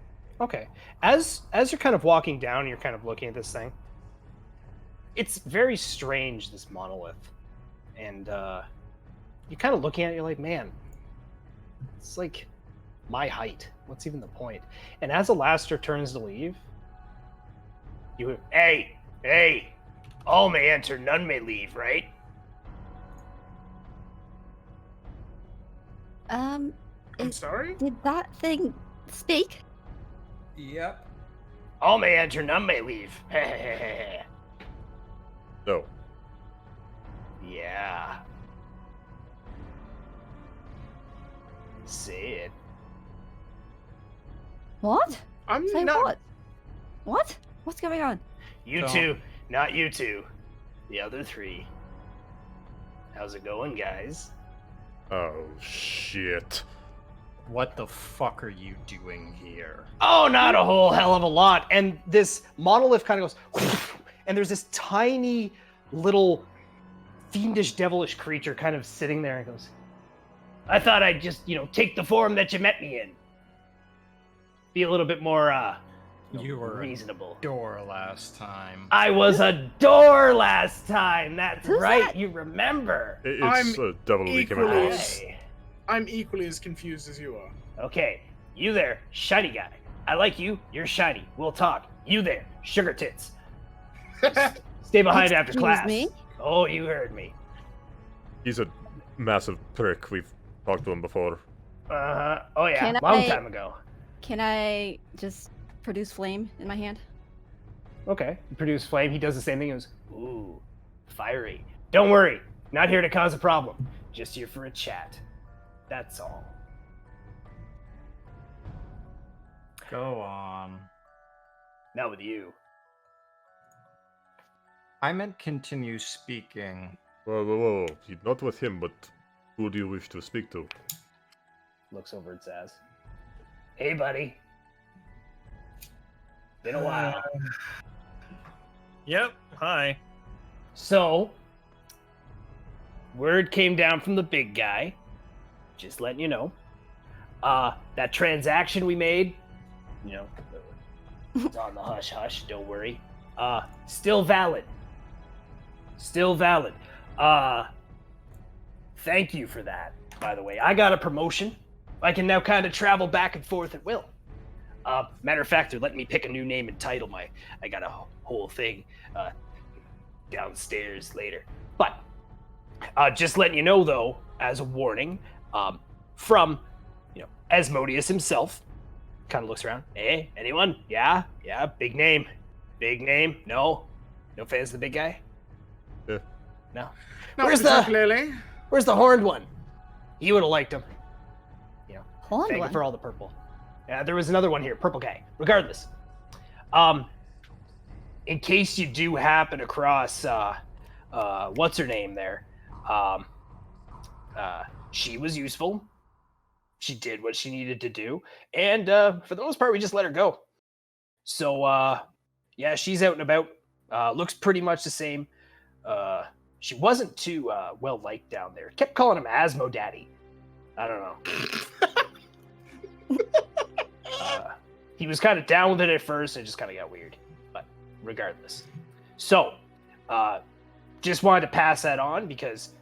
Okay. As you're kind of walking down, you're kind of looking at this thing. It's very strange, this monolith. And you're kind of looking at it, you're like, man, it's like my height. What's even the point? And as Alastair turns to leave, you hey, all may enter, none may leave, right? I'm sorry? Did that thing speak? Yep. All may enter, none may leave. No. Yeah. Say it. What? I'm Say not. what? What? What's going on? You Don't. two, not you two. The other 3. How's it going, guys? Oh, shit. What the fuck are you doing here? Oh, not a whole hell of a lot. And this monolith kind of goes, and there's this tiny little fiendish, devilish creature kind of sitting there and goes, I thought I'd just, take the form that you met me in. Be a little bit more, You were reasonable. a door last time. I was a door last time. That's Who's right. that? You remember. It's a devil we came equally across. Hey. I'm equally as confused as you are. Okay, you there, shiny guy. I like you. You're shiny. We'll talk. You there, sugar tits. Stay behind after Excuse class. me? Oh, you heard me. He's a massive prick. We've talked to him before. Uh-huh. Oh yeah, Can long I- time ago. Can I just produce flame in my hand? Okay, you produce flame. He does the same thing. He goes, ooh, fiery. Don't worry, not here to cause a problem. Just here for a chat. That's all. Go on. Not with you. I meant continue speaking. Whoa. Not with him, but who do you wish to speak to? Looks over at Zaz. Hey, buddy. Been a while. Yep. Hi. So, word came down from the big guy. Just letting you know. That transaction we made, you know, it's on the hush hush, don't worry. Still valid. Still valid. Thank you for that, by the way. I got a promotion. I can now kind of travel back and forth at will. Matter of fact, they're letting me pick a new name and title. I got a whole thing downstairs later. But just letting you know, though, as a warning, from Asmodeus himself, kind of looks around. Hey, anyone? Yeah, big name. No fans of the big guy. Yeah. No. Not Where's particularly. Where's the horned one? He would have liked him. Horned Thank you one? for all the purple. Yeah, there was another one here, purple guy. Regardless, in case you do happen across, what's her name there? She was useful. She did what she needed to do, and for the most part, we just let her go. So, yeah, she's out and about. Looks pretty much the same. She wasn't too well liked down there. Kept calling him Asmo Daddy. I don't know. He was kind of down with it at first, and it just kind of got weird. But regardless, so just wanted to pass that on because,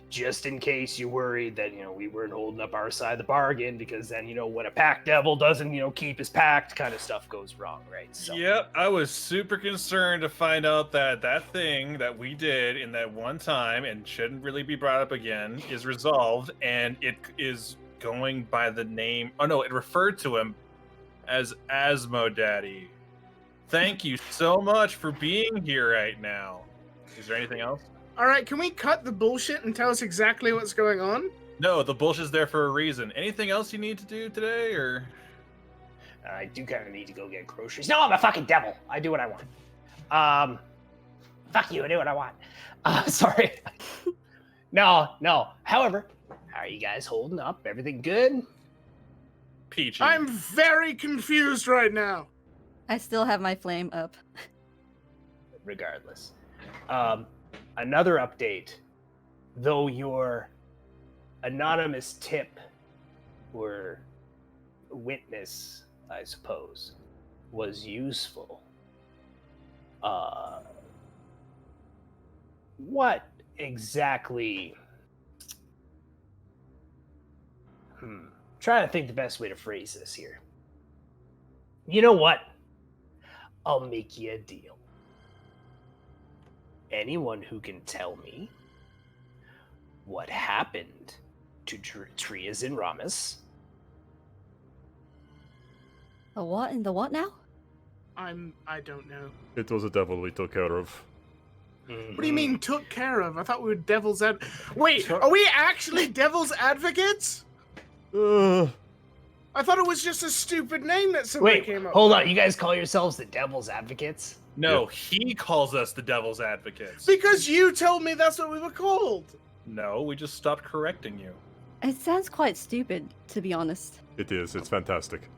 just in case you worried that we weren't holding up our side of the bargain, because then when a pack devil doesn't keep his pact, kind of stuff goes wrong, right? So. Yep, I was super concerned to find out that thing that we did in that one time and shouldn't really be brought up again is resolved, and it is going by the name. Oh no, it referred to him as Asmo Daddy. Thank you so much for being here right now. Is there anything else? All right, can we cut the bullshit and tell us exactly what's going on? No, the bullshit's there for a reason. Anything else you need to do today, or? I do kind of need to go get groceries. No, I'm a fucking devil. I do what I want. Fuck you. I do what I want. Sorry. No. However, how are you guys holding up? Everything good? Peachy. I'm very confused right now. I still have my flame up. Regardless. Another update. Though your anonymous tip or witness, I suppose, was useful. What exactly... Trying to think the best way to phrase this here. You know what? I'll make you a deal. Anyone who can tell me what happened to Trias and Ramus. The what and the what now? I don't know. It was a devil we took care of. What do you mean took care of? I thought we were devil's Wait, are we actually devil's advocates? I thought it was just a stupid name that somebody Wait, came up hold with. on. You guys call yourselves the Devil's Advocates? No, he calls us the Devil's Advocates. Because you told me that's what we were called. No, we just stopped correcting you. It sounds quite stupid, to be honest. It is. It's fantastic.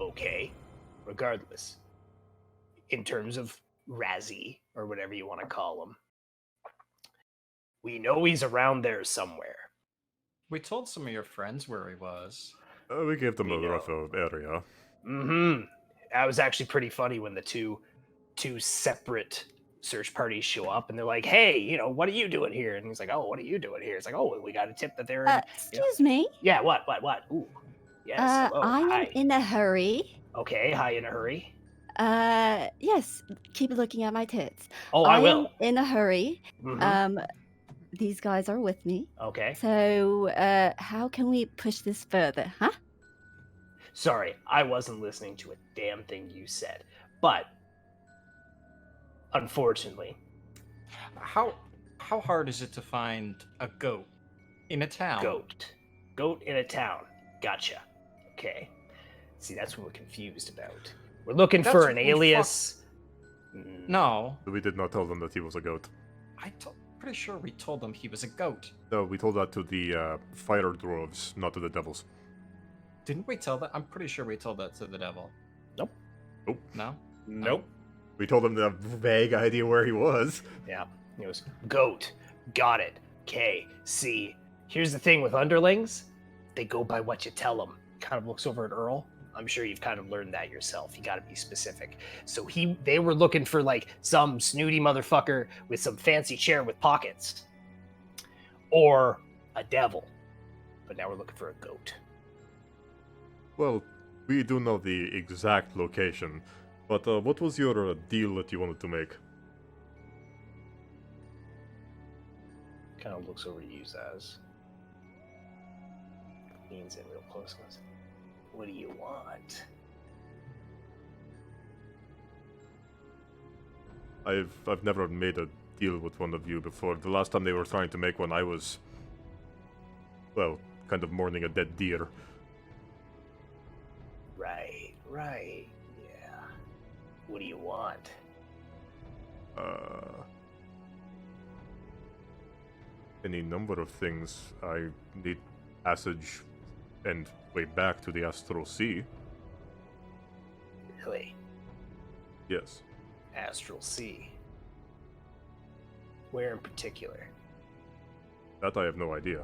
Okay. Regardless. In terms of Razzie, or whatever you want to call him, we know he's around there somewhere. We told some of your friends where he was. We gave them We a know. rough area. That was actually pretty funny when the two separate search parties show up and they're like, hey, what are you doing here? And he's like, oh, what are you doing here? It's like, oh, we got a tip that they're Excuse me. Yeah, what? Ooh. Yes. Hello, I am hi. in a hurry. Okay, hi in a hurry. Yes. Keep looking at my tits. Oh, I will. am in a hurry. Mhm. These guys are with me. Okay. So, how can we push this further, huh? Sorry, I wasn't listening to a damn thing you said. But unfortunately, How hard is it to find a goat in a town? goat in a town. Gotcha. Okay. See, that's what we're confused about. We're looking That's for what an we alias. No, We did not tell them that he was a goat. pretty sure we told them he was a goat. No, we told that to the fire dwarves, not to the devils. Didn't we tell that? I'm pretty sure we told that to the devil. Nope. Nope. No? Nope. We told them the vague idea where he was. Yeah. It was goat. Got it. K. C. Here's the thing with underlings. They go by what you tell them. Kind of looks over at Earl. I'm sure you've kind of learned that yourself. You got to be specific. So they were looking for like some snooty motherfucker with some fancy chair with pockets, or a devil. But now we're looking for a goat. Well, we do know the exact location, but what was your deal that you wanted to make? Kind of looks over at you, Zaz. Leans in real close. Goes, what do you want? I've never made a deal with one of you before. The last time they were trying to make one, I was, well, kind of mourning a dead deer. Right. Yeah. What do you want? Any number of things. I need passage and way back to the Astral Sea. Really? Yes. Astral Sea. Where in particular? That I have no idea.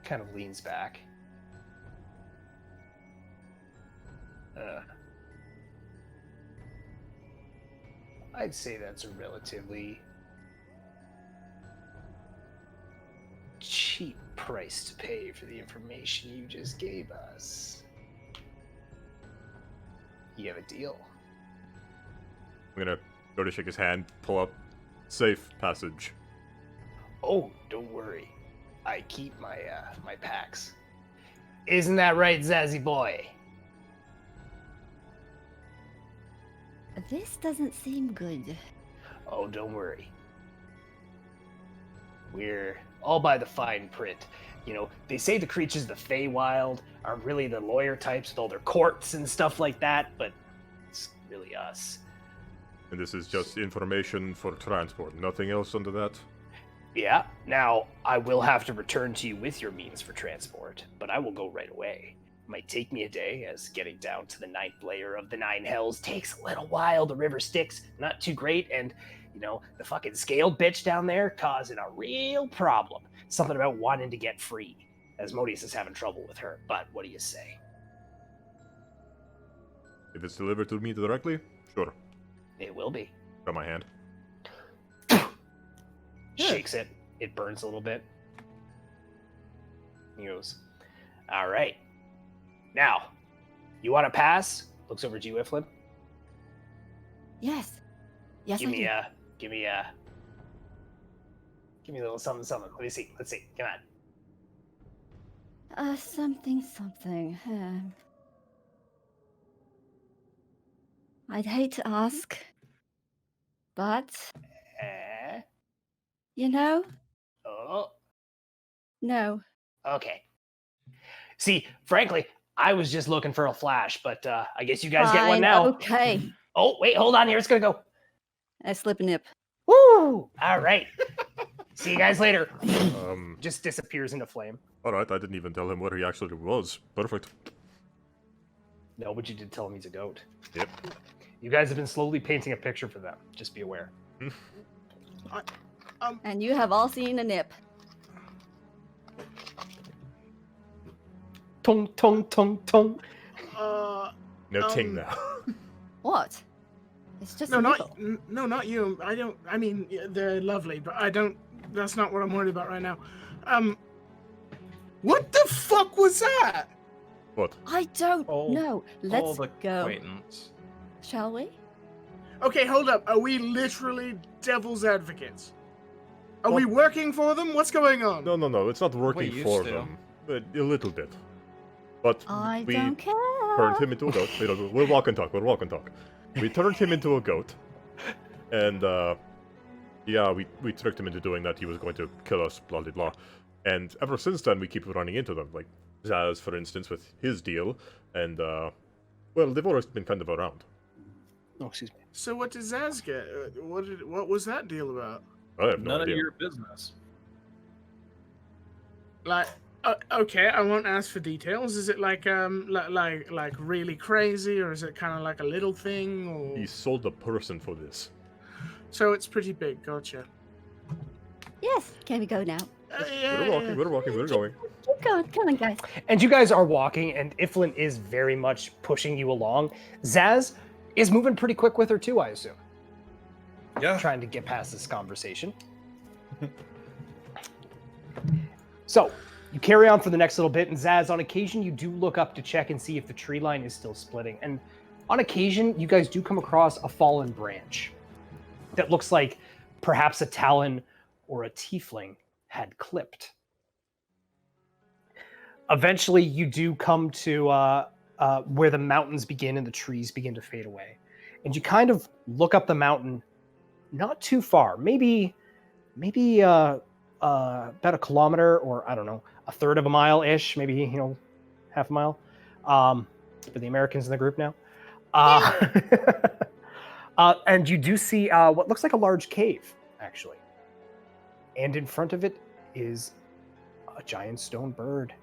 Kind of leans back. I'd say that's a relatively cheap price to pay for the information you just gave us. You have a deal. I'm gonna go to shake his hand, pull up safe passage. Oh, don't worry. I keep my my packs. Isn't that right, Zazzy boy? This doesn't seem good. Oh, don't worry. We're all by the fine print. You know, they say the creatures of the Feywild are really the lawyer types with all their courts and stuff like that, but it's really us. And this is just information for transport, nothing else under that? Yeah, now I will have to return to you with your means for transport, but I will go right away. Might take me a day, as getting down to the 9th layer of the 9 hells takes a little while. The river Styx, not too great, and, you know, the fucking scaled bitch down there causing a real problem. Something about wanting to get free. Asmodeus is having trouble with her, but what do you say? If it's delivered to me directly, sure. It will be. Grab my hand. Shakes it. It burns a little bit. He goes, all right. Now, you want to pass? Looks over to you, Iflin. Yes. Yes, Give I me do. give me a little something. Let me see. Let's see. Come on. Something. I'd hate to ask, but, you know, Oh, no. okay. See, frankly, I was just looking for a flash, but I guess you guys get one Fine, now. Okay. Oh, wait, hold on here. It's gonna go. I slip a nip. Woo! All right. See you guys later. Just disappears into flame. Alright, I didn't even tell him where he actually was. Perfect. No, but you did tell him he's a goat. Yep. You guys have been slowly painting a picture for them. Just be aware. And you have all seen a nip. Tong, tong, tong, tong. No ting now. What? It's just No, a not nipple. no, not you. I don't. I mean, they're lovely, but I don't. That's not what I'm worried about right now. What the fuck was that? What? I don't know. Let's Old go. acquaintance. Shall we? Okay, hold up. Are we literally devil's advocates? Are we working for them? What's going on? No, it's not working used for to. them. But a little bit. But I we don't care. turned him into a goat. We'll walk and talk, We turned him into a goat. And, yeah, we tricked him into doing that. He was going to kill us, blah, blah, blah. And ever since then, we keep running into them. Like Zaz, for instance, with his deal. And, well, they've always been kind of around. Oh, excuse me. So what did Zaz get? What was that deal about? I have no None idea. of your business. Like, okay, I won't ask for details. Is it like really crazy, or is it kind of like a little thing? Or He sold a person for this. so it's pretty big. Gotcha. Yes, can we go now? Yeah, We're walking, we're going. Keep going, come on, guys. And you guys are walking, and Iflin is very much pushing you along. Zaz is moving pretty quick with her too, I assume. Yeah. Trying to get past this conversation. So, you carry on for the next little bit, and Zaz, on occasion, you do look up to check and see if the tree line is still splitting. And on occasion, you guys do come across a fallen branch that looks like perhaps a talon or a tiefling had clipped. Eventually, you do come to where the mountains begin and the trees begin to fade away. And you kind of look up the mountain, not too far, maybe about a kilometer, or I don't know, a third of a mile-ish, maybe, half a mile. For the Americans in the group now. And you do see what looks like a large cave, actually. And in front of it is a giant stone bird.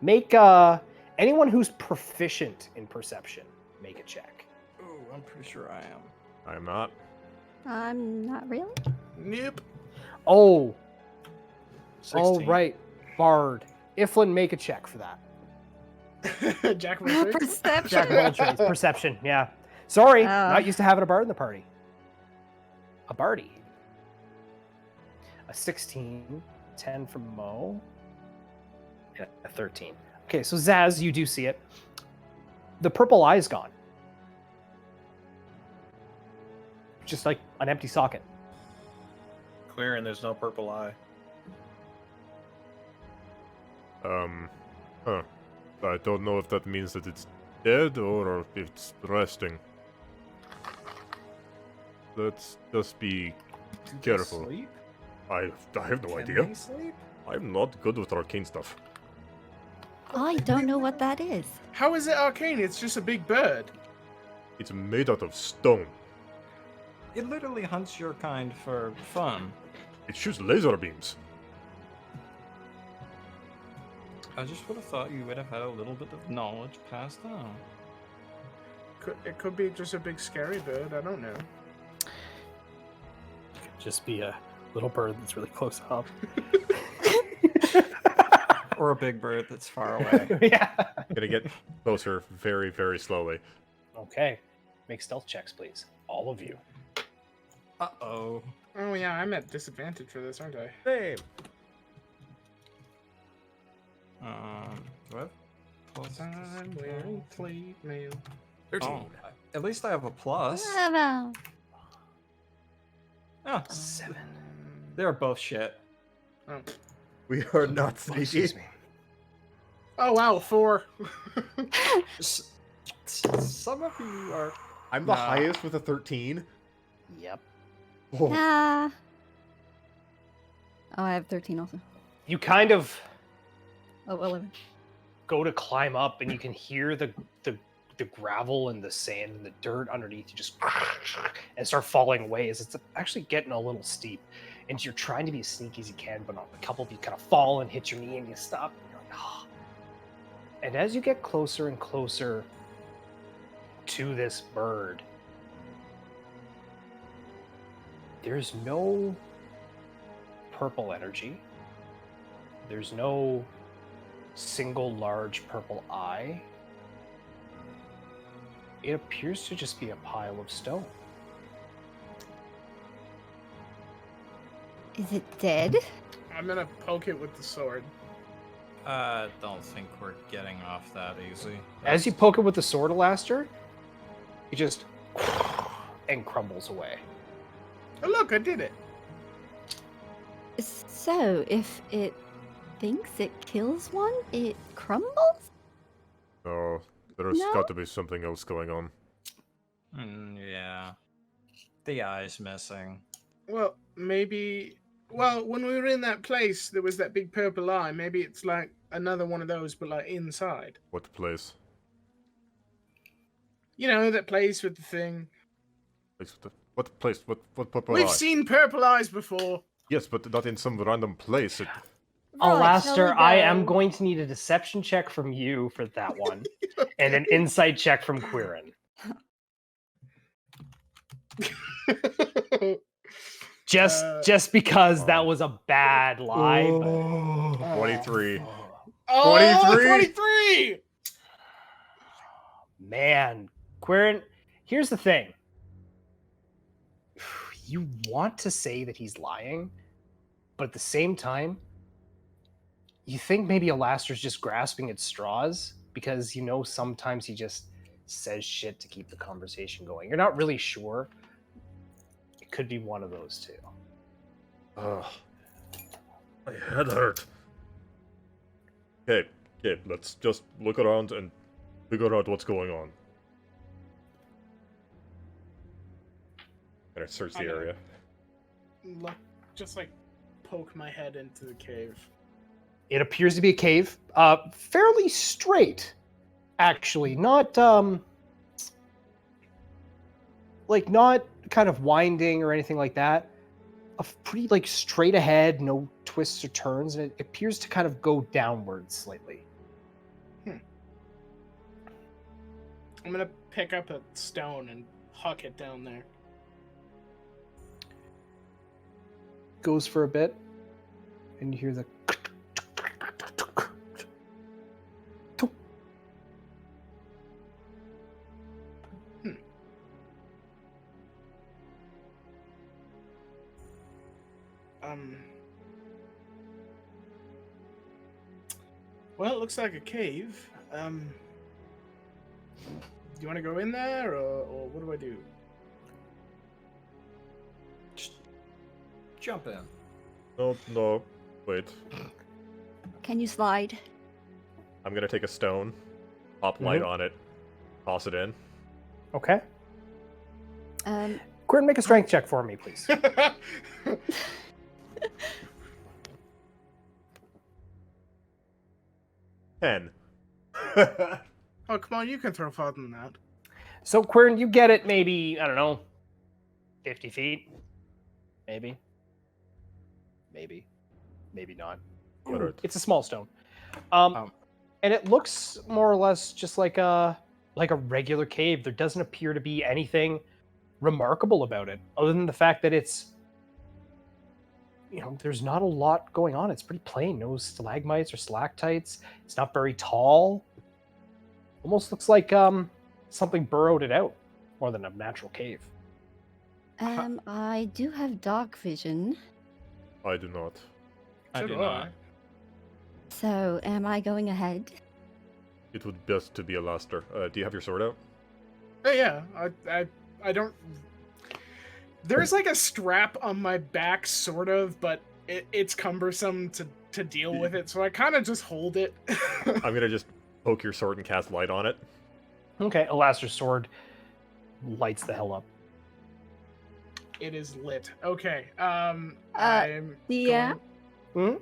Make anyone who's proficient in perception make a check. Ooh, I'm pretty sure I am. I'm not. I'm not really. Nope. Oh, 16. right, Bard. Iflin, make a check for that. Jack of all trades? Perception. Jack of all trades, perception. Yeah. Sorry, Oh. not used to having a bard in the party. A bardie. A 16, 10 from Mo, and a 13. Okay, so Zaz, you do see it. The purple eye's gone. Just like an empty socket. Clear, and there's no purple eye. I don't know if that means that it's dead or if it's resting. Let's just be careful. Sleep? I have no Can idea. they sleep? I'm not good with arcane stuff. I don't know what that is. How is it arcane? It's just a big bird. It's made out of stone. It literally hunts your kind for fun. It shoots laser beams. I just would have thought you would have had a little bit of knowledge passed on. It could be just a big scary bird. I don't know. Just be a little bird that's really close up. Or a big bird that's far away. Yeah. Gonna get closer very, very slowly. Okay. Make stealth checks, please. All of you. Uh-oh. Oh yeah, I'm at disadvantage for this, aren't I? Same. Do I have plus? I'm wearing plate mail. 13. Oh, at least I have a plus. Bravo. Oh, 7. they're both shit. Oh. We are not sneaky. Excuse me. Oh wow, 4. Some of you are. I'm the Nah. highest with a 13. Yep. Oh, Ah. Oh, I have 13 also. You kind of Oh, 11. go to climb up, and you can hear the gravel and the sand and the dirt underneath you just and start falling away as it's actually getting a little steep. And you're trying to be as sneaky as you can, but a couple of you kind of fall and hit your knee, and you stop. And you're like, oh. And as you get closer and closer to this bird, there's no purple energy. There's no single large purple eye. It appears to just be a pile of stone. Is it dead? I'm gonna poke it with the sword. Don't think we're getting off that easy. As you poke it with the sword, Alastair, it just and crumbles away. Oh look, I did it. So, if it thinks it kills one, it crumbles? no. There's No? got to be something else going on. Yeah. The eye's missing. Well, maybe Well, when we were in that place, there was that big purple eye. Maybe it's like another one of those, but like inside. What place? You know, that place with the thing. What place? What purple We've eye? seen purple eyes before. Yes, but not in some random place. Right, Alastair, shall we I am go? going to need a deception check from you for that one, and an insight check from Quirin. Just because that was a bad lie. But... 23. Oh, 23! 23! Man, Quirin, here's the thing. You want to say that he's lying, but at the same time, you think maybe Alastair's just grasping at straws because sometimes he just says shit to keep the conversation going. You're not really sure. It could be one of those two. Ugh. My head hurt. Okay, let's just look around and figure out what's going on. And I search the I know. area. Look, just like poke my head into the cave. It appears to be a cave, fairly straight, actually. Not not kind of winding or anything like that. A pretty straight ahead, no twists or turns, and it appears to kind of go downwards slightly. I'm gonna pick up a stone and huck it down there. Goes for a bit, and you hear the Well, it looks like a cave. Do you want to go in there, or what do I do? Jump in. No, wait. Can you slide? I'm gonna take a stone, pop light on it, toss it in. Okay. Um, Make a strength check for me, please. 10. Oh, come on, you can throw farther than that. So, Quirin, you get it maybe, I don't know, 50 feet? Maybe. Maybe not. Alright. It's a small stone. And it looks more or less just like a regular cave. There doesn't appear to be anything remarkable about it, other than the fact that it's, there's not a lot going on. It's pretty plain. No stalagmites or stalactites. It's not very tall. Almost looks like something burrowed it out more than a natural cave. I do have dark vision. I do not. I So do do not. I. So, am I going ahead? It would best to be Alastair. Do you have your sword out? Oh yeah, I don't. There's like a strap on my back, sort of, but it's cumbersome to deal with it, so I kind of just hold it. I'm gonna just poke your sword and cast light on it. Okay, Alastair's sword lights the hell up. It is lit. Okay. I'm Yeah. going-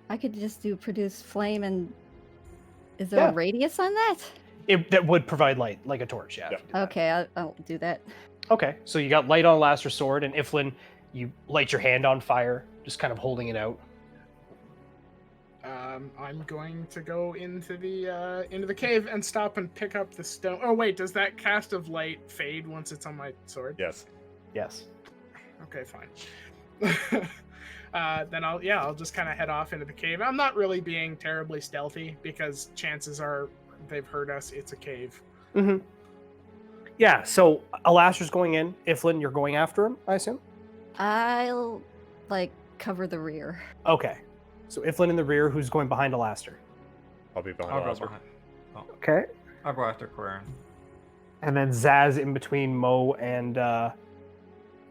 I could just do produce flame and... Is there Yeah. a radius on that? That would provide light, like a torch, yeah. if you did that. Okay, I'll do that. Okay, so you got light on Alastair's sword, and Iflin, you light your hand on fire, just kind of holding it out. I'm going to go into the cave and stop and pick up the stone. Oh wait, does that cast of light fade once it's on my sword? Yes. Yes. Okay, fine. Then I'll just kind of head off into the cave. I'm not really being terribly stealthy because chances are they've heard us. It's a cave. Mm-hmm. Yeah, so Alastair's going in. Iflin, you're going after him, I assume? I'll, cover the rear. Okay. So Iflin in the rear, who's going behind Alastair? I'll be behind I'll go Alastair. behind. Oh, Okay. I'll go after Quirin. And then Zaz in between Mo and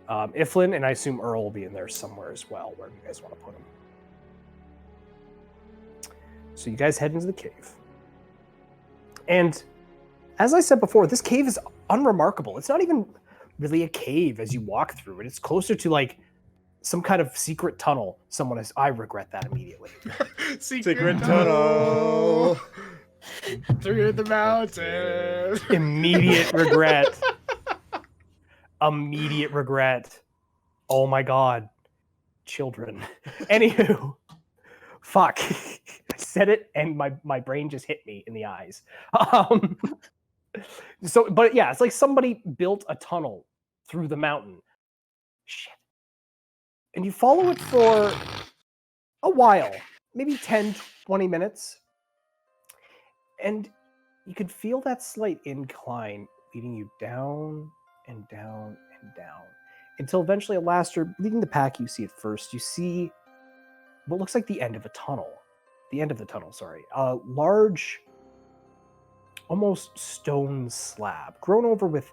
Iflin, and I assume Earl will be in there somewhere as well, wherever you guys want to put him. So you guys head into the cave. And as I said before, this cave is unremarkable. It's not even really a cave as you walk through it. It's closer to some kind of secret tunnel. Someone is. I regret that immediately. Secret tunnel through the mountains. Immediate regret. Immediate regret. Oh my god. Children. Anywho. Fuck. I said it and my brain just hit me in the eyes. But yeah, it's like somebody built a tunnel through the mountain. Shit. And you follow it for a while, maybe 10, 20 minutes. And you could feel that slight incline leading you down and down and down. Until eventually, at last, you're leaving the pack. You see it first. You see what looks like the end of a tunnel. The end of the tunnel, sorry. A large, almost stone slab, grown over with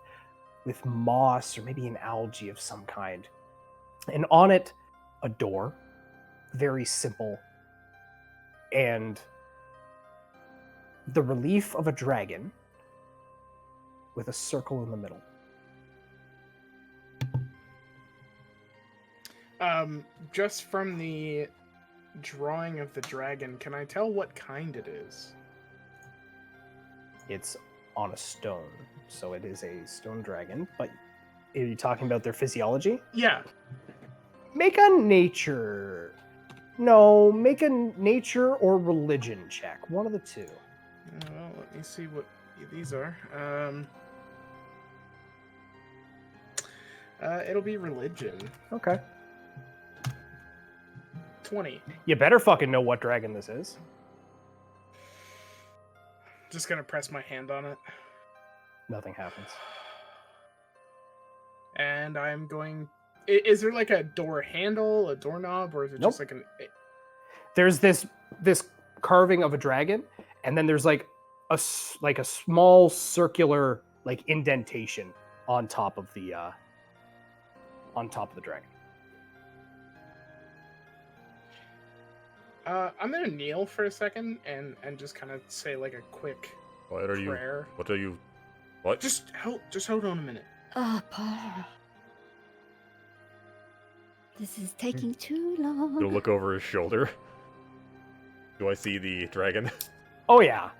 moss or maybe an algae of some kind. And on it, a door, very simple, and the relief of a dragon with a circle in the middle. Just from the drawing of the dragon, can I tell what kind it is? It's on a stone, so it is a stone dragon. But are you talking about their physiology? Yeah. Make a nature. No, make a nature or religion check. One of the two. Well, let me see what these are. It'll be religion. Okay. 20. You better fucking know what dragon this is. Just gonna press my hand on it. Nothing happens. And I'm going... Is there like a door handle, a doorknob, or is it Nope. just like an... There's this carving of a dragon, and then there's like a small circular like indentation on top of the dragon. I'm gonna kneel for a second and just kind of say like a quick What are you? prayer. What are you? What? Just hold on a minute. Oh, Paul. This is taking too long. You'll look over his shoulder. Do I see the dragon? Oh yeah.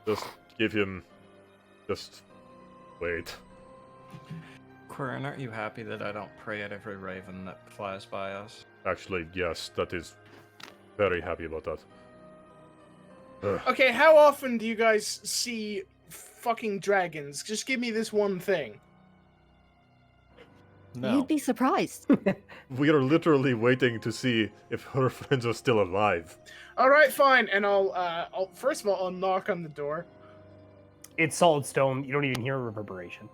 Just give him. Just wait. Quirin, aren't you happy that I don't pray at every raven that flies by us? Actually, yes, that is very happy about that. Okay, how often do you guys see fucking dragons? Just give me this one thing. No. You'd be surprised. We are literally waiting to see if her friends are still alive. All right, fine. And I'll first of all, I'll knock on the door. It's solid stone. You don't even hear a reverberation.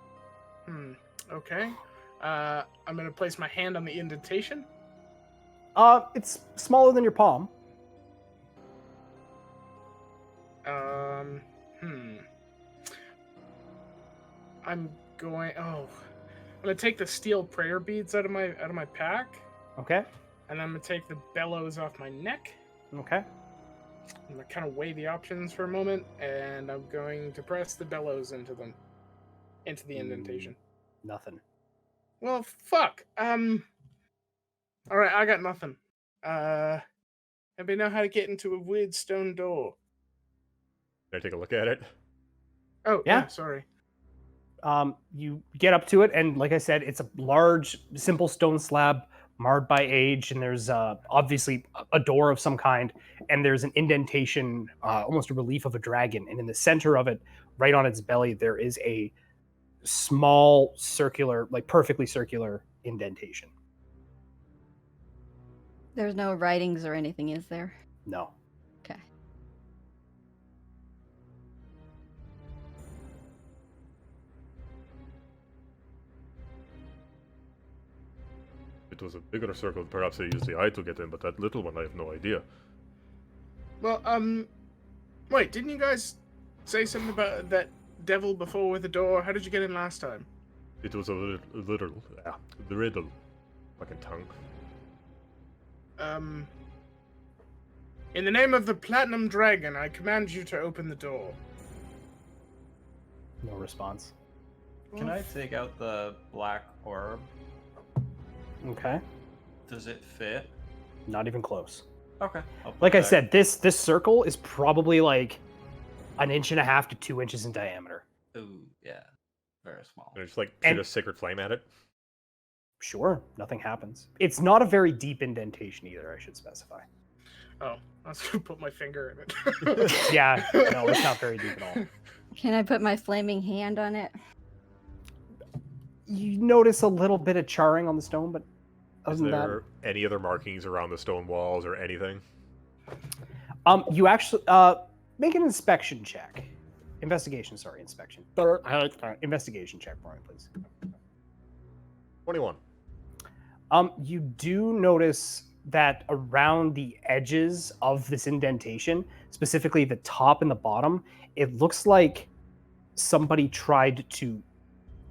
Okay. I'm gonna place my hand on the indentation. It's smaller than your palm. I'm gonna take the steel prayer beads out of my pack, Okay. and I'm gonna take the bellows off my neck. Okay. I'm gonna kind of weigh the options for a moment, and I'm going to press the bellows into the indentation. Nothing. Well, fuck. All right, I got nothing. Anybody know how to get into a weird stone door? Can I take a look at it? Oh, Yeah. yeah sorry. You get up to it, and like I said, it's a large, simple stone slab marred by age, and there's obviously a door of some kind, and there's an indentation, almost a relief of a dragon, and in the center of it, right on its belly, there is a small circular, like perfectly circular indentation. There's no writings or anything, is there? No. Okay. If it was a bigger circle, perhaps they use the eye to get in, but that little one, I have no idea. Well, wait, didn't you guys say something about that devil before with the door? How did you get in last time? It was the riddle. Fucking tongue. In the name of the Platinum Dragon, I command you to open the door. No response. Can I take out the black orb? Okay. Does it fit? Not even close. Okay. I'll put Like it I back. said, this circle is probably like 1.5 to 2 inches in diameter. Ooh, yeah. Very small. And just like And- shoot a sacred flame at it. Sure, nothing happens. It's not a very deep indentation either, I should specify. Oh, I was gonna put my finger in it. Yeah, no, it's not very deep at all. Can I put my flaming hand on it? You notice a little bit of charring on the stone, but other Is than that, there any other markings around the stone walls or anything? you actually make an inspection check. Investigation, sorry, inspection. Investigation check for me, please. 21. You do notice that around the edges of this indentation, specifically the top and the bottom, it looks like somebody tried to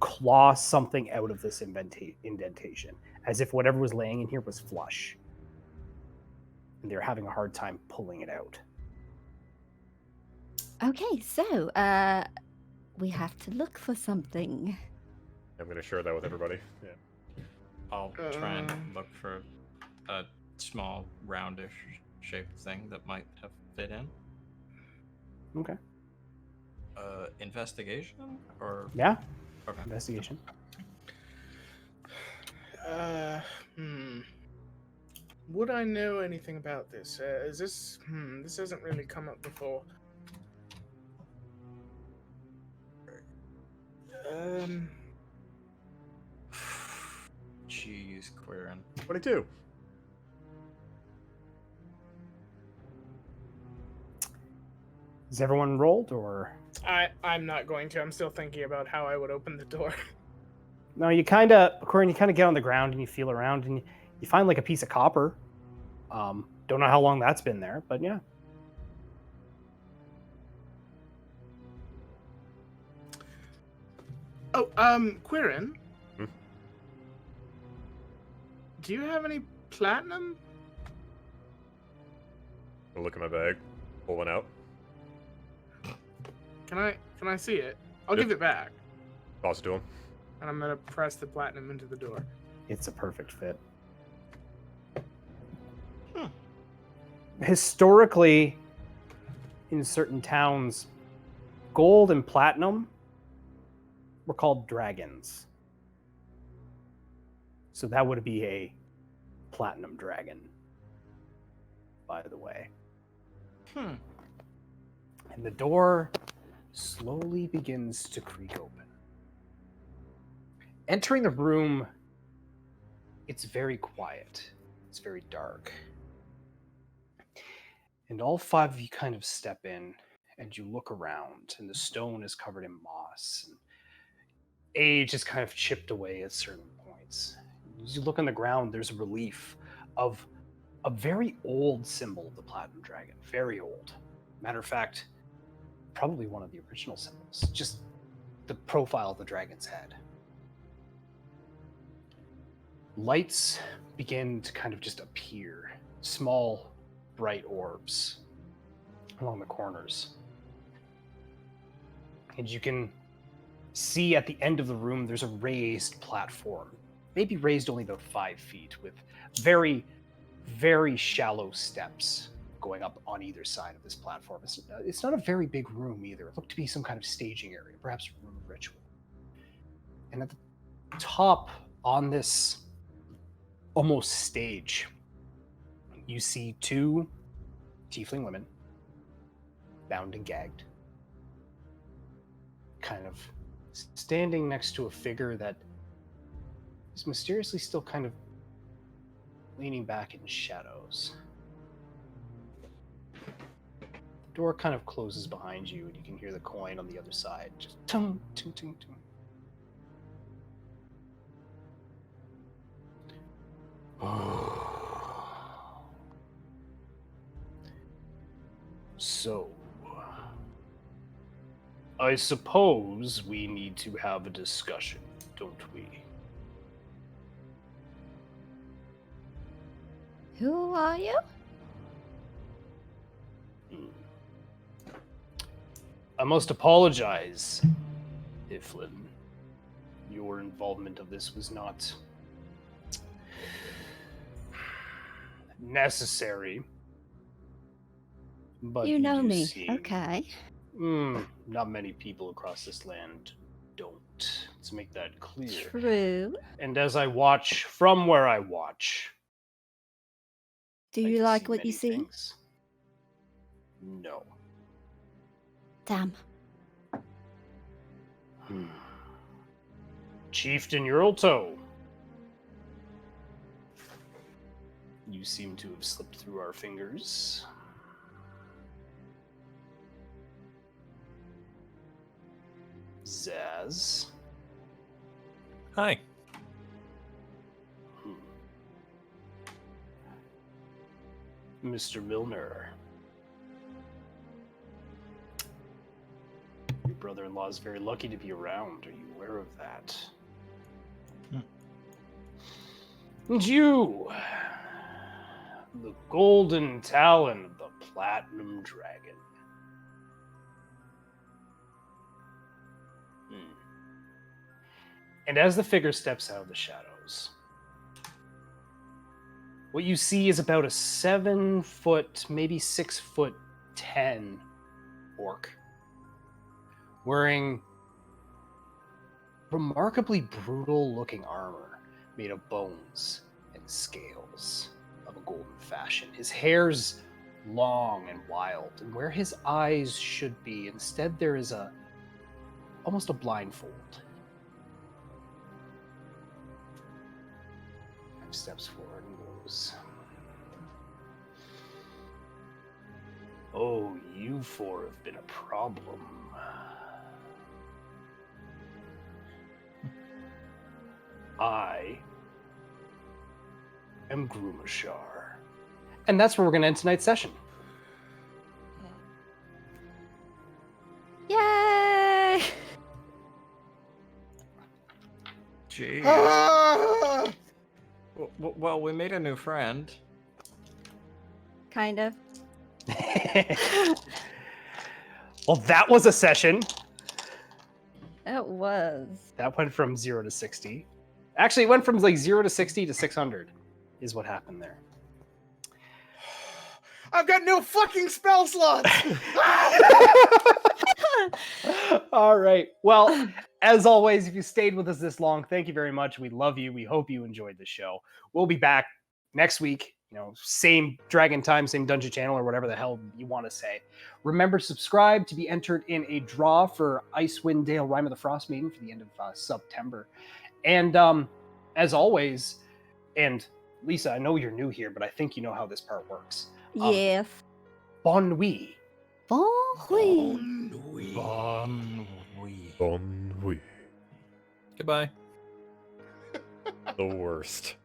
claw something out of this indentation, as if whatever was laying in here was flush. And they're having a hard time pulling it out. Okay, so we have to look for something. I'm going to share that with everybody. Yeah. I'll try and Um, look for a small, roundish shaped thing that might have fit in. Okay. Investigation or Yeah, okay. investigation. Would I know anything about this? Is this? This hasn't really come up before. Jeez, Quirin. 22. Is everyone rolled, or I'm not going to. I'm still thinking about how I would open the door. no? You Corin, you kind of get on the ground and you feel around and you find like a piece of copper. Don't know how long that's been there, but yeah. Oh, Quirin. Hmm? Do you have any platinum? I'll look in my bag. Pull one out. Can I see it? I'll Yep. give it back. Toss it to him. And I'm gonna press the platinum into the door. It's a perfect fit. Hmm. Historically, in certain towns, gold and platinum were called dragons. So that would be a platinum dragon, by the way. And the door slowly begins to creak open. Entering the room, it's very quiet. It's very dark. And all five of you kind of step in and you look around, and the stone is covered in moss. And age is kind of chipped away at certain points. As you look on the ground, there's a relief of a very old symbol of the Platinum Dragon. Very old. Matter of fact, probably one of the original symbols. Just the profile of the dragon's head. Lights begin to kind of just appear. Small, bright orbs along the corners. And you can see at the end of the room, there's a raised platform. Maybe raised only about 5 feet, with very, very shallow steps going up on either side of this platform. It's not a very big room either. It looked to be some kind of staging area, perhaps a room of ritual. And at the top, on this almost stage, you see 2 tiefling women, bound and gagged, kind of standing next to a figure that is mysteriously still kind of leaning back in shadows. The door kind of closes behind you, and you can hear the coin on the other side just tung, tung, tung, tung. So, I suppose we need to have a discussion, don't we? Who are you? I must apologize, Iflin. Your involvement of this was not necessary. But You know do me. see, Okay. not many people across this land don't. Let's make that clear. True. And as I watch from where I watch, Do I you can like what you many see? things. No. Damn. Chieftain Yurlto. You seem to have slipped through our fingers. Zaz. Hi. Mr. Milner. Your brother-in-law is very lucky to be around. Are you aware of that? And you, the golden talon of the platinum dragon. And as the figure steps out of the shadows, what you see is about a 7 foot, maybe 6'10" orc, wearing remarkably brutal looking armor made of bones and scales of a golden fashion. His hair's long and wild, and where his eyes should be, instead there is almost a blindfold. 5 steps forward and goes, "Oh, you four have been a problem. I am Grumashar." And that's where we're going to end tonight's session. Yay! Jeez. Ah! Well, we made a new friend. Kind of. Well, that was a session. It was. That went from 0 to 60. Actually, it went from like 0 to 60 to 600 is what happened there. I've got no fucking spell slots! All right. Well, as always, if you stayed with us this long, thank you very much. We love you. We hope you enjoyed the show. We'll be back next week. Same Dragon Time, same Dungeon Channel, or whatever the hell you want to say. Remember, subscribe to be entered in a draw for Icewind Dale Rime of the Frost Maiden for the end of September. And as always, and Lisa, I know you're new here, but I think you know how this part works. Yes. Bon nuit. Bon nuit. Bon Bon oui. Goodbye. The worst.